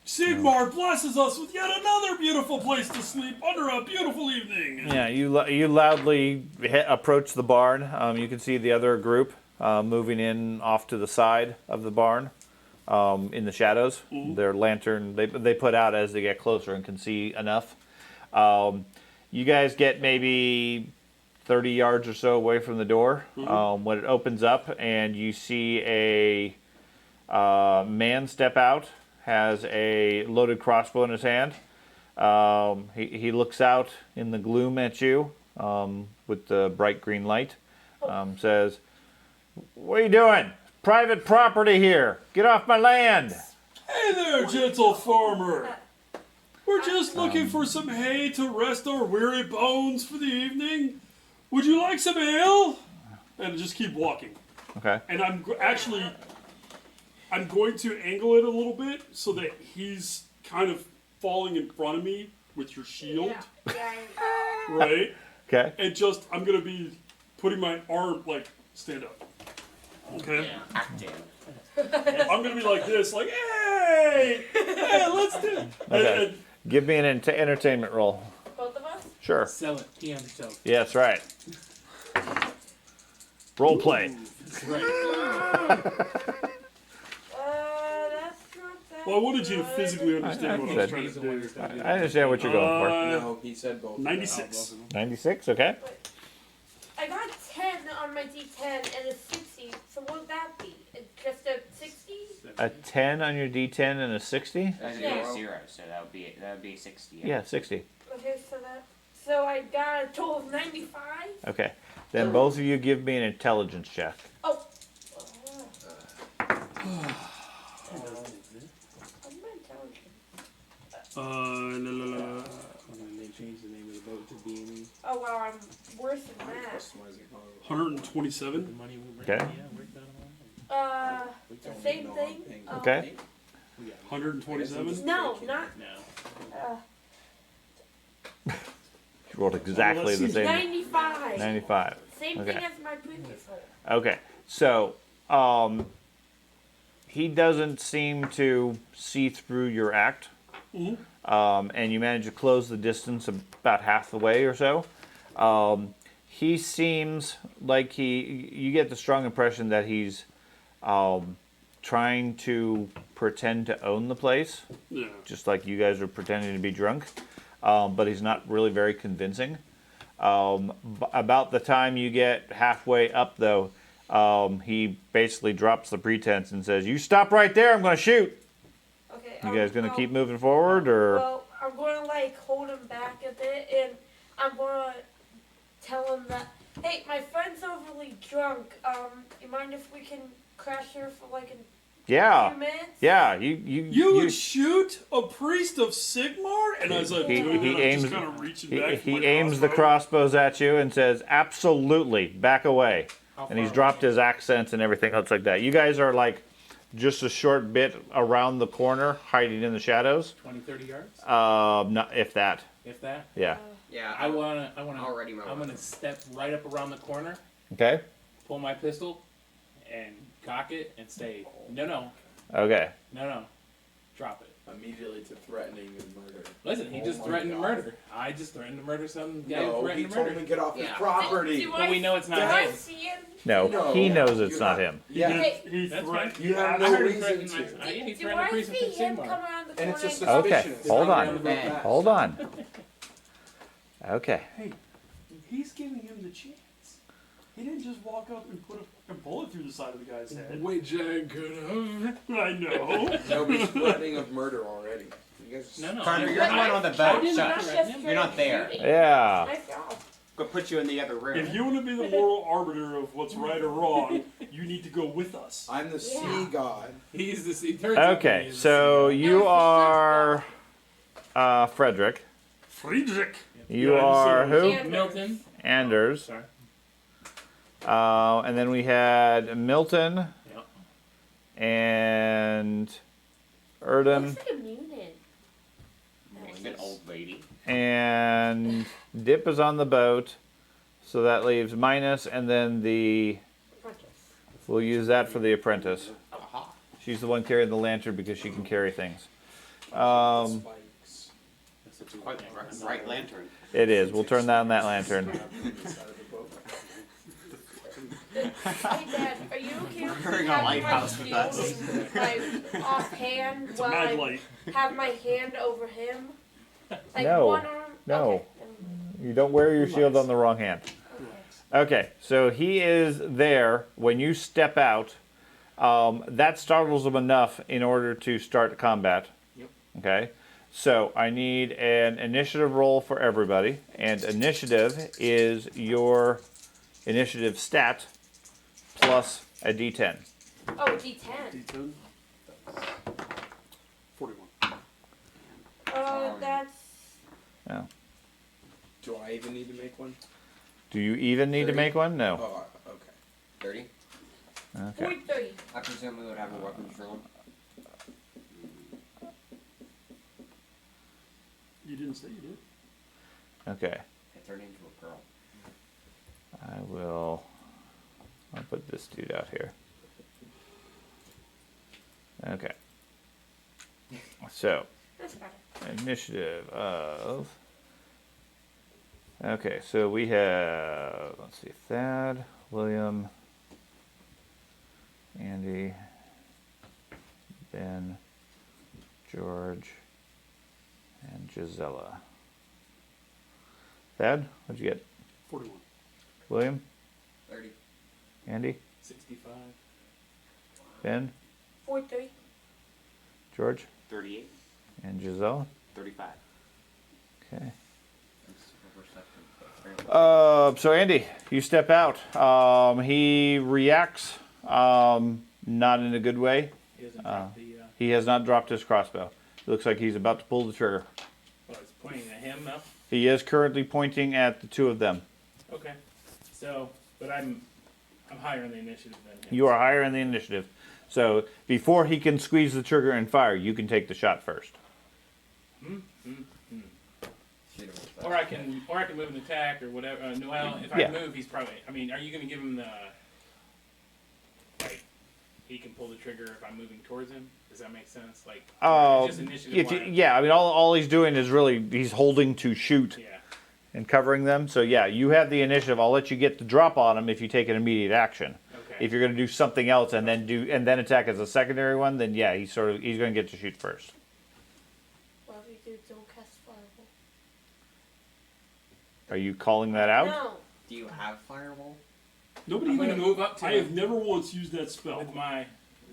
Sigmar blesses us with yet another beautiful place to sleep under a beautiful evening. Yeah, you loudly approach the barn. You can see the other group moving in off to the side of the barn in the shadows. Their lantern they put out as they get closer and can see enough. You guys get maybe 30 yards or so away from the door when it opens up, and you see a man step out, has a loaded crossbow in his hand. He looks out in the gloom at you with the bright green light, says, "What are you doing? Private property here. Get off my land." Hey there, gentle farmer. We're just looking for some hay to rest our weary bones for the evening. Would you like some ale? And just keep walking. Okay. And I'm going to angle it a little bit so that he's kind of falling in front of me with your shield, right? Okay. And just, I'm going to be putting my arm, like, stand up. Okay? Acting. I'm going to be like this, like, hey, let's do it. Okay. And Give me an entertainment roll. Both of us? Sure. Sell it. PM yourself. Yeah, that's right. Role play. That's right. That's not that well, I wanted you to good. physically understand what I was I trying to do. I understand what you're going No, he said both. 96. for. 96, okay. I got 10 on my D10 and a 60, so what would that be? It's just a 60? A 10 on your D10 and a 60? That'd be Yeah. a 0, so that would be a 60. Yeah, 60. Okay, so I got a total of 95? Okay. Then both of you give me an intelligence check. Oh. I'm not intelligent. They changed the name of the boat to being Oh wow, I'm worse than that. 127. the money we bring. Okay. Yeah, worked out all The same thing? Okay. 127. No, not right. No. You rolled exactly the same. 95. 95. Same Okay. thing as my previous roll. Okay. So, he doesn't seem to see through your act. And you manage to close the distance about half the way or so. He seems like you get the strong impression that he's trying to pretend to own the place, Yeah. just like you guys are pretending to be drunk, but he's not really very convincing. About the time you get halfway up, though, he basically drops the pretense and says, "You stop right there, I'm going to shoot." Okay. You guys going to keep moving forward, or? Well, I'm going to like hold him back a bit, and I'm going to tell him that, hey, my friend's overly drunk. You mind if we can crash here for like a Yeah. few minutes? Yeah, You would shoot a priest of Sigmar? And as I'm He- doing he it, I'm aims- just kind of reaching back for he my aims the crossbow. crossbows at you and says, "Absolutely, back away." How And he's far dropped away? his accents and everything else like that. You guys are like just a short bit around the corner, hiding in the shadows. 20, 30 yards? Not if that. If that? Yeah. Yeah, I wanna already my I'm gonna step right up around the corner, Okay. pull my pistol, and cock it and say, no, Okay. drop it. Immediately to threatening and murder. Listen, he Oh just my threatened to God. murder. I just threatened to murder some guy who No, he threatened to told murder. him to get off his Yeah. property. Do But we know it's do not I him. see him? No, No, he knows it's you're not not. him. Yeah. Okay. He That's threatened. fine. You have I no heard him reason threaten to. he threatened Do to I priest see of him Sigmar. come around the And it's corner? just Okay, suspicious. hold on. Man. Hold on. Okay. Hey, he's giving him the chance. He didn't just walk up and put a bullet through the side of the guy's head. Wait, Jack, could have. I know. Nobody's threatening of murder already. You guys No. Carter, I- you're the one on the I boat. didn't Shut. threaten him. You're not there. Yeah. Nice job. Go put you in the other room. If you want to be the moral arbiter of what's right or wrong, you need to go with us. I'm the sea Yeah. god. He's the he turns out Okay. he is So the you are Frederick. Friedrich. You Yeah, are he's, who? Yeah. Milton. Anders. Sorry. And then we had Milton. Yep. and Erdem, Looks like a mutant. Like an old lady. and Dip is on the boat, so that leaves Minus, and then we'll use that for the apprentice. Aha. She's the one carrying the lantern because she can carry things. Spikes. It's quite a bright lantern. It is. We'll turn on that lantern. Hey Dad, are you okay with Wearing a having my lighthouse with shield us. like offhand It's a while mad I light. have my hand over him? Like No. one arm? No. Okay. You don't wear your shield on the wrong hand. Okay, so he is there. When you step out, that startles him enough in order to start combat. Yep. Okay, so I need an initiative roll for everybody, and initiative is your initiative stat plus a d10. Oh, D10. D10. 41. That's No. Do I even need to make one? Do you even need to 30? make one? No. Oh, okay. 30? Okay. 43. I presume we would have a weapons room. You didn't say you did. Okay. I turned into a girl. I'll put this dude out here. Okay. So, That's better. initiative of... Okay, so we have, let's see, Thad, William, Andy, Ben, George, and Gisela. Thad, what'd you get? 41. William, 30. Andy, 65. Ben, 43. George, 38. and Gisela. 35. Okay. I'm super perceptive. So Andy, you step out. He reacts, not in a good way. He hasn't dropped the. He has not dropped his crossbow. It looks like he's about to pull the trigger. Well, it's pointing at him now. He is currently pointing at the two of them. Okay. So, but I'm higher in the initiative than him. You are higher in the initiative. So before he can squeeze the trigger and fire, you can take the shot first. Shoot him with that. Or I can move and attack or whatever. Well, if Yeah. I move, he's probably. I mean, are you going to give him the like? He can pull the trigger if I'm moving towards him. Does that make sense? Like, just initiative. Yeah, I mean, all he's doing is really he's holding to shoot Yeah. and covering them. So yeah, you have the initiative. I'll let you get the drop on him if you take an immediate action. Okay. If you're going to do something else and then attack as a secondary one, then yeah, he's going to get to shoot first. Whatever you do, don't cast fireball. Are you calling that out? No. Do you have firewall? Nobody I'm going to even. move up to I him have never once used that spell. with my Are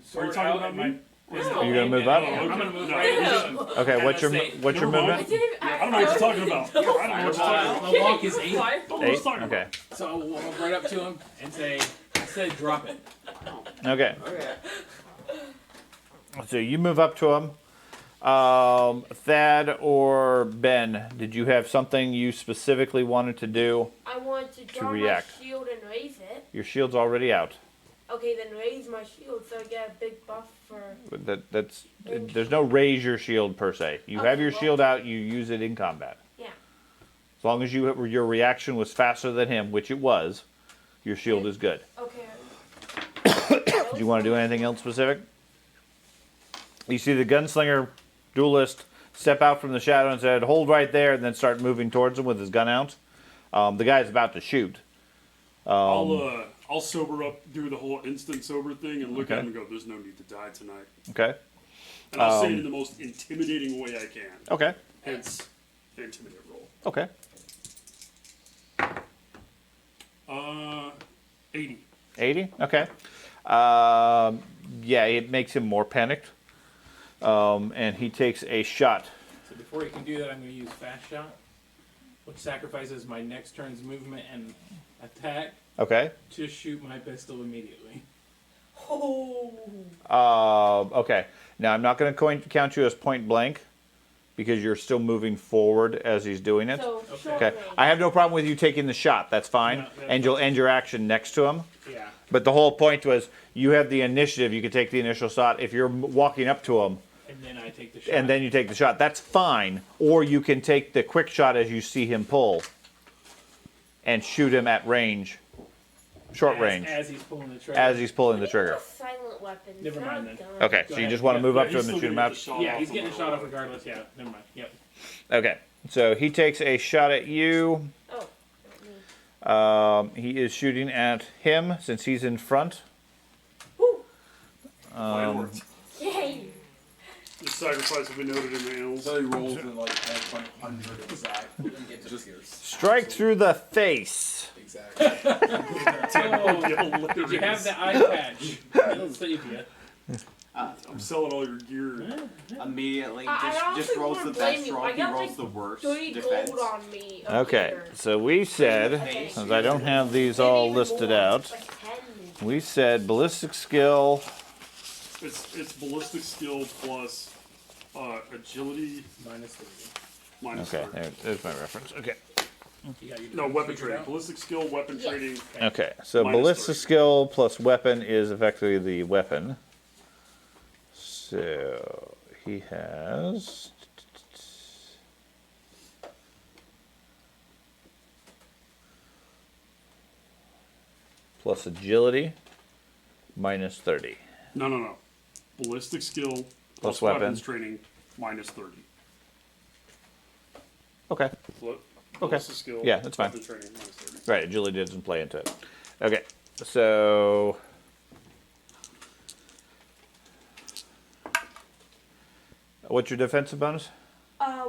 sword you talking out about and me? my pistol. You're gonna aimed move at up? him. Oh, I'm okay. going to move No, right no. into him. Okay, And what's your let's say- what's your Never mind. movement? I don't know what you're talking about. I don't know what you're talking about. The walk is 8. I don't know what you're talking Okay. about. So I'll walk right up to him and say, I said drop it. Okay. Okay. So you move up to him. Thad or Ben, did you have something you specifically wanted to do? I want to draw react. my shield and raise it. Your shield's already out. Okay, then raise my shield so I get a big buff for. There's no raise your shield per se. You have Okay, your well- shield out. You use it in combat. Yeah. As long as your reaction was faster than him, which it was, your shield is good. Okay. Do you want to do anything else specific? You see the gunslinger duelist step out from the shadow and said, "Hold right there," and then start moving towards him with his gun out. The guy's about to shoot. I'll sober up, do the whole instant sober thing, and look Okay. at him and go, "There's no need to die tonight." Okay. And I'll say it in the most intimidating way I can. Okay. Hence, the intimidate roll. Okay. 80. 80? Okay. Yeah, it makes him more panicked. And he takes a shot. So before he can do that, I'm going to use fast shot, which sacrifices my next turn's movement and attack Okay. to shoot my pistol immediately. Oh. Okay. Now, I'm not going to count you as point blank because you're still moving forward as he's doing it. So short Okay. range. I have no problem with you taking the shot. That's fine. No, that's And you'll end your action next to him. Yeah. But the whole point was you have the initiative. You can take the initial shot. If you're walking up to him And then I take the shot. and then you take the shot, that's fine. Or you can take the quick shot as you see him pull and shoot him at range, short range, As he's pulling the trigger. as he's pulling the It's trigger. a silent weapon. It's Never not mind a then. gun. Okay, Go so you ahead. just want to Yeah, move up Yeah, to he's him and still shoot him gonna out? get the shot Yeah, off he's no getting a matter shot off what. regardless. Yeah, never mind. Yep. Okay, so he takes a shot at you. Oh, not me. He is shooting at him since he's in front. Woo! Mine worked. Yay! The sacrifice will be noted in the annals. So he rolls in like 100 exact. You get to Just pierce. Strike through the face. exactly. Oh, did you have the eye patch? It'll save you. I'm selling all your gear. Immediately, I just honestly rolls wouldn't the blame best you. roll. I He got, rolls like, the worst 3 defense. gold on me. Okay, Here. so we said, Okay. since I don't have these Maybe all even listed more, out, like 10. we said ballistic skill It's ballistic skill plus agility Minus 30. minus Okay, 30. there's my reference. Okay. You got your No, defense weapon figured training. out? Ballistic skill, weapon Yes. training. Okay, so Minus ballistic 30. skill plus weapon is effectively the weapon. So he has. Plus agility, minus 30. No. Ballistic skill Plus plus weapon. weapons training minus 30. Okay. Ballistic skill. Yeah, that's fine. Weapon training minus 30. Right, agility doesn't play into it. Okay, so. What's your defensive bonus?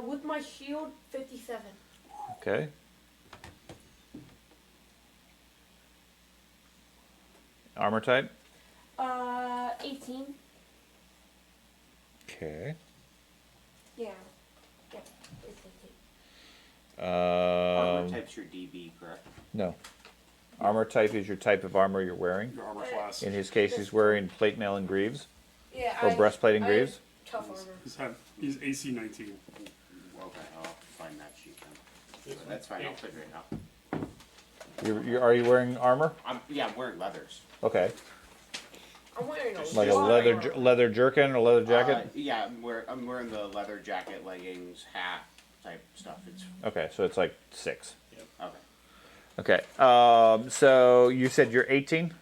With my shield, 57. Okay. Armor type? 18. Okay. Yeah. Yeah, it's 18. Armor Um, type's your DB, correct? no. Armor type is your type of armor you're wearing. Your armor class. In his case, he's wearing plate mail and greaves, Yeah, or breastplate and I greaves. Tough armor. He's AC 19. Okay, I'll have to find that sheet then. That's fine, I'll figure it out. Are you wearing armor? I'm wearing leathers. Okay. I'm wearing a Like a lot of leather armor. leather jerkin or leather jacket? Yeah, I'm wearing the leather jacket, leggings, hat type stuff. It's Okay, so it's like 6. okay. Okay. So you said you're 18?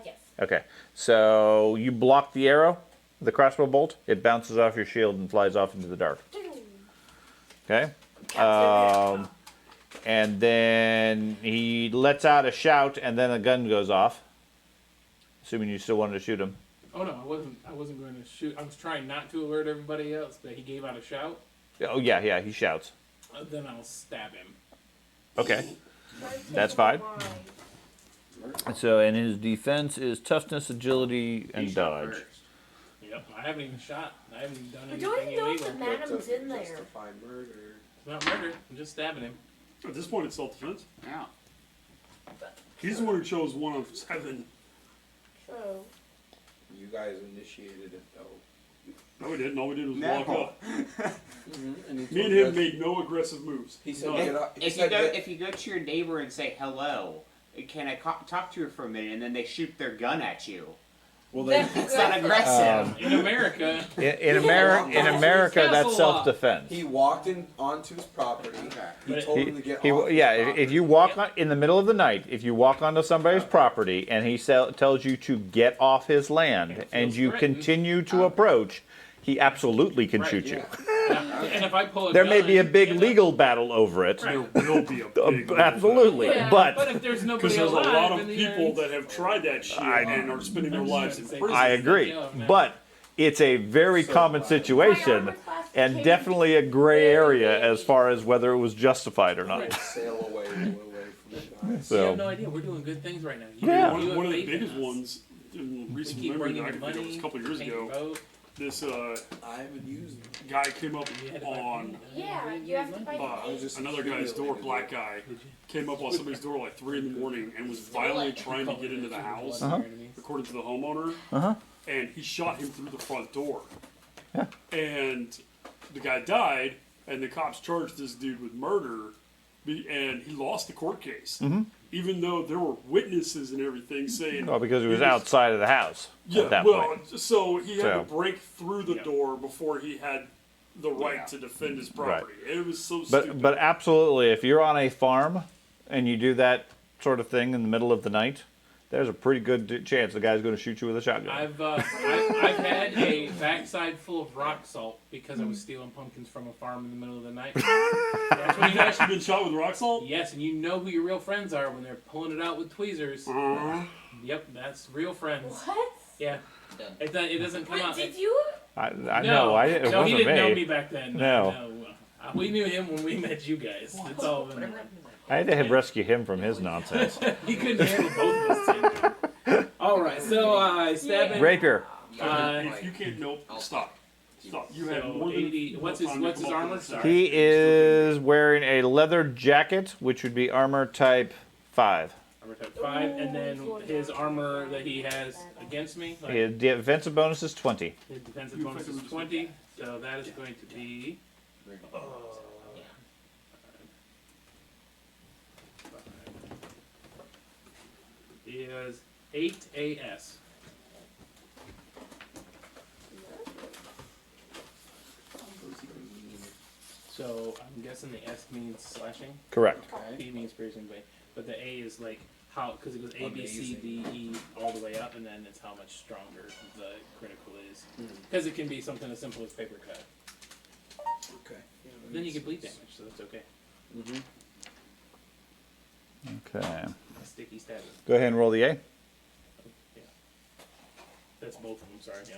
Yes. Okay. So you block the arrow, the crossbow bolt. It bounces off your shield and flies off into the dark. Okay. And then he lets out a shout, and then a gun goes off. Assuming you still wanted to shoot him. Oh no, I wasn't going to shoot. I was trying not to alert everybody else, but he gave out a shout. Oh yeah, he shouts. Then I'll stab him. Okay. That's fine. So, and his defense is toughness, agility, and He shot dodge. first. Yep. I haven't even shot. I haven't even done I anything don't even know if illegal. the madam's in there. Justify murder. It's not murder. I'm just stabbing him. At this point, it's self-defense. Yeah. He's the one who chose 1 of 7. So, You guys initiated it though. No, we didn't. All we did was No. walk up. And he Me and him made no aggressive moves. He said, No. get up. He If you said, go get- if you go to your neighbor and say hello, can I talk to you for a minute, and then they shoot their gun at you? well, then, It's not aggressive. In America, In America, that's Castle law. self-defense. he walked in onto his property. Okay. He But told He, him to get he- off. his yeah, if property. you walk on, in the middle of the night, if you walk onto somebody's property and he tells you to get off his land and feels you threatened. continue to approach, he absolutely can Right, shoot you. and if I pull a There gun, may be a big you know, legal battle over it. Right. There will be a big Absolutely. Yeah, But if there's nobody Because there's a alive lot of in the people area, that have tried that shit and are spending their lives in prison. I agree. But it's a very common situation and definitely a gray area as far as whether it was justified or not. Sail away from the guys. You have So no idea. We're doing good things right now. Yeah. You have One of the faith in biggest us. ones in We recent keep memory bringing that I the can think of money. was a couple years paint ago. the boat. This I haven't used them. guy came up You had to buy on paint. yeah, you have to buy I was just another guy's door, black guy, came up on somebody's door like 3 in the morning and was violently trying to get into the house, according to the homeowner. Uh-huh. And he shot him through the front door. Yeah. And the guy died, and the cops charged this dude with murder, and he lost the court case. Even though there were witnesses and everything saying... Well, because he was outside of the house Yeah, at that well, point. so he had to So- break through the Yeah. door before he had the right Yeah. to defend his property. It was so But stupid. but absolutely, if you're on a farm and you do that sort of thing in the middle of the night, there's a pretty good chance the guy's going to shoot you with a shotgun. I've had a backside full of rock salt because I was stealing pumpkins from a farm in the middle of the night. That's when you You've guys actually been shot with rock salt? Yes, and you know who your real friends are when they're pulling it out with tweezers. Yep, that's real friends. What? Yeah, Done. it doesn't come Wait, out. did you? I no, know. It no, wasn't he didn't know me. me back then. No. We knew him when we met you guys. It's all been. I had to rescue him from his nonsense. He couldn't handle both of us. At the same time. All right, so I stab him. Rapier. If you can't, nope, stop. Stop. You have So more than 80. What's his time to come up armor? with a Sorry. He is wearing a leather jacket, which would be armor type 5. Armor type 5, and then his armor that he has against me. Like, His defensive bonus is 20. his defensive bonus is 20, so that is going to be. He has 8 AS. So I'm guessing the S means slashing, Correct. P means piercing blade, but the A is like how, because it goes A, B, C, D, E all the way up, and then it's how much stronger the critical is. Because it can be something as simple as paper cut. Okay. Then you get bleed damage, so that's okay. Okay. A sticky stab. Go ahead and roll the A. Yeah. That's both of them, sorry, yeah.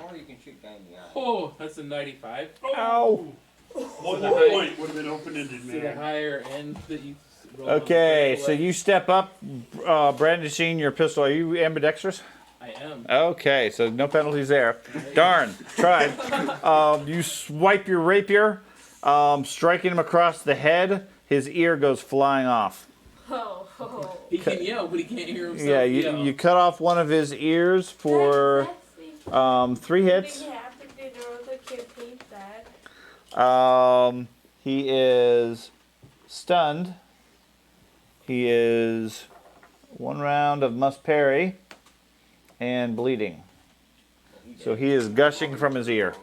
Or you can shoot down the eye. Oh, that's a 95. Ow! One the more height. point would have been open-ended, See the man. higher end that you roll on the Okay, critical so edge? you step up, brandishing your pistol. Are you ambidextrous? I am. Okay, so no penalties there. Darn, tried. You swipe your rapier, striking him across the head. His ear goes flying off. Oh. He can yell, but he can't hear himself Yeah, yell. you cut off one of his ears for 3 hits. They have to do their other campaign that. He is stunned. He is 1 round of must parry and bleeding. So he is gushing from his ear.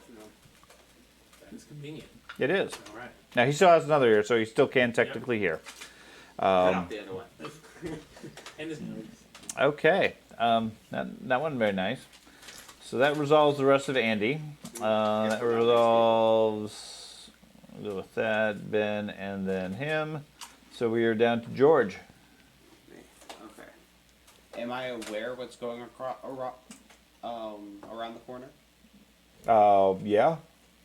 That's convenient. It is. All right. Now he still has another ear, so he still can technically hear. Cut off the other one. And his nose. Okay, that wasn't very nice. So that resolves the rest of Andy. That resolves. We'll go with that, Ben, and then him. So we are down to George. Okay. Am I aware what's going across around the corner? Yeah.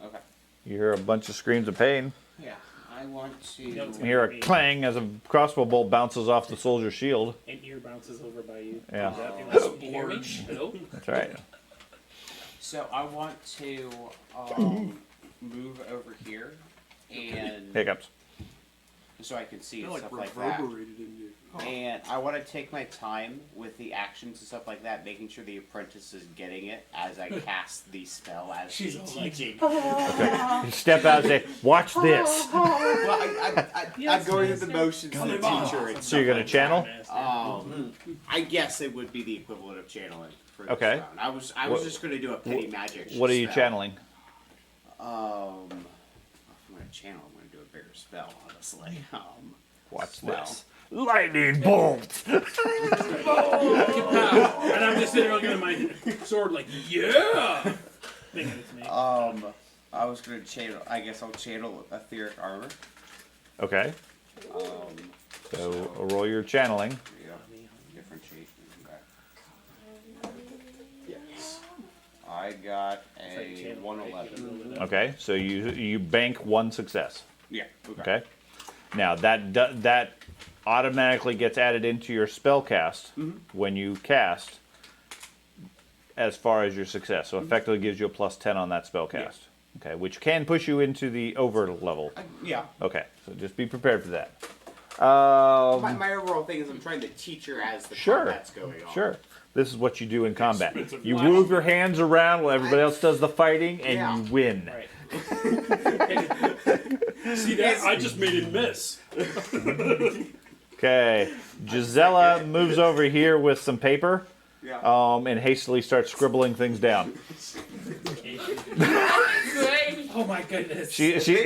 Okay. You hear a bunch of screams of pain. Yeah. I want to. You know it's You hear a clang as a crossbow bolt bounces off the soldier's shield. An ear bounces over by you. Yeah. Comes up, you're like, "Can you hear me? Hello?" That's right. So I want to move over here, and Hiccups. so I can see They're and like stuff like that. reverberated in you. And I want to take my time with the actions and stuff like that, making sure the apprentice is getting it as I cast the spell as She's the all like- teaching. Okay. You step out and say, "Watch this." Well, I'm going through the motions of the teacher. And So you're gonna channel? I guess it would be the equivalent of channeling for this Okay. round. I was What- just going to do a petty magic. What are you spell. channeling? If I'm going to channel, I'm going to do a bigger spell, honestly. Watch well. this. Lightning bolt. And I'm just sitting there looking at my sword like, yeah! Thinking it's me. I was going to channel. I guess I'll channel etheric armor. Okay. So roll your channeling. Yeah, differentiate. Okay. Yes. I got a 111. Okay. So you bank 1 success. Yeah. Okay. Now that automatically gets added into your spell cast when you cast, as far as your success. So effectively gives you a +10 on that spell cast. Okay, which can push you into the over level. Yeah. Okay, so just be prepared for that. My overall thing is I'm trying to teach her as the Sure. combat's going on. Sure. This is what you do in combat. Expensive You life. move your hands around while everybody else does the fighting, and Yeah. you win. Right. See that? I just made it miss. Okay. Gisela moves over here with some paper. Yeah. And hastily starts scribbling things down. Great. Oh my goodness. She's pay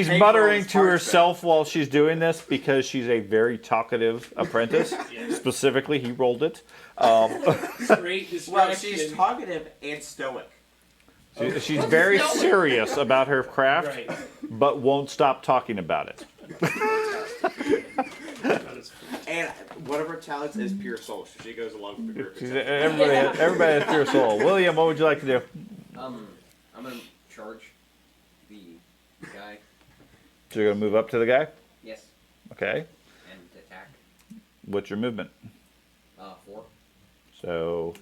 for muttering all this to herself while she's doing this because she's a very talkative apprentice. Yeah. Specifically, he rolled it. Great distraction. Well, she's talkative and stoic. She's very serious about her craft, Right. but won't stop talking about it. That is And one of her talents is pure soul, so she goes along with the group. Everybody has pure soul. William, what would you like to do? I'm gonna charge the guy. So you're going to move up to the guy? Yes, Okay. and attack. What's your movement? 4. So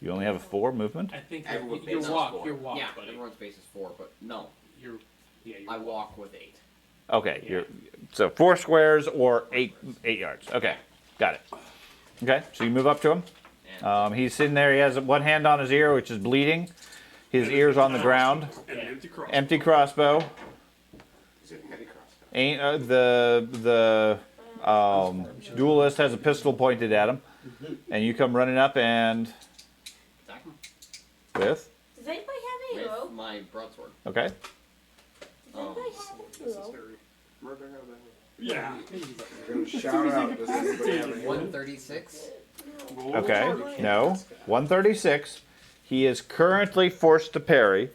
you only have a 4 movement? I think Everyone's your base is walk, 4. your walk, Yeah, buddy. everyone's base is 4, but no, Your I walk with 8. Okay. Yeah. So 4 squares or 8 yards. Okay. Got it. Okay. So you move up to him. And He's sitting there. He has one hand on his ear, which is bleeding. His ear's on the ground. an empty cross. Empty crossbow. Is it heavy crossbow? Ain't the duelist has a pistol pointed at him, and you come running up and attack him with Does anybody have a hero? with my broadsword. okay. Does anybody have a hero? Necessary. Murder how that Yeah. We're gonna shout out. Does anybody have any? 136. Roll Okay. target. No. 136. He is currently forced to parry,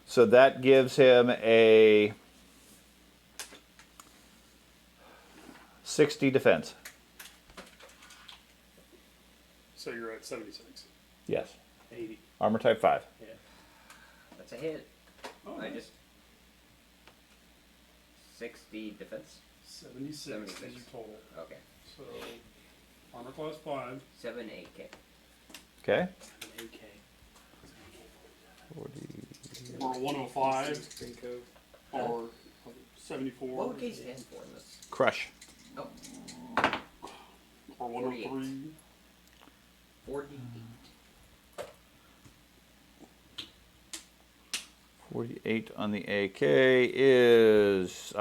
so that gives him a 60 defense. So you're at 76. Yes. 80. Armor type 5. That's a hit. Oh, I just 60 defense. 76 is 76. your total. Okay. So armor class 5. 7 8K. Okay. An AK. 40. Or 105. Or 74. What would K stand for in this? Crush. Oh, Or 103. 48. 48 on the AK is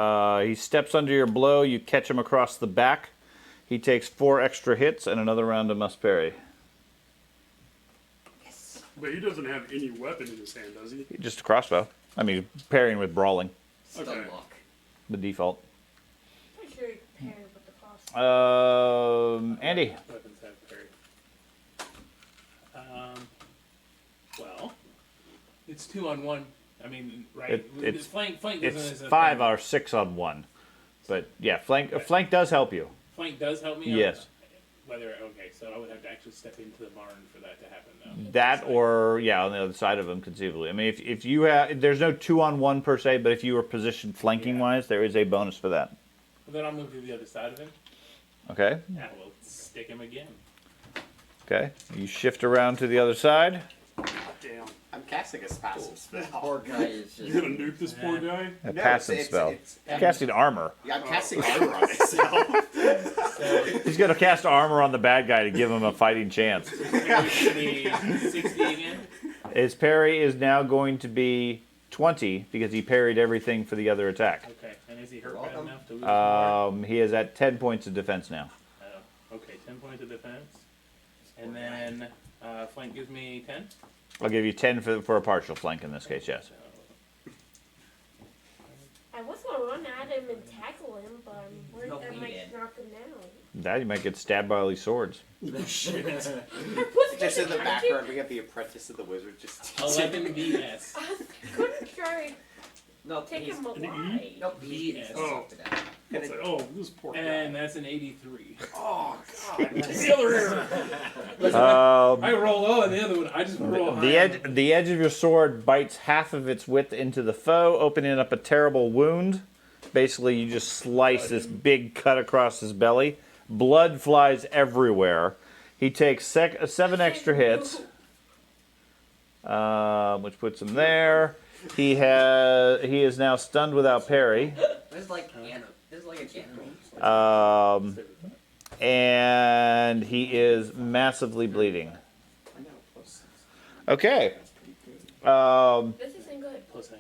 he steps under your blow. You catch him across the back. He takes 4 extra hits and another round of must parry. Yes. But he doesn't have any weapon in his hand, does he? Just a crossbow. I mean, parrying with brawling, Stun Okay. lock. the default. Pretty sure you pair with the cross. Andy. Weapons have parry. Well, it's 2 on 1. I mean, right? It's- flank. Doesn't It's is a 5 thing. or 6 on 1. But yeah, flank does help you. Flank does help me. Yes. Whether okay, so I would have to actually step into the barn for that to happen, though. That or yeah, on the other side of him conceivably. I mean, if you have, there's no 2 on 1 per se, but if you were positioned flanking wise, there is a bonus for that. Well, then I'll move to the other side of him. Okay. Yeah, we'll stick him again. Okay. You shift around to the other side. Damn. I'm casting a passive spell. Poor guy is You just. gonna nuke this poor guy? A No, passive it's- spell. it's- Casting armor. Yeah, I'm casting armor on myself. So He's gonna cast armor on the bad guy to give him a fighting chance. it's gonna be 60 again. His parry is now going to be 20 because he parried everything for the other attack. Okay, and is he hurt bad Welcome. enough to lose more? He is at 10 points of defense now. Oh, okay, 10 points of defense. And then flank gives me 10. I'll give you 10 for a partial flank in this case, yes. So, I was gonna run at him and tackle him, but I'm worried No, that we might did. knock him down. That you might get stabbed by all these swords. I wasn't Just even in the trying background, we have the apprentice of the wizard just 11 BS. I couldn't try No, to take he's, him an E? alive. nope, he's BS. Oh. down. It's like, oh, this poor guy. And that's an 83. Oh god. the other ear. I roll low and the other one, I just roll high. The edge of your sword bites half of its width into the foe, opening up a terrible wound. Basically, you just slice this big cut across his belly. Blood flies everywhere. He takes 7 extra hits, which puts him there. He is now stunned without parry. This is like an animal. And he is massively bleeding. I know, plus Okay. This isn't good. Plus I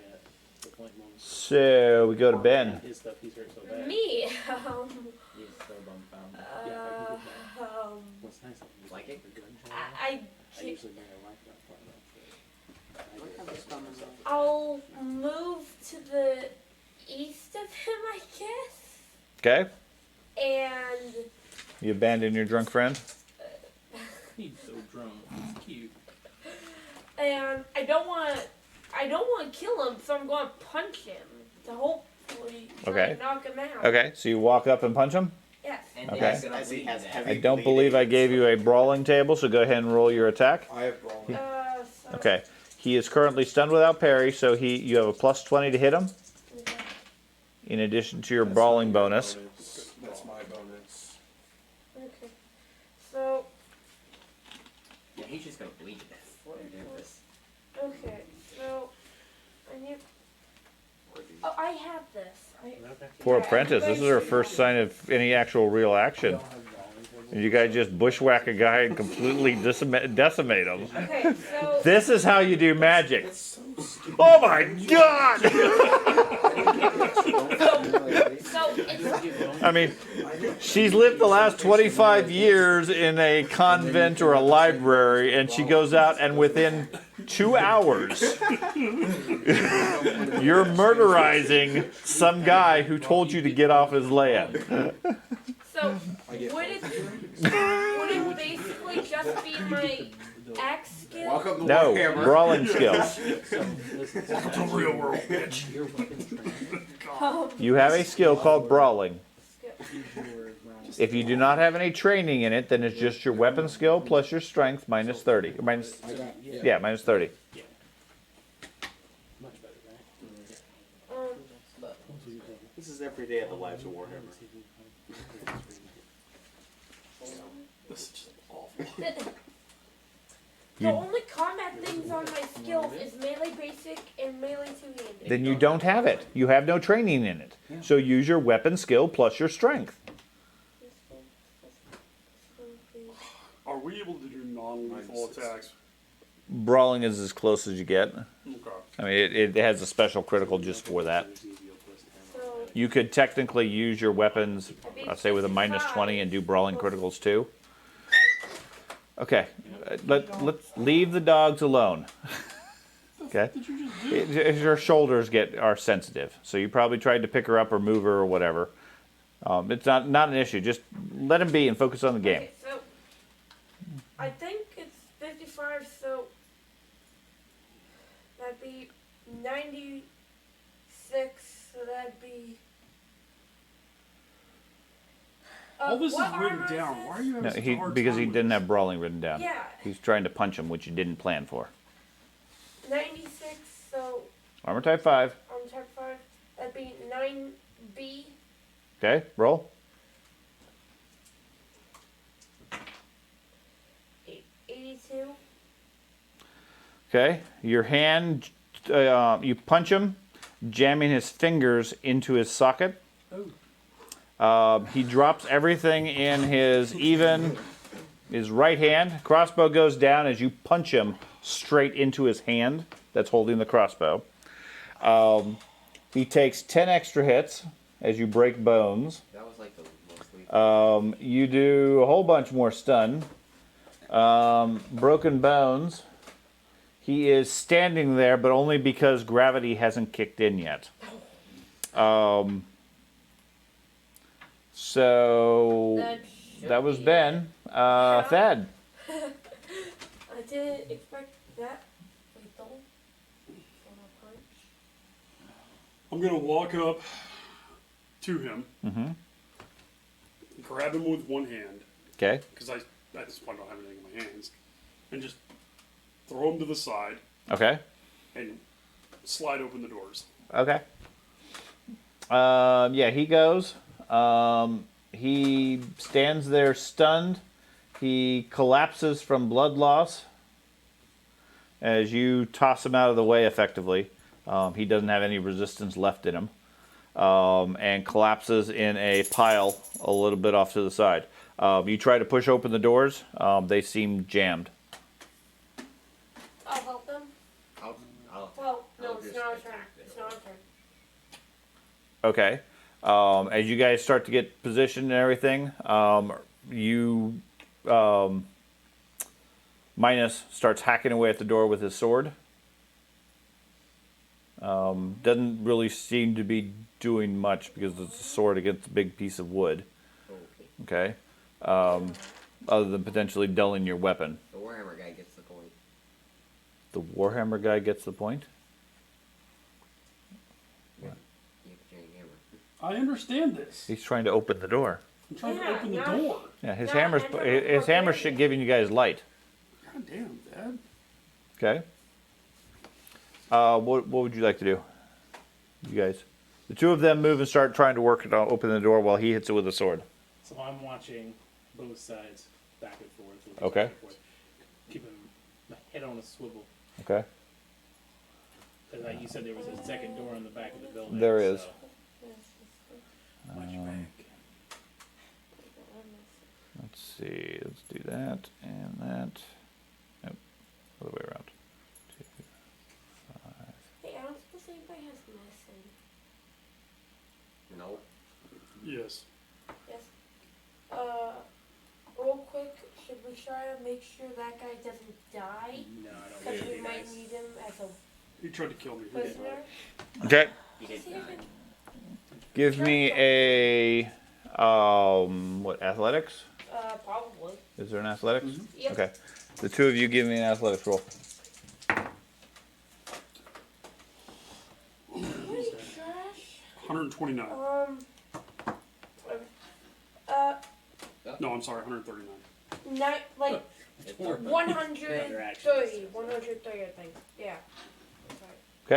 So we go to Ben. His stuff, he's hurt so bad. Me. He's so dumbfounded. Yeah, if I can get that. What's nice, Like it? I I usually bring a wife out. I'll move to the east of him, I guess. Okay. And You abandon your drunk friend. He's so drunk. He's cute. I don't want to kill him, so I'm going to punch him to hopefully try Okay. and knock him out. Okay. So you walk up and punch him. Yes. And Okay. he's gonna As he bleed has to heavy- I don't believe I gave you a brawling table, so go ahead and roll your attack. I have brawling. So, Okay. He is currently stunned without parry, so you have a plus 20 to hit him, Okay. in addition to your brawling bonus. That's my bonus. Okay. So, Yeah, he's just gonna bleed to death. What are you doing this? okay. So, I need. Oh, I have this. Poor apprentice. This is her first sign of any actual real action. And you guys just bushwhack a guy and completely decimate him. Okay. So. This is how you do magic. Oh my god! So it's. I mean, she's lived the last 25 years in a convent or a library, and she goes out and within 2 hours, you're murderizing some guy who told you to get off his land. So would it basically just be my axe skill? Welcome to No, Warhammer. brawling skills. Welcome to real world, bitch. You have a skill called brawling. Skill. If you do not have any training in it, then it's just your weapon skill plus your strength minus 30. Minus, yeah, minus 30. Much better, right? This is every day of the lives of Warhammer. This is just awful. The only combat things on my skills is melee basic and melee two-handed. Then you don't have it. You have no training in it. So use your weapon skill plus your strength. Are we able to do non-lethal attacks? Brawling is as close as you get. Okay. I mean, it has a special critical just for that. So You could technically use your weapons, say with a minus 20 and do brawling criticals too. Okay, let's leave the dogs alone. Okay, her shoulders are sensitive, so you probably tried to pick her up or move her or whatever. It's not an issue. Just let him be and focus on the game. okay, so I think it's 55, so that'd be 96, so that'd be. All this is what written armor down. is Why are you having No, such a hard because time he with didn't this? have brawling written down. Yeah, He's trying to punch him, which you didn't plan for. 96, so Armor type 5. on type 5, that'd be 9B. Okay, roll. 82. Okay, your hand, you punch him, jamming his fingers into his socket. He drops everything in his right hand. Crossbow goes down as you punch him straight into his hand that's holding the crossbow. He takes 10 extra hits as you break bones. That was like the most lethal. You do a whole bunch more stun. Broken bones. He is standing there, but only because gravity hasn't kicked in yet. So that was Ben. Thad. I didn't expect that. Lethal. On a punch. I'm gonna walk up to him, grab him with one hand, Okay. because I at this point don't have anything in my hands, and just throw him to the side Okay. and slide open the doors. Okay. Yeah, he goes. He stands there stunned. He collapses from blood loss as you toss him out of the way effectively. He doesn't have any resistance left in him. And collapses in a pile a little bit off to the side. You try to push open the doors. They seem jammed. I'll help them. I'll Well, no, I'll it's just not our turn. attack It's them. not our turn. Okay. As you guys start to get positioned and everything, Minus starts hacking away at the door with his sword. Doesn't really seem to be doing much because it's a sword against a big piece of wood. Okay. Okay. Other than potentially dulling your weapon. The Warhammer guy gets the point. The Warhammer guy gets the point? You have a giant hammer. I understand this. He's trying to open the door. I'm trying to Yeah, open the no. door. Yeah, his No, hammer's I know his we're hammer's getting it. giving you guys light. God damn, Dad. Okay. What would you like to do? You guys. The two of them move and start trying to work it out, open the door while he hits it with a sword. So I'm watching both sides, back and forth. Okay. Back and forth, keeping my head on a swivel. Okay. Because like you said, there was a second door on the back of the building. There is. So. Watch your back. Let's see. Let's do that and that. Nope. Other way around. 2, 5. Hey, I don't suppose anybody has medicine. Nope. Yes. Yes. Real quick, should we try to make sure that guy doesn't die? No, I don't Because think we it'd be might nice. need him as a He tried to kill me. prisoner. Okay. He did Does he die. even- Give me a what, athletics? Probably. Is there an athletics? Yep. Okay. The two of you give me an athletics roll. Holy trash. 129. No, I'm sorry, 139. Not like It's our 130. 130, I think. Yeah. Sorry.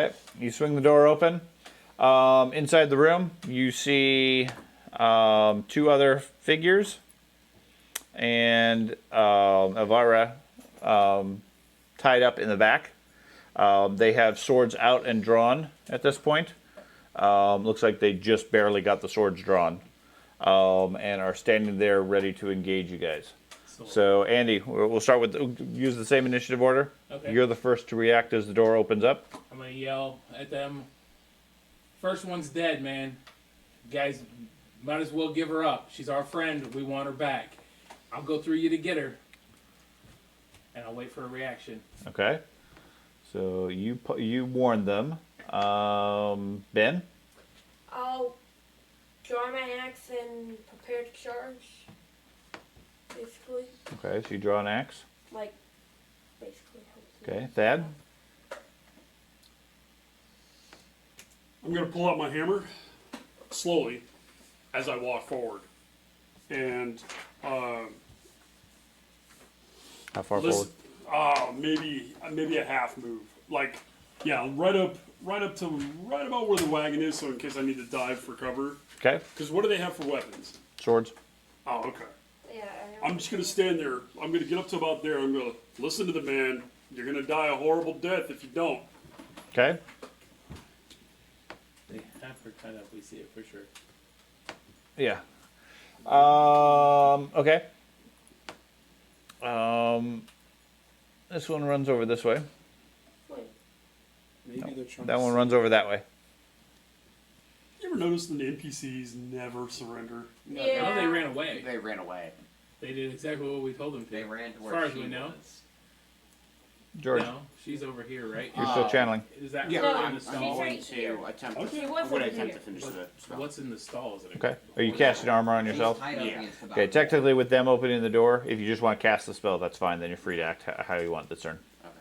Okay. You swing the door open. Inside the room, you see 2 other figures and Avara tied up in the back. They have swords out and drawn at this point. Looks like they just barely got the swords drawn and are standing there ready to engage you guys. So, Andy, we'll start with use the same initiative order. Okay. You're the first to react as the door opens up. I'm gonna yell at them. First one's dead, man. Guys, might as well give her up. She's our friend. We want her back. I'll go through you to get her. And I'll wait for a reaction. Okay. So you warn them. Ben? I'll draw my axe and prepare to charge. Basically. Okay, so you draw an axe. Like, basically. helps me. Okay, Thad? I'm going to pull out my hammer slowly as I walk forward. And How far listen, forward? maybe a half move. Like, yeah, right up to right about where the wagon is, so in case I need to dive for cover. Okay, Because what do they have for weapons? swords. Oh, okay. Yeah, I'm just going to stand there. I'm going to get up to about there. I'm going to listen to the man. You're going to die a horrible death if you don't. Okay. They have her tied up. We see it for sure. Yeah. Okay. This one runs over this way. Wait. Maybe they're trying That to one runs over that way. You ever notice that the NPCs never surrender? No, Yeah. No, they ran away. They ran away. They did exactly what we told them to. They ran to As where far as she we know. was. George, No, she's over here, right? you're still Oh. channeling. Is that Yeah, No, in I'm, the she's I'm stall? going right here. to attempt. Okay. She I'm was going over to attempt here. to finish the spell. What's in the stall? Is it? Okay. Are you casting armor on She's yourself? tied up Yeah. against the Okay, back. technically with them opening the door, if you just want to cast the spell, that's fine. Then you're free to act how you want this turn. Okay.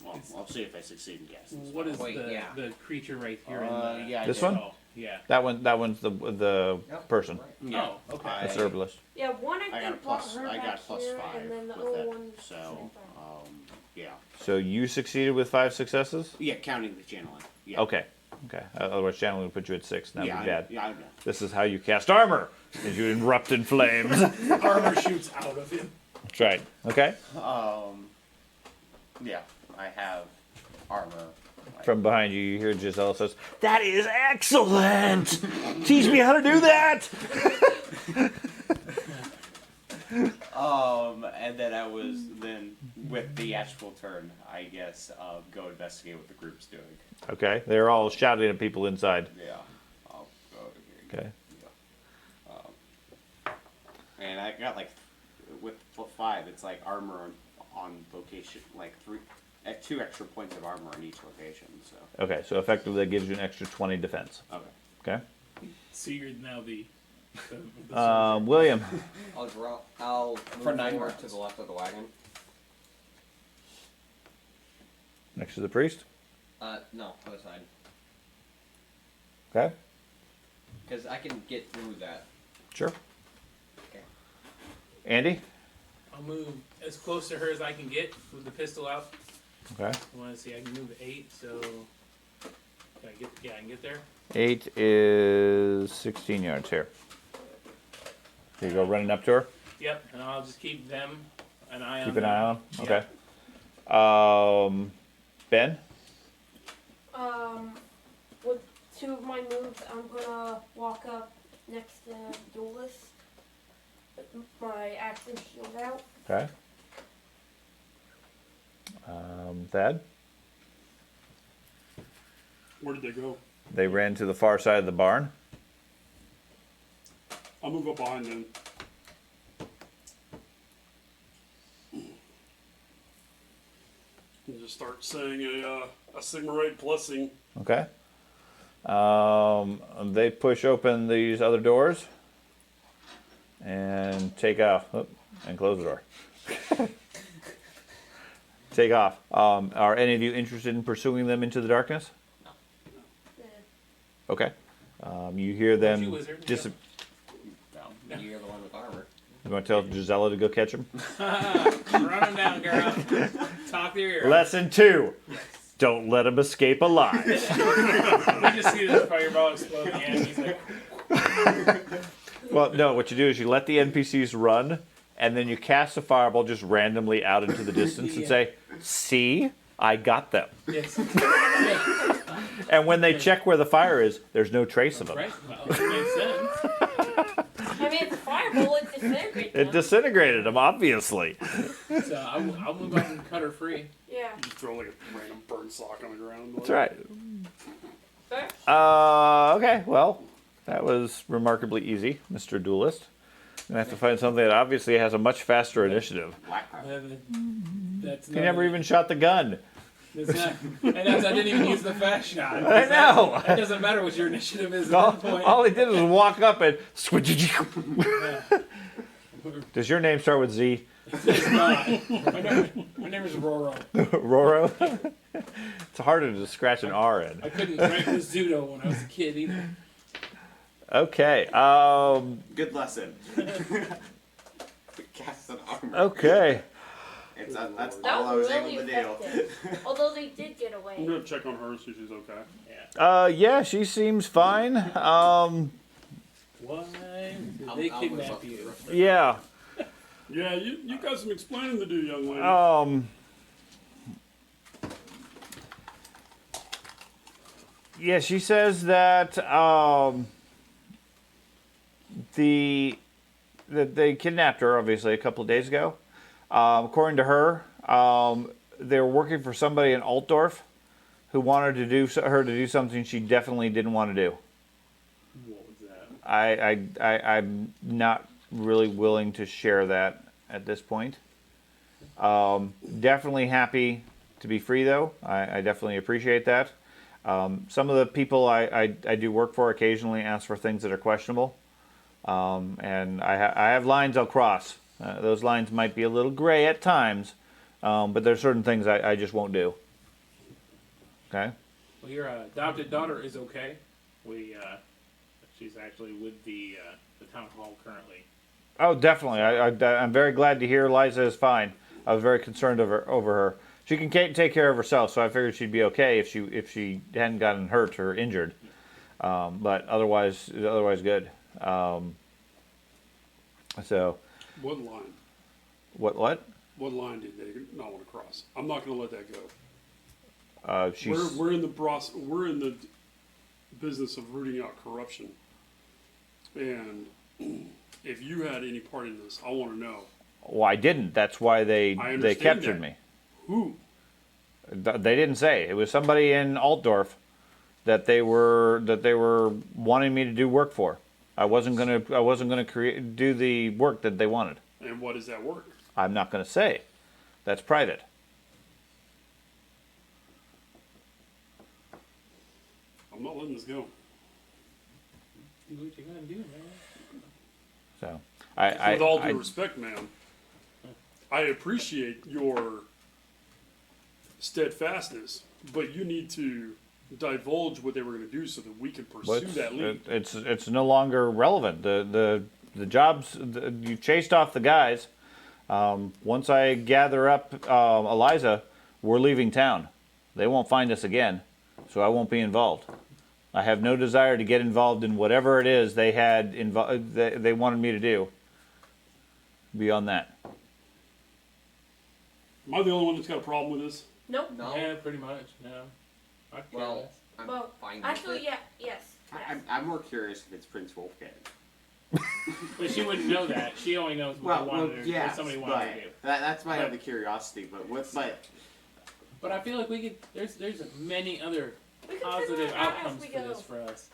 Well, I'll see if I succeed in casting. the What is Wait, yeah. the creature right here in the yeah, This I one? did. stall? Yeah. That one's the Yep, person. right. Yeah. Oh, okay. That's the herbalist. Yeah, one I I got a think brought plus. her I back got plus here, 5 and then the with other it. one. So, yeah. So you succeeded with 5 successes. Yeah, counting the channeling. Yeah. Okay. Okay. Otherwise, channeling would put you at 6. That yeah, would be bad. Yeah, I know. This is how you cast armor. As you erupt in flames. Armor shoots out of him. That's right. Okay. Yeah, I have armor. From behind you, you hear Giselle says, "That is excellent. Teach me how to do that." And then I was then with the actual turn, I guess, go investigate what the group's doing. Okay. They're all shouting at people inside. Yeah. I'll Okay. And I got like with 5, it's like armor on location, like 2 extra points of armor on each location. So. Okay, so effectively that gives you an extra 20 defense. Okay. Okay. So you're now the William. I'll move For 9 forward rounds. to the left of the wagon. Next to the priest. No, other side. Okay. Because I can get through that. Sure. Okay. Andy. I'll move as close to her as I can get with the pistol out. Okay. I want to see. I can move 8, so can I get? Yeah, I can get there. 8 is 16 yards here. Here you go, running up to her. Yep, and I'll just keep them an eye on. Keep an them. eye on. Yeah. Okay. Ben. With 2 of my moves, I'm gonna walk up next to Duelist with my axe and shield out. Okay. Thad. Where did they go? They ran to the far side of the barn. I'll move up behind them. And just start saying a Sigmarite blessing. Okay. They push open these other doors and take off. Oh, and close the door. Take off. Are any of you interested in pursuing them into the darkness? Yeah. Okay. You hear them. You wizard. No. You're the one with armor. You want to tell Gisela to go catch them? Run him down, girl. Talk to your ear. Lesson 2. Don't let them escape alive. We just see this fireball explode and he's like, Well, no, what you do is you let the NPCs run, and then you cast a fireball just randomly out into the distance and Yeah. say, see, I got them. yes. And when they check where the fire is, there's no trace of them. Right? Well, it makes sense. I mean, it's a fireball, it disintegrates It them. disintegrated them, obviously. So I'll move up and cut her free. Yeah. You just throw like a random burn sock on the ground. That's right. Fair. Okay, well, that was remarkably easy, Mr. Duelist. I have to find something that obviously has a much faster initiative. That's He never even shot the gun. That's not, and that's, I didn't even use the fast shot. I know. It doesn't matter what your initiative is at All, that point. all he did was walk up and switch. Yeah. Does your name start with Z? It's not. My name is Roro. Roro? It's harder to scratch an R in. I couldn't write Mizuto when I was a kid either. Okay. Good lesson. Cast an armor. Okay. That's That all I was was really able to do. effective. Although they did get I'm away. gonna check on her, see if she's okay. Yeah, she seems fine. Why did I'll they move kidnap up to the you? roof. Yeah. Yeah, you got some explaining to do, young lady. Yeah, she says that that they kidnapped her, obviously, a couple of days ago. According to her, they were working for somebody in Altdorf who wanted to do her to do something she definitely didn't want to do. What was that? I'm not really willing to share that at this point. Definitely happy to be free, though. I definitely appreciate that. Some of the people I do work for occasionally ask for things that are questionable. And I have lines I'll cross. Those lines might be a little gray at times, but there's certain things I just won't do. Okay? Well, your adopted daughter is okay. She's actually with the town hall currently. Oh, definitely. I'm very glad to hear Liza is fine. I was very concerned over her. She can take care of herself, so I figured she'd be okay if she hadn't gotten hurt or injured. But otherwise good. So. What line? What? What line did they not want to cross? I'm not going to let that go. She's. We're in the business of rooting out corruption, and if you had any part in this, I want to know. Well, I didn't. That's why they understand captured that. me. Who? They didn't say. It was somebody in Altdorf that they were wanting me to do work for. I wasn't gonna do the work that they wanted. And what is that work? I'm not gonna say. That's private. I'm not letting this go. Do what you're gonna do, man. So With all due I respect, ma'am, I appreciate your steadfastness, but you need to divulge what they were going to do so that we can pursue that lead. it's no longer relevant. The jobs you chased off the guys. Once I gather up Eliza, we're leaving town. They won't find us again, so I won't be involved. I have no desire to get involved in whatever it is they had they wanted me to do. Beyond that, Am I the only one that's got a problem with this? Nope. No. Yeah, pretty much. No. I care Well, less. I'm Well, fine with actually, it. yeah, yes. I'm more curious if it's Prince Wolfgang. But she wouldn't know that. She only knows what they wanted her, yes, what somebody wanted her to do. that's my But- other curiosity. But But I feel like we could. There's many other We can figure positive it out as outcomes we for go. this for us,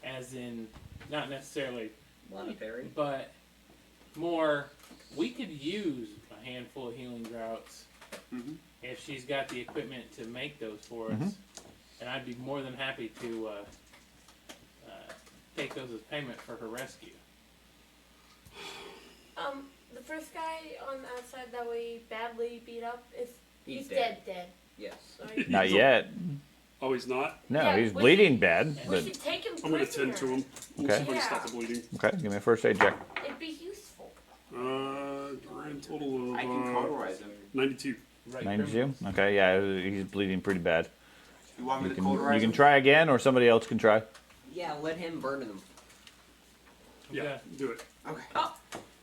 as in not necessarily, Monetary. but more. We could use a handful of healing droughts Mhm. if she's got the equipment to make those for us, Mhm. and I'd be more than happy to take those as payment for her rescue. The first guy on the outside that we badly beat up he's dead. dead. Yes. Sorry. not yet. Oh, he's not? No, Yeah, he's we bleeding bad. We But should take him I'm going to prisoner. tend to him. We'll Okay. somebody Yeah. stop the bleeding. okay, give me a first aid check. It'd be useful. Grand total I can of cauterize him. 92. Right, 92. Okay, yeah, he's bleeding pretty bad. You want me You to can cauterize him? try again, or somebody else can try. Yeah, let him burn them. Yeah, Okay. do it. Okay.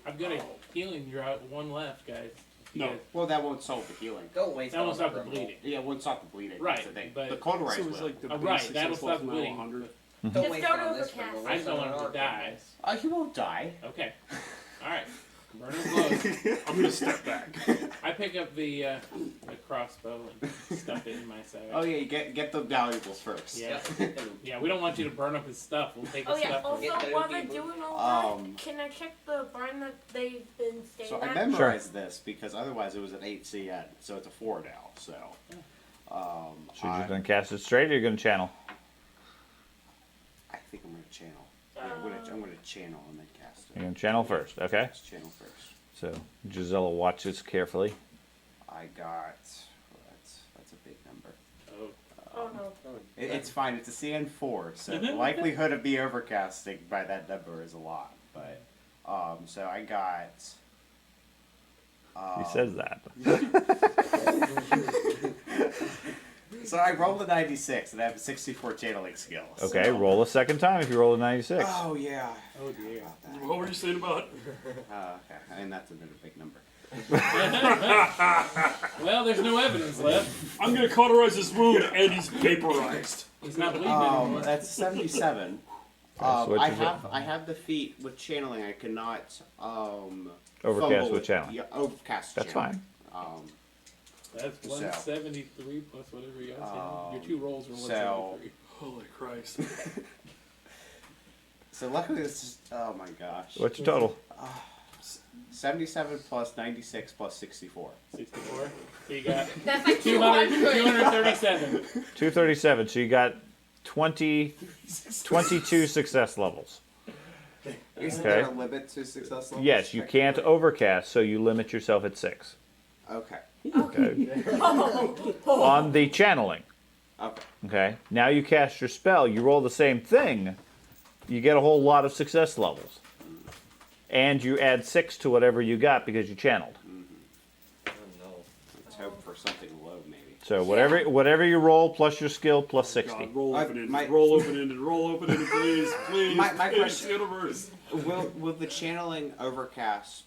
I've got a healing drought, one left, guys. No. Guys- Well, that won't solve the healing. Don't waste That won't all stop the the bleeding. Yeah, it won't stop the bleeding. Right, That's the thing. but- the cauterize So it's will. like the Right, base that'll success stop level now bleeding. 100. Don't Just waste don't on this overcast. one. I just don't want him to die. He won't die. Okay. Alright. Burn him close. I'm going to step back. I pick up the crossbow and stuff it in my side. Oh yeah, you get the valuables first. Yeah. Yep. Yeah, we don't want you to burn up his stuff. We'll take Oh his yeah. stuff. Also, Get the while they're people. doing all that, Um, can I check the barn that they've been staying So I at? memorized this because otherwise it was an 8 CN, so it's a 4 now. So, So you're going to cast it straight, or you're going to channel? I think I'm gonna channel. Yeah, I'm gonna channel and then cast You're it. going to channel first, okay? Let's channel first. So Gisela watches carefully. I got. That's a big number. Oh no. It's fine. It's a CN4, so the likelihood of me overcasting by that number is a lot. But so I got. He says that. So I rolled a 96 and I have 64 channeling skills. Okay, so- roll a second time if you roll a 96. Oh yeah. Oh dear. About that. What were you saying about it? Okay, and that's another big number. Well, there's no evidence left. I'm going to cauterize his wound and he's vaporized. He's not bleeding anymore. That's 77. so what you I have the feat with channeling. I cannot Overcast fumble with it. channel. Yeah, overcast. That's channeling. That's So- 173 plus whatever you got. Your two rolls were so- 173. Holy Christ. So luckily this is. Oh my gosh. What's your total? 77 plus 96 plus 64. 64. So you got That's like 200, 200. 237. 237. So you got 22 success levels. Isn't Okay. there a limit to success levels? Yes, you can't overcast, so you limit yourself at 6. Okay. Okay. On the channeling. Okay. Okay. Now you cast your spell. You roll the same thing. You get a whole lot of success levels. And you add 6 to whatever you got because you channeled. Oh no. Let's hope for something low, maybe. So whatever you roll plus your skill plus 60. God, roll I- open-ended, my- roll open-ended, roll open-ended, please, please. My please, question- universe. Will the channeling overcast?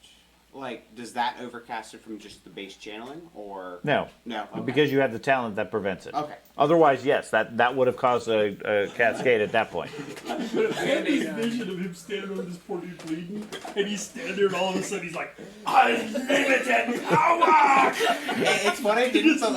Like, does that overcast it from just the base channeling, or No, no? Okay. because you have the talent that prevents it. Okay. Otherwise, yes, that would have caused a cascade at that point. I had this vision of him standing over this poor dude bleeding, and he's standing there, and all of a sudden he's like, unlimited power! It's funny. I didn't so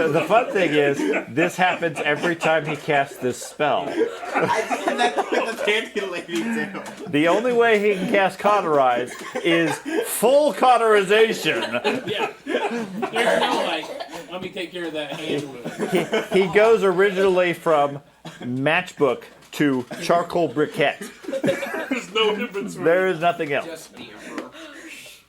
The fun thing is, this happens every time he casts this spell. that's can he lady do? The only way he can cast cauterize is full cauterization. Yeah. There's no like, let me take care of that hand wound. He goes originally from matchbook to charcoal briquette. There's no difference. There is nothing else. Just the Emperor.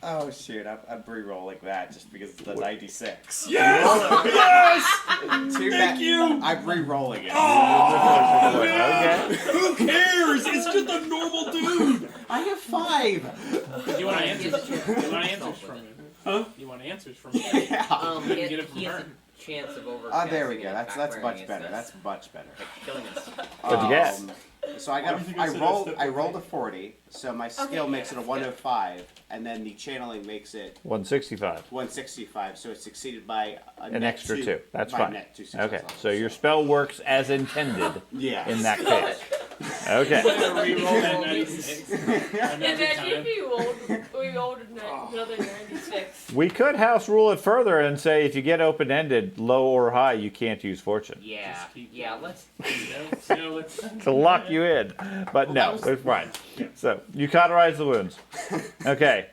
Oh shoot, I'm re-rolling that just because it's the 96. Yes! Yes! Too Thank you! I'm re-rolling it. Oh, Okay. man! Who cares? It's just a normal dude! I have 5! Do you want answers? You want answers from him? Huh? You want answers from him? Yeah. He Get has, it from he has her. a chance of over. Oh, there we go. That's much better. That's much better. killing us. What'd you get? So I got Why do you think I I said rolled that's I rolled a 40, so my skill Okay, makes it a yeah, 105, and then the channeling makes it 165. 165. So it's succeeded by An net extra 2. That's by fine. net 2 success Okay, levels, so your spell works as intended yeah. in that case. Okay. Reroll that 96. Another Imagine if time. we rolled another 96. We could house rule it further and say if you get open-ended, low or high, you can't use fortune. Yeah, Just keep yeah. going. Let's. No, let's. To lock you in. But no, it's fine. So you cauterize the wounds. Okay.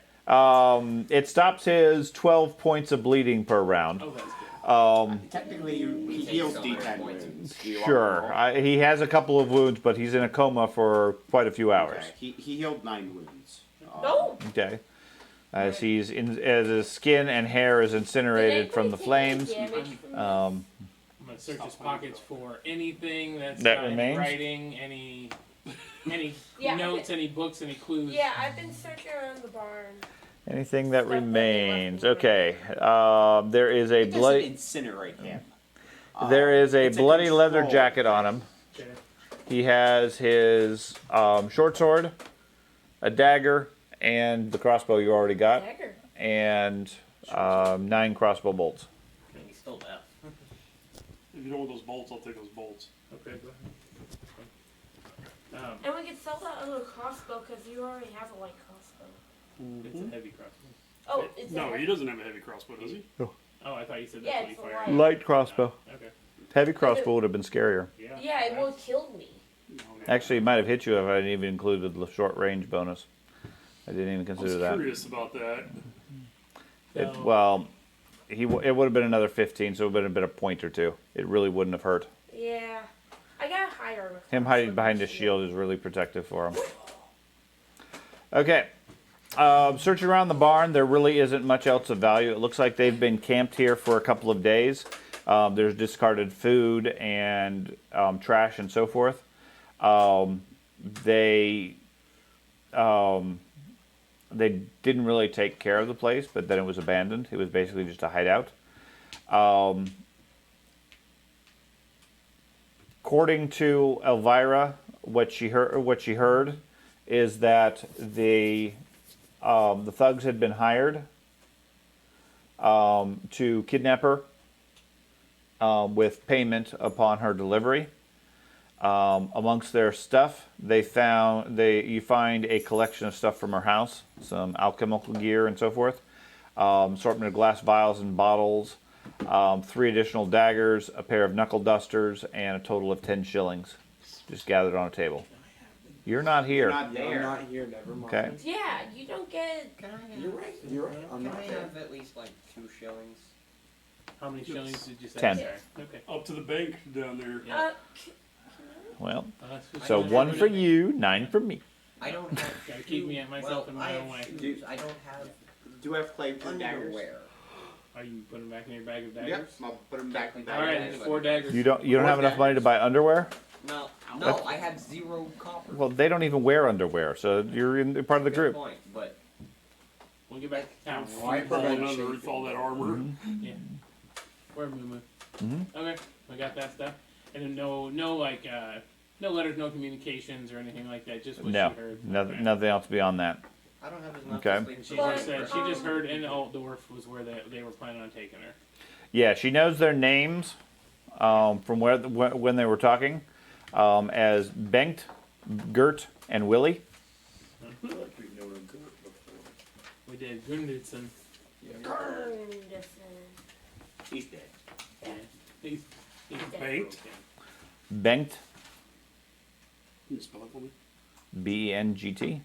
It stops his 12 points of bleeding per round. Oh, that's good. Technically, he heals D10 wounds. Do you want Sure. to roll? He has a couple of wounds, but he's in a coma for quite a few hours. Okay. He healed 9 wounds. No! Okay. As as his skin and hair is incinerated from the flames. I'm gonna search his pockets for anything that's That got any remains? writing, any Yeah, notes, any books, any clues. Yeah, I've been searching around the barn. Anything that Stuff that they remains. left me Okay. There is a It doesn't bloody. incinerate him. There is a It's bloody leather control jacket on him. Okay. He has his short sword, a dagger, and the crossbow you already got, Dagger. and 9 crossbow bolts. He still left. If you don't want those bolts, I'll take those bolts. Okay, go ahead. And we can sell that other crossbow because you already have a light crossbow. It's a heavy crossbow. Oh, it's No, a he doesn't have a heavy crossbow, does he? Oh, I thought you said Yeah, that's it's what a you light. fired. Light crossbow. Okay. Heavy crossbow would have been scarier. Yeah. Yeah, it would have killed me. Actually, it might have hit you if I didn't even include the short range bonus. I didn't even I was consider that. curious about that. It, So- well, it would have been another 15, so it would have been a point or 2. It really wouldn't have hurt. Yeah. I got higher. Him hiding behind his shield is really protective for him. Okay. Searching around the barn, there really isn't much else of value. It looks like they've been camped here for a couple of days. There's discarded food and trash and so forth. They didn't really take care of the place, but then it was abandoned. It was basically just a hideout. According to Elvira, what she heard is that the thugs had been hired to kidnap her with payment upon her delivery. Amongst their stuff, you find a collection of stuff from her house, some alchemical gear and so forth, assortment of glass vials and bottles, 3 additional daggers, a pair of knuckle dusters, and a total of 10 shillings, just gathered on a table. You're not here. Not I'm there. not here, never mind. Okay. Yeah, you don't get. Can I have? You're right, you're right. I'm Can not I there. have at least like 2 shillings? How many shillings did you say? 10. Sorry. Okay. Up to the bank down there. Yeah. Well, That's just- so 1 for you, 9 for me. I don't have. Gotta keep me at myself in well, my I own have way. shoes. I don't have Do I have claim to the daggers? underwear. Are you putting them back in your bag of Yep. daggers? I'll put them back in the All right, daggers. there's 4 daggers. You don't have enough money to buy underwear? No, That's- I have 0 copper. Well, they don't even wear underwear, so you're part of the Good group. point, but We'll get back to town. Why Falling prevent underneath chafing? all that armor. Yeah. Where Moo Moo? Mhm. Okay, we got that stuff. And then no letters, no communications or anything like that. Just what No, she heard. nothing, Okay. nothing else beyond that. I don't have as much Okay. to And sleep. she But, just said she just heard in Altdorf was where they were planning on taking her. Yeah, she knows their names from when they were talking as Bengt, Gert, and Willie. We did Gunderson. He's dead. Yeah. He's Banked? Bengt, Can you spell it for me? BENGT.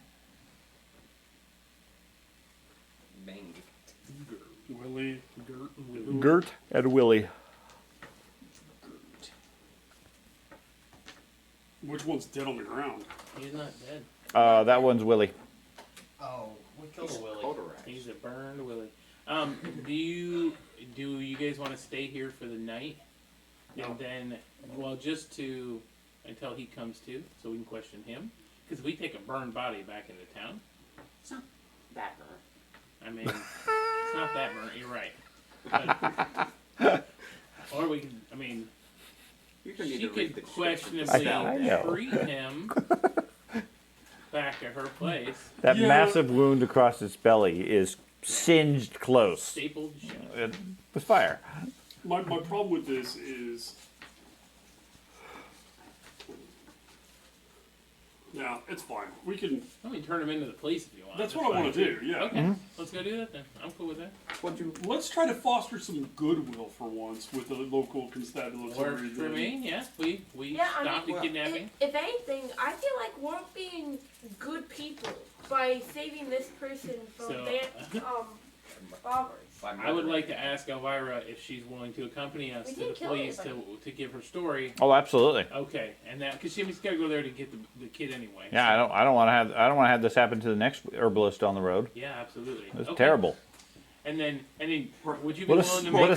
Bang. Willie, Gert, and who? Gert and Willie. Which one's dead on the ground? He's not dead. That one's Willie. Oh, we killed He's a Willie. Cauterize. He's a burned Willie. Do you guys want to stay here for the night? No. And then, well, just to until he comes to, so we can question him. Because we take a burned body back into town. It's not that burn. I mean, it's not that burnt. You're right. But, or we can. I mean, You don't need she to read could the questionably I know. treat him back at her place, That Yeah. massive wound across its belly is singed close stapled shut. with fire. My problem with this is. Yeah, it's fine. We can. Let me turn him into the police if you want. That's what I want to do. Yeah. Okay, let's go do that then. I'm cool with that. Let's try to foster some goodwill for once with the local constabulary. Works for me. Yeah, we Yeah, I stopped mean, the kidnapping. If anything, I feel like we're being good people by saving this person from So, their robbers. I would like to ask Elvira if she's willing to accompany us We to didn't the kill police anybody. to give her story. Oh, absolutely. Okay, and that because she's got to go there to get the kid anyway. Yeah, I don't want to have this happen to the next herbalist on the road. Yeah, absolutely. It's Okay. terrible. And then, would you be What willing to a make what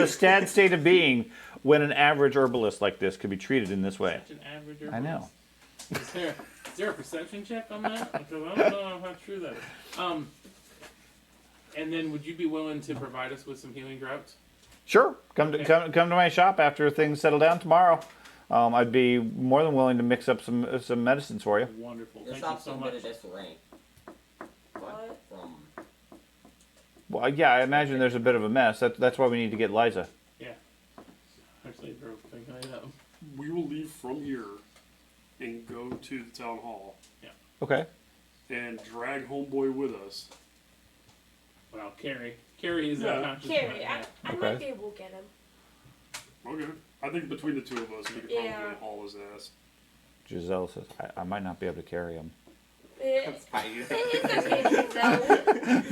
a that sad state of being when an average herbalist like this could be treated in this way. such an average? I know. Is there a perception check on that? Because I don't know how true that is. And then, would you be willing to provide us with some healing drops? Sure, come to my shop after things settle down tomorrow. I'd be more than willing to mix up some medicines for you. Wonderful. Your Thank you shop's so in a much. bit of disarray. What? From Well, yeah, I imagine there's a bit of a mess. That's why we need to get Liza. Yeah. Actually, bro, thinking of that. We will leave from here and go to the town hall Okay. and drag homeboy with us. Well, Carrie is Yeah. unconscious. Carrie, right I Okay. might be able to get him. Okay. I think between the two of us, we could Yeah. probably haul his ass. Giselle says, I might not be able to carry him. It's okay, Giselle.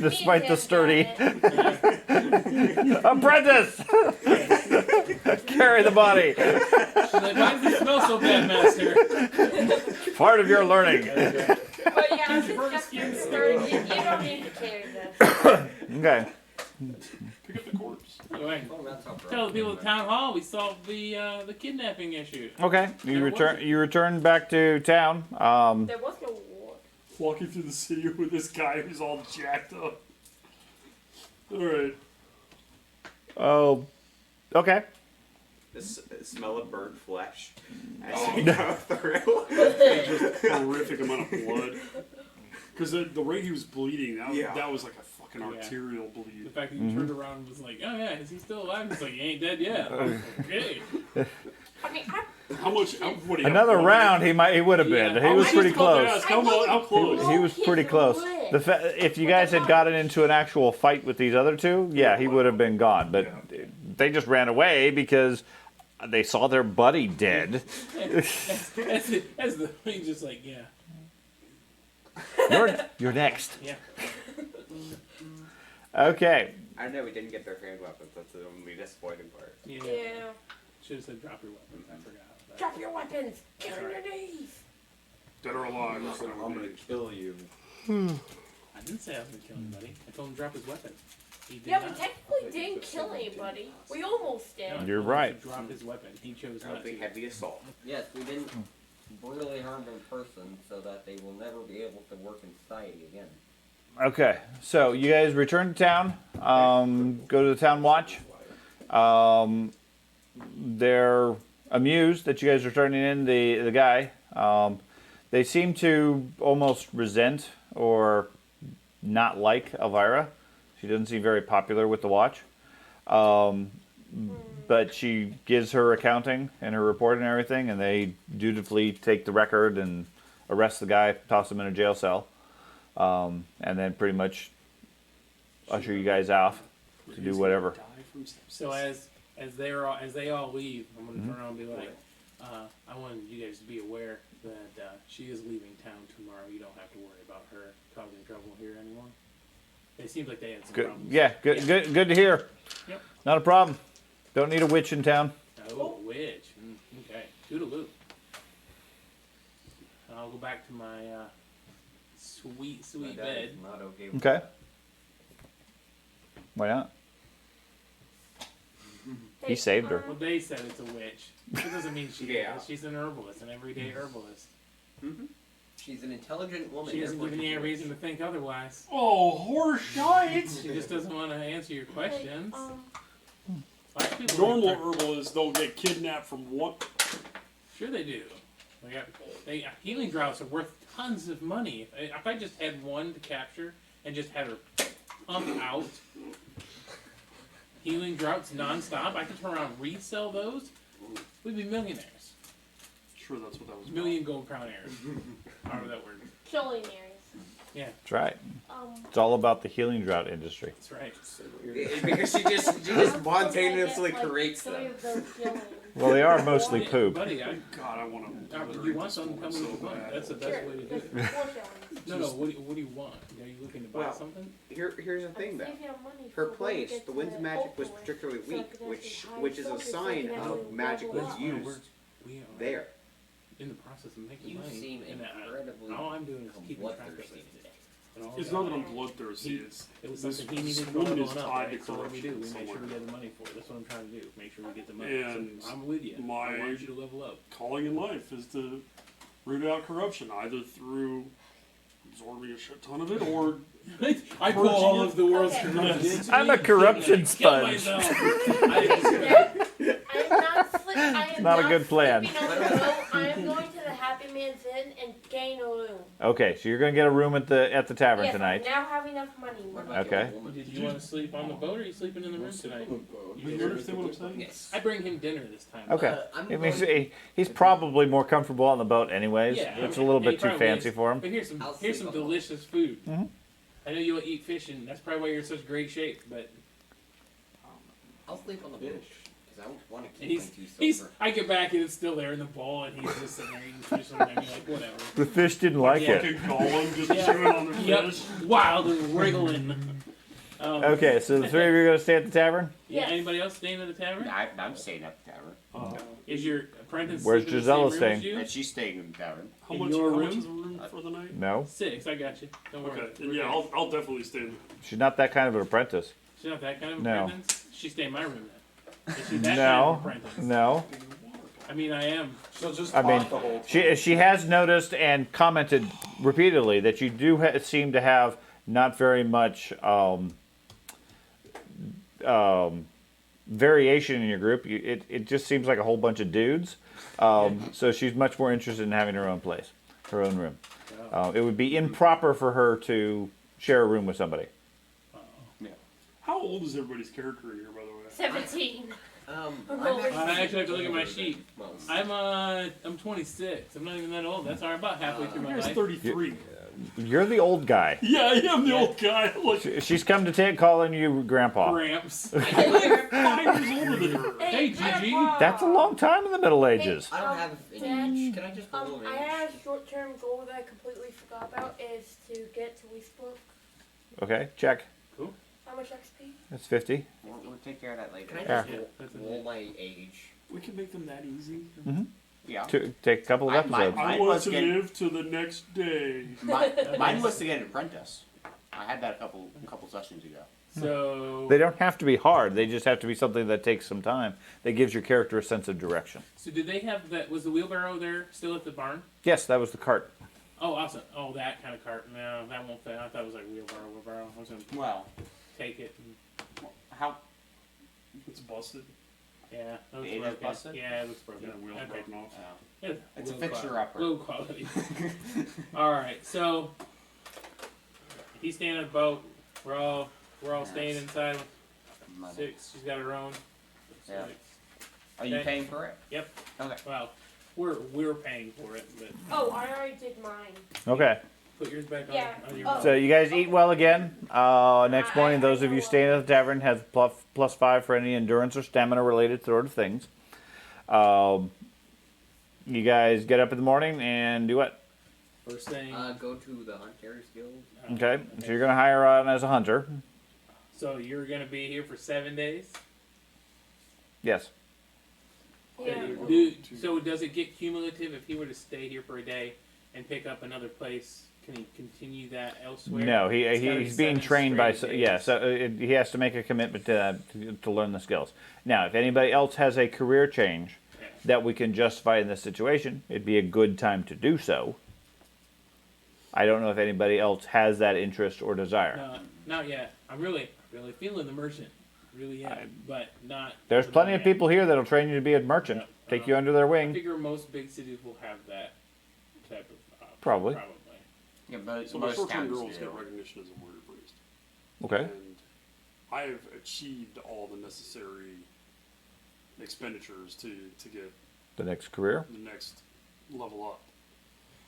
Despite Me the and sturdy Dad got it. apprentice! Carry the body. She's like, why does it smell so bad, master? Part of your learning. But yeah, Burn it's just skin. sturdy. You don't need to carry this. Okay. Pick up the corpse. Anyway, oh, that's how tell the people at town hall we solved the kidnapping issue. Okay. There You return back to town. There was no war. Walking through the city with this guy who's all jacked up. Alright. Oh. Okay. The smell of burnt flesh as Oh. you go through. Just horrific amount of blood. Because the rate he was bleeding, that was like a fucking Yeah. arterial The bleed. fact that you turned around and was like, oh yeah, is he still alive? He's like, he ain't dead yet. Okay. I mean, How much? What do you Another have, round, he would have been. Yeah. He was I pretty just about to close. ask, how close? He was pretty close. If you guys had gotten into an actual fight with these other two, yeah, he would have been gone. But they just ran away because they saw their buddy dead. That's the thing, just like, yeah. You're next. Yeah. Okay. I don't know, we didn't get their hand weapons. That's the only disappointing part. Yeah. yeah. Should have said drop your weapons. I forgot. But- Drop your weapons. Get on your knees. Dead or alive. I'm gonna kill you. I didn't say I was going to kill anybody. I told him to drop his weapon. He did Yeah, we not. technically didn't kill anybody. We almost No, I did. told You're him to right. Drop his weapon. He chose That not was a to. heavy assault. Yes, we didn't brutally harm them in person so that they will never be able to work in society again. Okay. So you guys return to town. Go to the town watch. They're amused that you guys are turning in the guy. They seem to almost resent or not like Elvira. She doesn't seem very popular with the watch. But she gives her accounting and her report and everything, and they dutifully take the record and arrest the guy, toss him in a jail cell, and then pretty much usher you guys off to do whatever. So as they all leave, I'm going to turn around and be like, I wanted you guys to be aware that she is leaving town tomorrow. You don't have to worry about her causing trouble here anymore. It seems like they had some Good. problems. Yeah, good to hear. Yep. Not a problem. Don't need a witch in town. Oh, witch. Okay. Toodaloo. I'll go back to my sweet My dad bed. is not okay with Okay. Why not? He saved her. Well, they said it's a witch. That doesn't mean she Yeah. is. She's an herbalist, an everyday herbalist. She's an intelligent woman. She hasn't therefore given you she's a a reason to witch. think otherwise. Oh, horse shite! She just doesn't want to answer your questions. Black people Normal are- herbalists don't get kidnapped from one. Sure they do. Healing droughts are worth tons of money. If I just had one to capture and just had her pump out healing droughts nonstop, I could turn around and resell those. We'd be millionaires. Sure, that's what that was. Million gold crown heirs. However that works. Trillionaires. That's right. Um, It's all about the healing drought industry. That's right. Because she just spontaneously creates three them. of those shillings. Well, they are mostly poop. Buddy, God, I want to. you want something, tell me what you want. That's the best way to do it. 4 shillings. No, what do you want? Are you looking to buy Well, something? Here's the thing, though. I'm saving up money Her for when we place, get the to Winds of Magic, was Hopefully. particularly So I weak, could which actually is a hire soldiers so sign we can of actually magic level was up. used We are there. in the process of making You money. seem and incredibly all I'm doing is keeping track of bloodthirsty it. today. And all It's that- not that I'm bloodthirsty. It's It was this something he needed woman going is on up, tied right? to So what we do, corruption we make sure we somewhere. get the money for it. That's what I'm trying to do. Make sure we get the money. And So I'm with you. my- I want you to level up. Calling in life is to root out corruption, either through absorbing a shit ton of it or I pull all of the world's Okay. corruption into I'm me, a corruption kill sponge. myself. I am not Not a good plan. sleeping on the boat. I am going to the Happy Man's Inn and gain a room. Okay, so you're gonna get a room at the tavern Yes, tonight. I now have enough money. What about Okay. the old woman? Did you want to sleep on the boat or are you sleeping in the room tonight? Do you understand what I'm saying? Yes. I bring him dinner this time. Okay. I'm I mean, going- he's probably more comfortable on the boat, anyways. Yeah, It's a I mean, little he bit too probably fancy is. for him. But here's some I'll here's sleep some on the boat. delicious food. Mhm. I know you'll eat fish, and that's probably why you're in such great shape. But I'll sleep on the boat. Because I don't want to keep he's them too he's sober. I get back and it's still there in the bowl, and he's just sitting there eating fish, and I'm like, whatever. The fish didn't like Yeah. it. Fucking Gollum just Yeah. chewing on the Yep, fish. wild and wriggling. Okay, so the three of you are gonna stay at the tavern. Yeah. Yes. Anybody else staying at the tavern? I'm staying at the tavern. Is your apprentice? Where's sleeping in the Gisela same room as staying? you? And she's staying in the tavern. How In much? your How room? much is a room for the night? No, 6. I got you. Don't worry. Okay, We're yeah, good. I'll definitely stay in. she's not that kind of an apprentice. She's not that kind of No. apprentice. She stay in my room then. Is she that kind of No, apprentice? no. I mean, I am. She'll just I mean, talk the whole time. she has noticed and commented repeatedly that you do seem to have not very much variation in your group. It just seems like a whole bunch of dudes. So she's much more interested in having her own place, her own room. It would be improper for her to share a room with somebody. How old is everybody's character in here, by the way? 17. I'm I actually have to look at my sheet. Most. I'm 26. I'm not even that old. That's all right. About halfway through my Here's life. 33. You're the old guy. Yeah, I am the Yeah. old guy. Like, She's come to take calling you grandpa. Gramps. I'm like 5 years older than her. Hey, Gigi. That's a long time in the Middle Ages. I don't have any. Can I just roll an I age? had a short-term goal that I completely forgot about is to get to Weesbrook. Okay, check. How much XP? That's 50. We'll take care of that later. Can I Yeah. just roll my age? We can make them that easy. Yeah. Take a couple of I- episodes. I Mine want was to getting- live to the next day. Mine was to get an apprentice. I had that a couple sessions ago. So, They don't have to be hard. They just have to be something that takes some time. That gives your character a sense of direction. so did they have that? Was the wheelbarrow there still at the barn? Yes, that was the cart. Oh, awesome. Oh, that kind of cart. No, that won't fit. I thought it was like wheelbarrow. I was gonna Well, take it. how? It's busted. Yeah, that looks It is broken. busted? Yeah, it looks broken. Yeah, wheels Okay. broken off. Yeah, It's a low fixture quality. upper. Low quality. All right, so he's staying on the boat. We're all staying inside. Money. 6. She's got her own. Yeah. 6. Are you Okay. paying for it? Yep. Okay. Well, we're paying for it, but Oh, I already did mine. Okay. put yours back Yeah. on your. Oh. So you guys eat well again. Next morning, those of you staying at the tavern have +5 for any endurance or stamina related sort of things. You guys get up in the morning and do what? First thing. Go to the Hunters Guild. Okay, so you're gonna hire on as a hunter. So you're gonna be here for 7 days. Yes. Yeah. So does it get cumulative if he were to stay here for a day and pick up another place? Can he continue that elsewhere? No, It's gotta be he's being 7 trained by straight days. yeah. So he has to make a commitment to learn the skills. Now, if anybody else has a career change Yeah. that we can justify in this situation, it'd be a good time to do so. I don't know if anybody else has that interest or desire. No, not yet. I'm really feeling the merchant. Really am, but not. There's at the plenty of moment. people here that'll train you to be a merchant. Yeah. Take you under their I wing. figure most big cities will have that type of. Probably. Probably. Yeah, but So my most short-term towns girls do. get recognition as a warrior priest. Okay. And I have achieved all the necessary expenditures to get The next career. the next level up.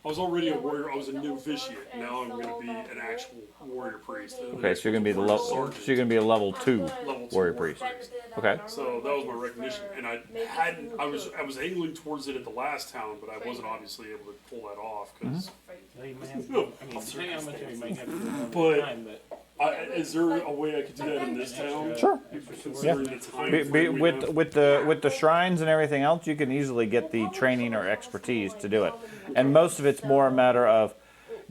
I was already a Yeah, warrior. I was a what is the novitiate. order Now I'm and going to be so an about actual warrior priest. The Okay, next so you're gonna be the one's level. sergeant. So you're gonna be a level 2 Level 2 warrior priest. Okay. So that was my recognition, and I hadn't. I was angling towards it at the last town, but I wasn't obviously able to pull that off because. Well, you might have to, I mean, depending on how much you might have to do over But- time, but Is there a way I could do that in this town? Sure. extra sword. Considering the time Be, frame we have? with the shrines and everything else, you can easily get the training or expertise to do it. And most of it's more a matter of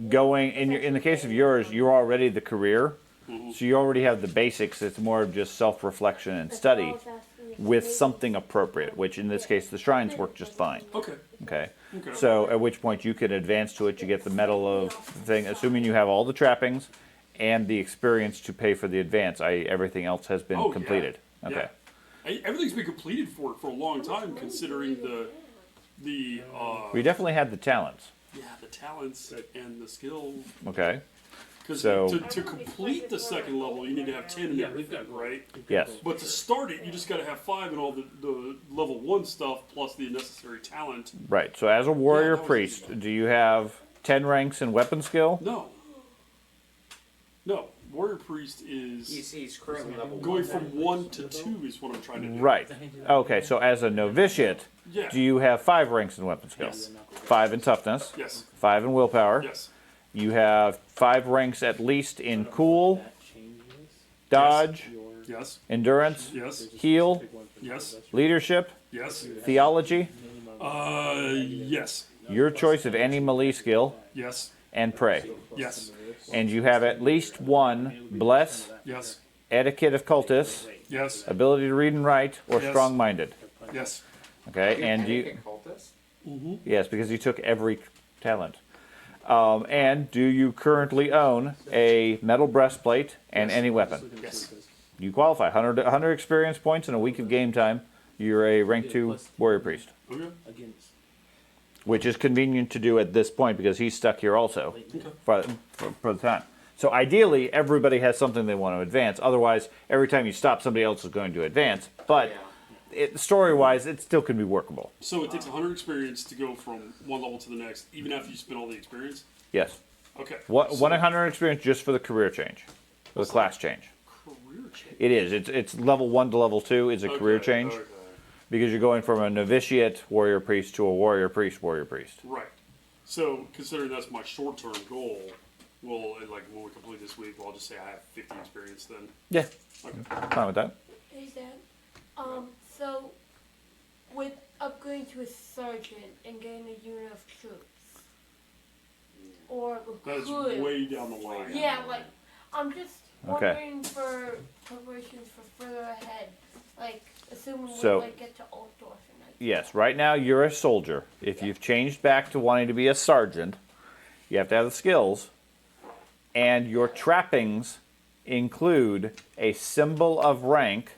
going. In the case of yours, you're already the career, so you already have the basics. It's more of just self-reflection and study with something appropriate. Which in this case, the shrines work just fine. Okay. Okay. Okay. So at which point you can advance to it. You get the medal of thing, assuming you have all the trappings and the experience to pay for the advance. Everything else has been Oh, yeah. completed. Okay. Yeah. Everything's been completed for a long time, considering the We definitely had the talents. the talents and the skills. Okay. Because So- to complete the second level, you need to have 10 in Yeah, we've got everything, right? Yes. But to start it, you just got to have 5 in all the level 1 stuff plus the necessary talent. Right. So as a warrior that was priest, easy. do you have 10 ranks in weapon skill? No. No. Warrior priest is He's currently level going 1. from 1 to 2 is what I'm trying to do. Right. Okay. So as a novitiate, Yeah. do you have 5 ranks in weapon skill? Yes. 5 in toughness. Yes. 5 in willpower. Yes. You have 5 ranks at least in cool, That changes dodge, your Yes. endurance, Yes. heal, Yes. leadership, Yes. theology, Yes. your choice of any melee skill, Yes. and pray. Yes. And you have at least 1 bless, Yes. etiquette of cultists, Yes. ability to read and write, or Yes. strong-minded. Yes. Okay, and you yes, because you took every talent. And do you currently own a metal breastplate and any weapon? Yes. You qualify. 100 experience points and a week of game time. You're a rank 2 warrior priest, Okay. against. which is convenient to do at this point because he's stuck here also for the time. So ideally, everybody has something they want to advance. Otherwise, every time you stop, somebody else is going to advance. But story-wise, it still can be workable. So it takes 100 experience to go from one level to the next, even after you spend all the experience? Yes. Okay. What, So 100 experience just for the career change, for the class change. career change. It is. It's level 1 to level 2 is a career Okay, change okay. because you're going from a novitiate warrior priest to a warrior priest. Right. So considering that's my short-term goal, well, like when we complete this week, well, I'll just say I have 50 experience then. Yeah, Okay. fine with that. Is that, so with upgrading to a sergeant and getting a unit of troops, or That's could, way down the line. yeah, like I'm just Okay. wondering for preparations for further ahead, like assuming So- we like get to Altdorf and like Yes, right now you're a soldier. If you've changed back to wanting to be a sergeant, you have to have the skills. And your trappings include a symbol of rank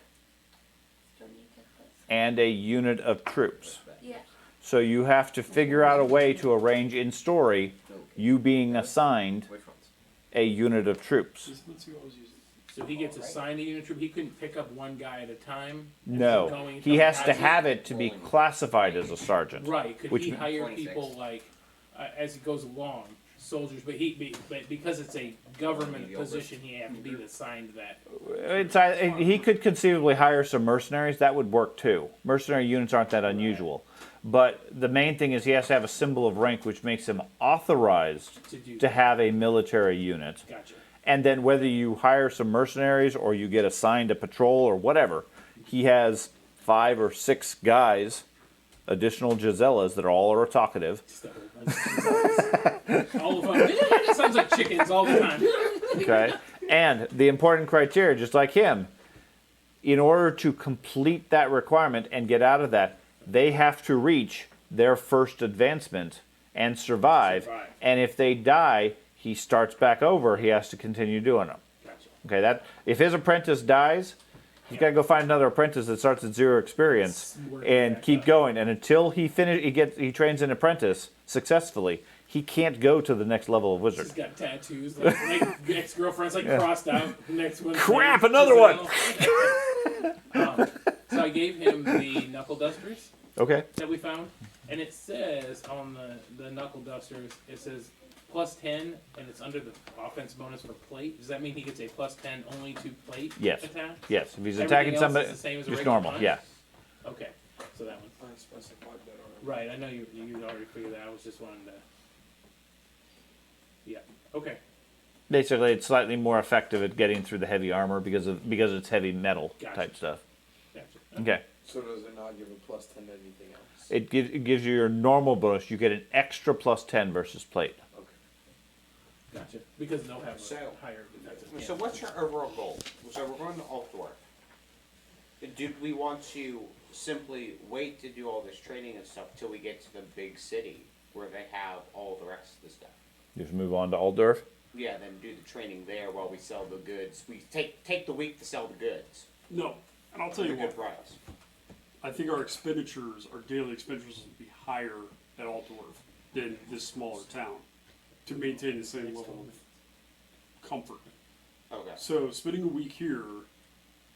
still need to put. and a unit of troops. Yeah, So you have to figure out a way to arrange in story you being assigned Which ones? a unit of troops. Let's see what I was using. So he gets assigned a unit troop. He couldn't pick up one guy at a time. and No, keep going he until has to it. have it to be classified as a sergent. Right. Could Which he means- hire 26. people like as he goes along? soldiers, but but because it's a government position, he have to be assigned that. He could conceivably hire some mercenaries. That would work too. Mercenary units aren't that unusual. But the main thing is he has to have a symbol of rank, which makes him authorized to have a military unit. Gotcha. And then whether you hire some mercenaries or you get assigned a patrol or whatever, he has 5 or 6 guys, additional Gisellas that all are talkative. All of them. It sounds like chickens all the time. Okay. And the important criteria, just like him, in order to complete that requirement and get out of that, they have to reach their first advancement and survive. And if they die, he starts back over. He has to continue doing them. Gotcha. Okay. That if his apprentice dies, he's got to go find another apprentice that starts at 0 experience and keep going. And until he trains an apprentice successfully, he can't go to the next level of wizard. He's got tattoos, like ex-girlfriend's crossed out. Next one. Crap! Another one. So I gave him the knuckle dusters Okay. that we found, and it says on the knuckle dusters, it says +10, and it's under the offense bonus for plate. Does that mean he gets a +10 only to plate Yes. attack? Yes. If he's Everything attacking else somebody, is the same as a just regular normal. punch? Yeah. Okay, so that one. I specified that already. Right, I know you already figured that. I was just wanting to. Yeah. Okay. Basically, it's slightly more effective at getting through the heavy armor because it's heavy metal Gotcha. type stuff. Gotcha. Okay. So does it not give a +10 to anything else? It gives you your normal bonus. You get an extra +10 versus plate. Okay. Gotcha. Because they'll have So- a higher defensive. So what's your overall goal? So we're going to Altdorf. Do we want to simply wait to do all this training and stuff till we get to the big city where they have all the rest of the stuff? Just move on to Altdorf. Yeah, then do the training there while we sell the goods. We take the week to sell the goods. No, and I'll tell you The good what. price. I think our expenditures, our daily expenditures, would be higher at Altdorf than this smaller town to maintain the same level of comfort. Okay. So spending a week here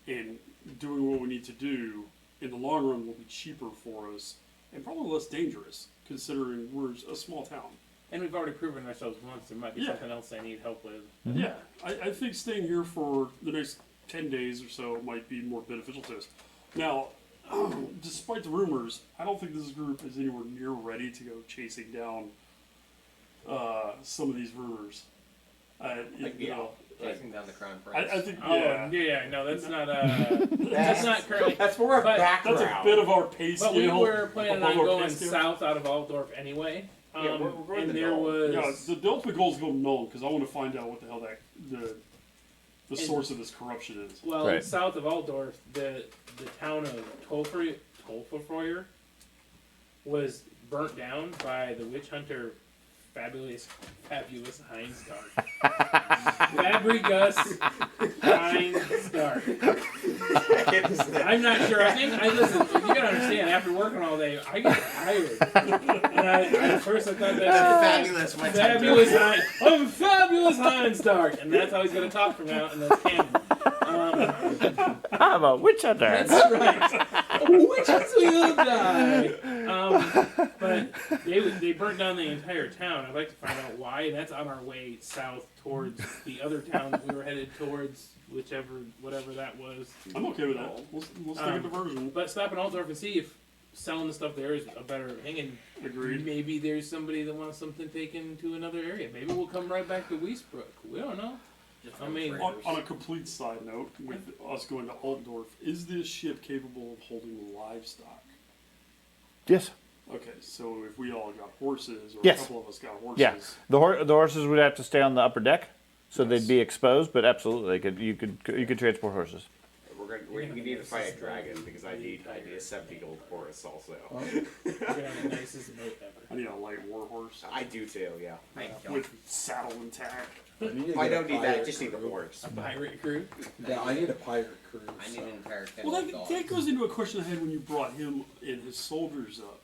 and doing what we need to do in the long run will be cheaper for us and probably less dangerous, considering we're a small town. And we've already proven ourselves once. There might be Yeah. something else I need help with. Yeah, I think staying here for the next 10 days or so might be more beneficial to us. Now, despite the rumors, I don't think this group is anywhere near ready to go chasing down some of these rumors. Chasing down the crown prince. I think, Oh, yeah. no, that's not, that's not currently. That's more of But- background. That's a bit of our pay But we scale. were planning above on our going pay scale. south out of Altdorf anyway. Yeah, we're going and to there Null. was. Yeah, the ultimate goal is to go null because I want to find out what the hell the source of this corruption is. Well, Right. south of Altdorf, the town of Tolfreuer was burnt down by the witch hunter Fabulous Heinstark. Fabrigus Heinstark. I'm not sure. I listen. You gotta understand. After working all day, I get tired. And at first I thought that Fabulous witch hunter. I'm Fabulous Heinstark, and that's how he's gonna talk from now, and that's canon. I'm a witch hunter. That's right. Witches will die. But they burnt down the entire town. I'd like to find out why. And that's on our way south towards the other town that we were headed towards, whatever that was. I'm okay with that. Let's take a diversion. But stop in Altdorf and see if selling the stuff there is a better thing. And Agreed. maybe there's somebody that wants something taken to another area. Maybe we'll come right back to Wiesbrook. We don't know. I mean, On a complete side note, with us going to Altdorf, is this ship capable of holding livestock? Yes. Okay, so if we all got horses, or Yes. a couple of us got horses, Yeah. The horses would have to stay on the upper deck, so Yes. they'd be exposed. But absolutely, you could transport horses. We need to fight a dragon because I need a 70 gold horse also. we're gonna have the nicest boat ever. I need a light war horse I do too, yeah. with saddle intact. I don't need that, I just need the horse. A pirate crew. Yeah, I need a pirate crew. I need so. an entire kennel Well, of that dogs. goes into a question I had when you brought him and his soldiers up.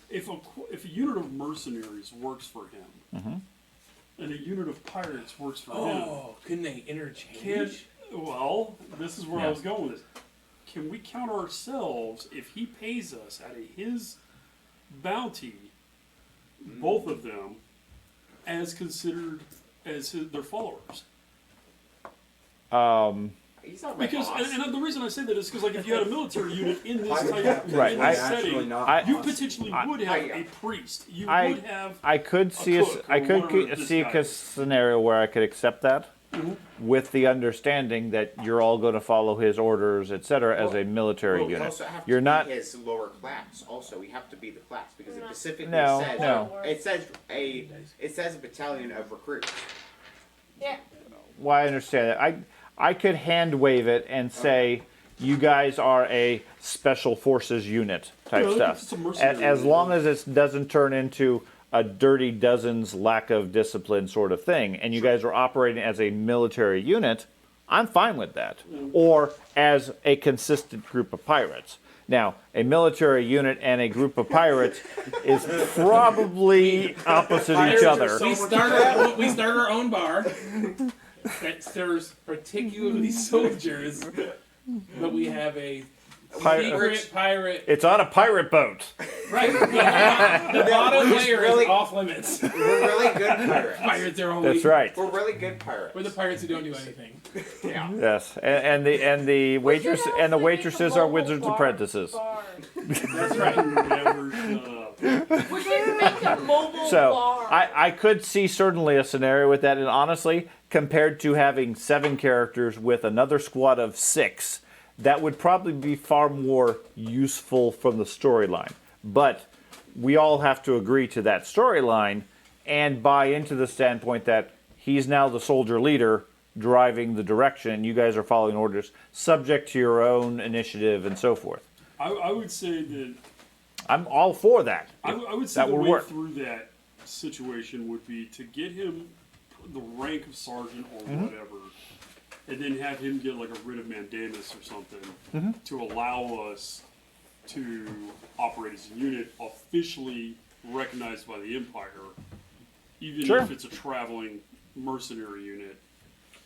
If a unit of mercenaries works for him, and a unit of pirates works for him, Oh, couldn't they interchange? well, this is where I Yeah. was going with this. Can we count ourselves if he pays us out of his bounty, both of them, as considered as their followers? He's not my Because, boss. and the reason I say that is because, like, if you had a military unit in this Pirate type captains Right, in are this naturally setting, not you boss. potentially would have a priest. You I- would have. I could see cook I or could whatever this see guy a is. scenario where I could accept that, with the understanding that you're all going to follow his orders, etc., as a military Well, we unit. also have to You're be not. his lower class. Also, we have to be the class because it specifically No, says no. it says a battalion of recruits. Yeah. Well, I understand that. I could hand wave it and say, you guys are a special forces unit type Yeah, stuff. it's a mercenary As unit. long as it doesn't turn into a dirty dozens lack of discipline sort of thing, and you guys are operating as a military unit, I'm fine with that. Or as a consistent group of pirates. Now, a military unit and a group of pirates is probably opposite each other. We start our own bar that serves particularly soldiers, but we have a secret pirate. It's on a pirate boat. Right. The bottom layer really- is off limits. We're really good pirates. Pirates are only. That's right. We're really good pirates. We're the pirates who don't do anything. Yeah. Yes, and the waitress and the waitresses are wizards' apprentices. That's right. Never shut up. We should make a mobile So bar. I could see certainly a scenario with that, and honestly, compared to having 7 characters with another squad of 6, that would probably be far more useful from the storyline. But we all have to agree to that storyline and buy into the standpoint that he's now the soldier leader driving the direction, and you guys are following orders subject to your own initiative and so forth. I would say that I'm all for that. I would say That the would way work. through that situation would be to get him the rank of sergeant or Mm-hmm. whatever, and then have him get like a writ of mandamus or something Mm-hmm. to allow us to operate as a unit officially recognized by the Empire, even Sure. if it's a traveling mercenary unit.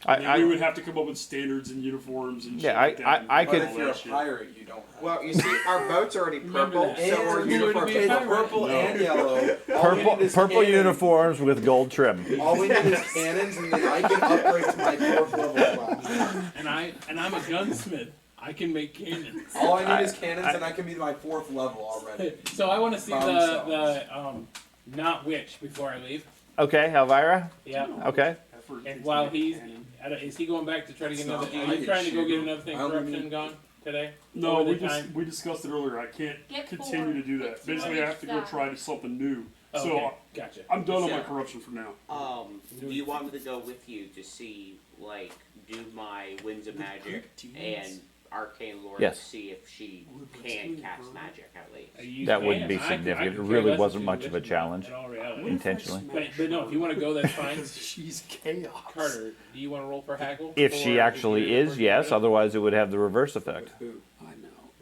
I, And then we I, would have to come up with standards and uniforms and Yeah, shit like that. I and could- But all if you're a that shit. pirate, you don't have Well, you see, our boat's already Remember purple, that. so our And uniforms be a are pirate. purple No. and yellow. All we need is purple cannons. uniforms with gold trim. All we need is cannons, and then I can upgrade to my 4th level class. And I'm a gunsmith. I can make cannons. All I need is cannons, and I can be my 4th level already. So I want to see Problem the not witch before I leave. Okay, Elvira. Yeah. Okay. Effort And is while to he's, make cannon. is he going back to try to get It's another? not Are you easy, trying to go shoot. get another thing I only corruption need- gone today? No, Over the we time? we discussed it earlier. I can't Get continue to do that. It's Basically, I have to go really try something new. Oh, So okay, gotcha. I'm done on my So- corruption for now. Do you want me to go with you to see, like, do my Winds of Magic and Arcane Lord Yes. to see if she can cast magic at least? You That can. wouldn't be I significant. could It care really less wasn't if much you of a wish challenge, in all reality. intentionally. But no, if you want to go, that's fine. She's chaos. Carter, do you want to roll for haggle? If Or she actually you're is, working yes. with it? Otherwise, it would have the reverse effect. I know.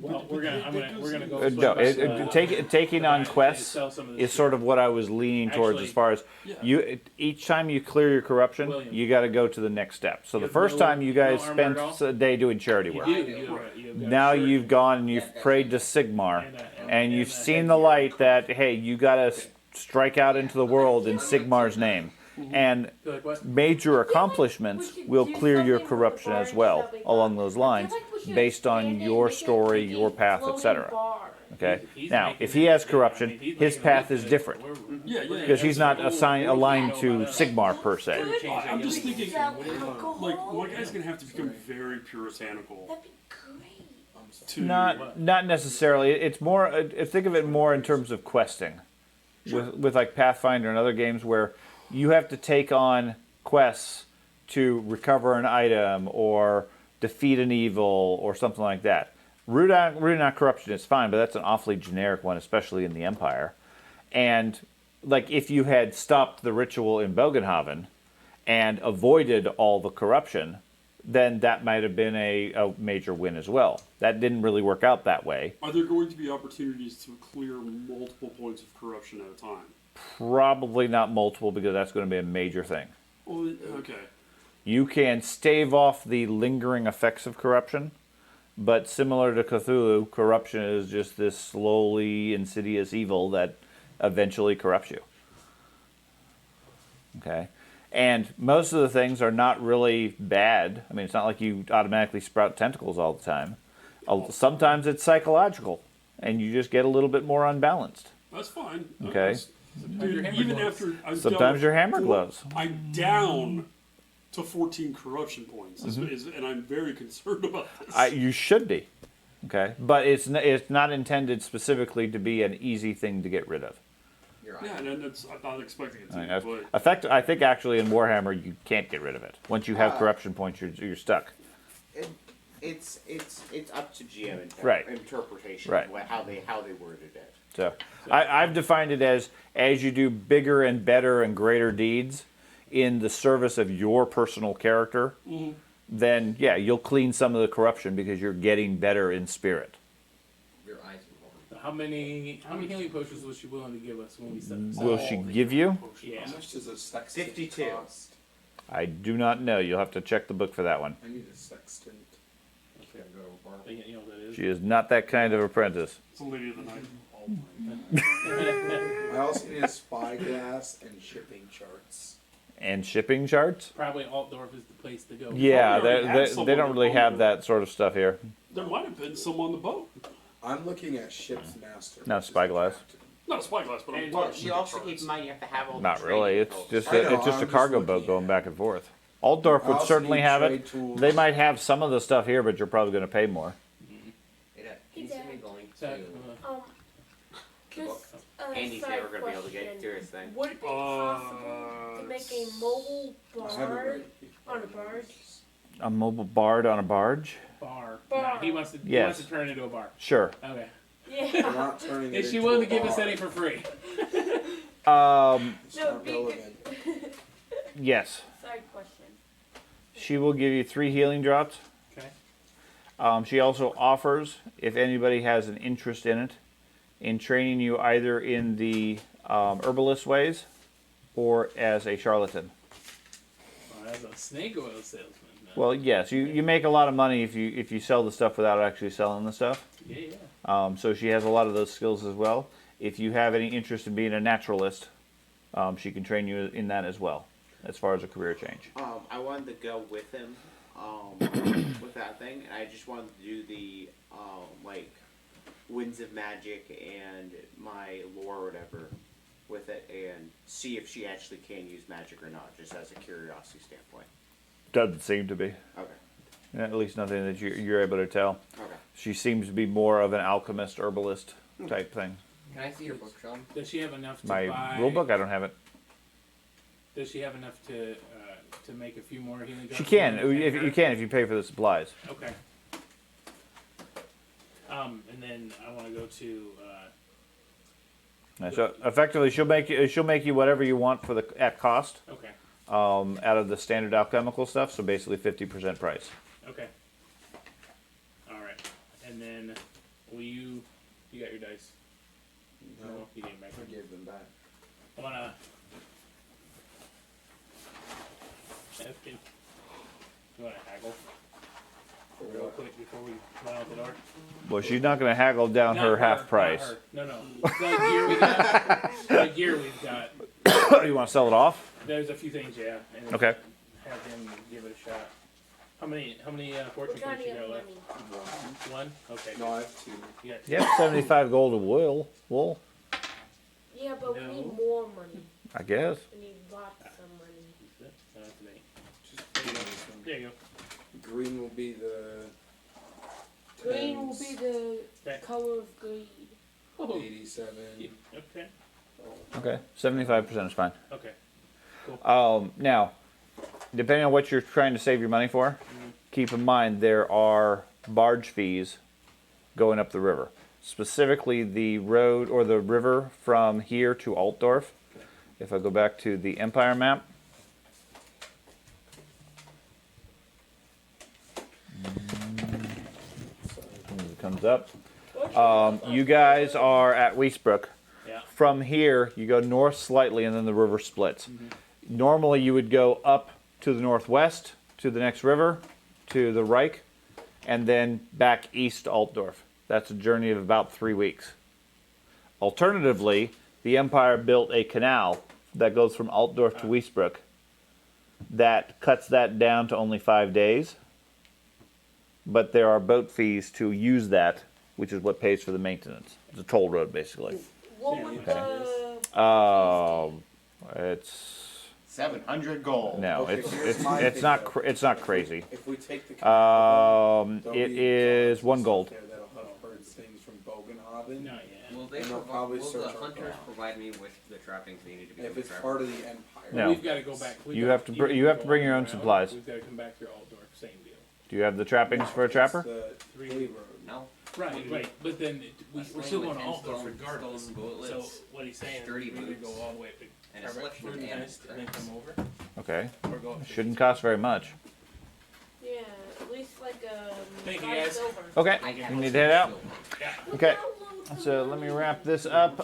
Well, we're gonna go. No, taking on quests sell some of this is shit. sort of what I was leaning towards Actually, as far as Yeah. each time you clear your corruption, William. you got to go to the next step. So You the have first no- time you no guys armor spent at all? a day doing charity You work. do. I do. You've got Now shirt you've gone and you've prayed to Sigmar, and you've seen the light that, hey, you got to strike out into the world in Sigmar's name. And Feel like what? major accomplishments will clear your corruption as well along those lines, based on your story, your path, etc. Okay. He's Now, making if he it- has corruption, he's his making path it is good. different Yeah, yeah. because he's not aligned to Sigmar per se. I'm just thinking, Alcohol. like, my guy's gonna have to become very puritanical That'd be great. to. Not necessarily. It's more. Think of it more in terms of questing, with like Pathfinder and other games where you have to take on quests to recover an item or defeat an evil or something like that. Rooting out corruption is fine, but that's an awfully generic one, especially in the Empire. And like if you had stopped the ritual in Bogenhaven and avoided all the corruption, then that might have been a major win as well. That didn't really work out that way. Are there going to be opportunities to clear multiple points of corruption at a time? Probably not multiple because that's going to be a major thing. Well, okay. You can stave off the lingering effects of corruption, but similar to Cthulhu, corruption is just this slowly insidious evil that eventually corrupts you. Okay, and most of the things are not really bad. I mean, it's not like you automatically sprout tentacles all the time. Sometimes it's psychological, and you just get a little bit more unbalanced. That's fine. Okay. Dude, even after Sometimes your hammer glows. I'm down to 14 corruption points, and I'm very concerned about this. You should be. Okay, but it's not intended specifically to be an easy thing to get rid of. Yeah, and I'm not expecting it to. I think actually in Warhammer you can't get rid of it. Once you have corruption points, you're stuck. It's up to GM interpretation, Right. How they worded it. So I've defined it as you do bigger and better and greater deeds in the service of your personal character, then yeah, you'll clean some of the corruption because you're getting better in spirit. Your eyes are more. How many healing potions was she willing to give us when we set this up? Will she give you? Yeah. How much does a sextant 52. cost? I do not know. You'll have to check the book for that one. I need a sextant. I can't go over. You know what that is? She is not that kind of apprentice. It's a lady of the night. I also need a spyglass and shipping charts. And shipping charts? Probably Altdorf is the place to go. Yeah, Probably already had they someone don't really on have there. that sort of stuff here. There might have been some on the boat. I'm looking at ship's master. Not which is the spyglass. captain. Not a spyglass, but I'm And talking you also keep in mind you have to have all Not the really. training It's tools. just I know, it's just I'm a just cargo boat looking going at back and forth. Altdorf I would also certainly need have it. trade tools. They might have some of the stuff here, but you're probably going to pay more. Hey, Dad, can you see me going So, to... Just Andy's side never gonna be able to get question. through his thing. Would it be possible to make a mobile I have it barge right. on a barge? A mobile bard on a barge? bar. Bar. No, he wants to Yes. turn it into a bar. Sure. Okay. We're Yeah. not turning it Is she into willing a to give us bar. any for free? It's No, not be relevant. Yes. Side question. She will give you 3 healing drops. Okay. She also offers, if anybody has an interest in it, in training you either in the herbalist ways or as a charlatan. Well, as a snake oil salesman. Well, yes, you make a lot of money if you sell the stuff without actually selling the stuff. Yeah. So she has a lot of those skills as well. If you have any interest in being a naturalist, she can train you in that as well, as far as a career change. I wanted to go with him with that thing, and I just wanted to do the like winds of magic and my lore or whatever with it, and see if she actually can use magic or not, just as a curiosity standpoint. Doesn't seem to be. Okay. At least nothing that you're able to tell. Okay. She seems to be more of an alchemist, herbalist type thing. Can I see your book, Sean? Does she have enough to My buy? rule book, I don't have it. Does she have enough to make a few more healing? She drops? can. If you pay for the supplies. Okay. And then I want to go to. So effectively, she'll make you whatever you want for at cost. Okay. Out of the standard alchemical stuff. So basically 50% price. Okay. All right. And then, will you got your dice? No, You gave them back. I gave them back. I wanna. You wanna haggle real quick before we run out the door? Well, she's not going to haggle down Not her half not price. her. No. The gear we've got. You want to sell it off? There's a few things, yeah. And Okay. Have him give it a shot. How many fortune We're trying points to you get got left? money. One. Okay. No, I have 2. You got two. Yep, 75 gold of wool. Yeah, but we No. need more money. I guess. We need lots of money. So that's an 8. Just There you go. this one. There you Green will be the Green will be the Okay. color of greed. go. 87. Okay. Okay, 75% is fine. Okay. Now, depending on what you're trying to save your money for, keep in mind there are barge fees going up the river. Specifically, the road or the river from here to Altdorf. If I go back to the Empire map, it comes up. You guys are at Wiesbrook. Yeah. From here, you go north slightly, and then the river splits. Normally, you would go up to the northwest to the next river, to the Reik, and then back east to Altdorf. That's a journey of about 3 weeks. Alternatively, the Empire built a canal that goes from Altdorf to Wiesbrook. That cuts that down to only 5 days. But there are boat fees to use that, which is what pays for the maintenance. It's a toll road, basically. What would It's 700 gold. no, Okay, here's it's my it's not thing, it's not crazy. If we take the there'll It be is 1 gold. there that'll have heard things from Bogenhaven. Not yet. Will they And they'll provi- probably will search the our hunters ground. provide me with the trappings they need to be If able it's to part of the Empire. No. We've got to go back. You have to br- you have to bring your own supplies. We've got to come back through Altdorf. Same deal. Do you have the trappings for a trapper? The Three. Hay Road. No. Right. But then we're sling still with going to 10 Altdorf stolen regardless. So bullets, what he's saying is sturdy we either go boots, all the way up to and a Trevor selection of Nest and then ammo. come over, Okay. or go up to Shouldn't cost very much. Yeah, at least like Thank you, 5 guys. silver. Okay. I You need to head out. Yeah. Look Okay. how low the So let me wrap this up.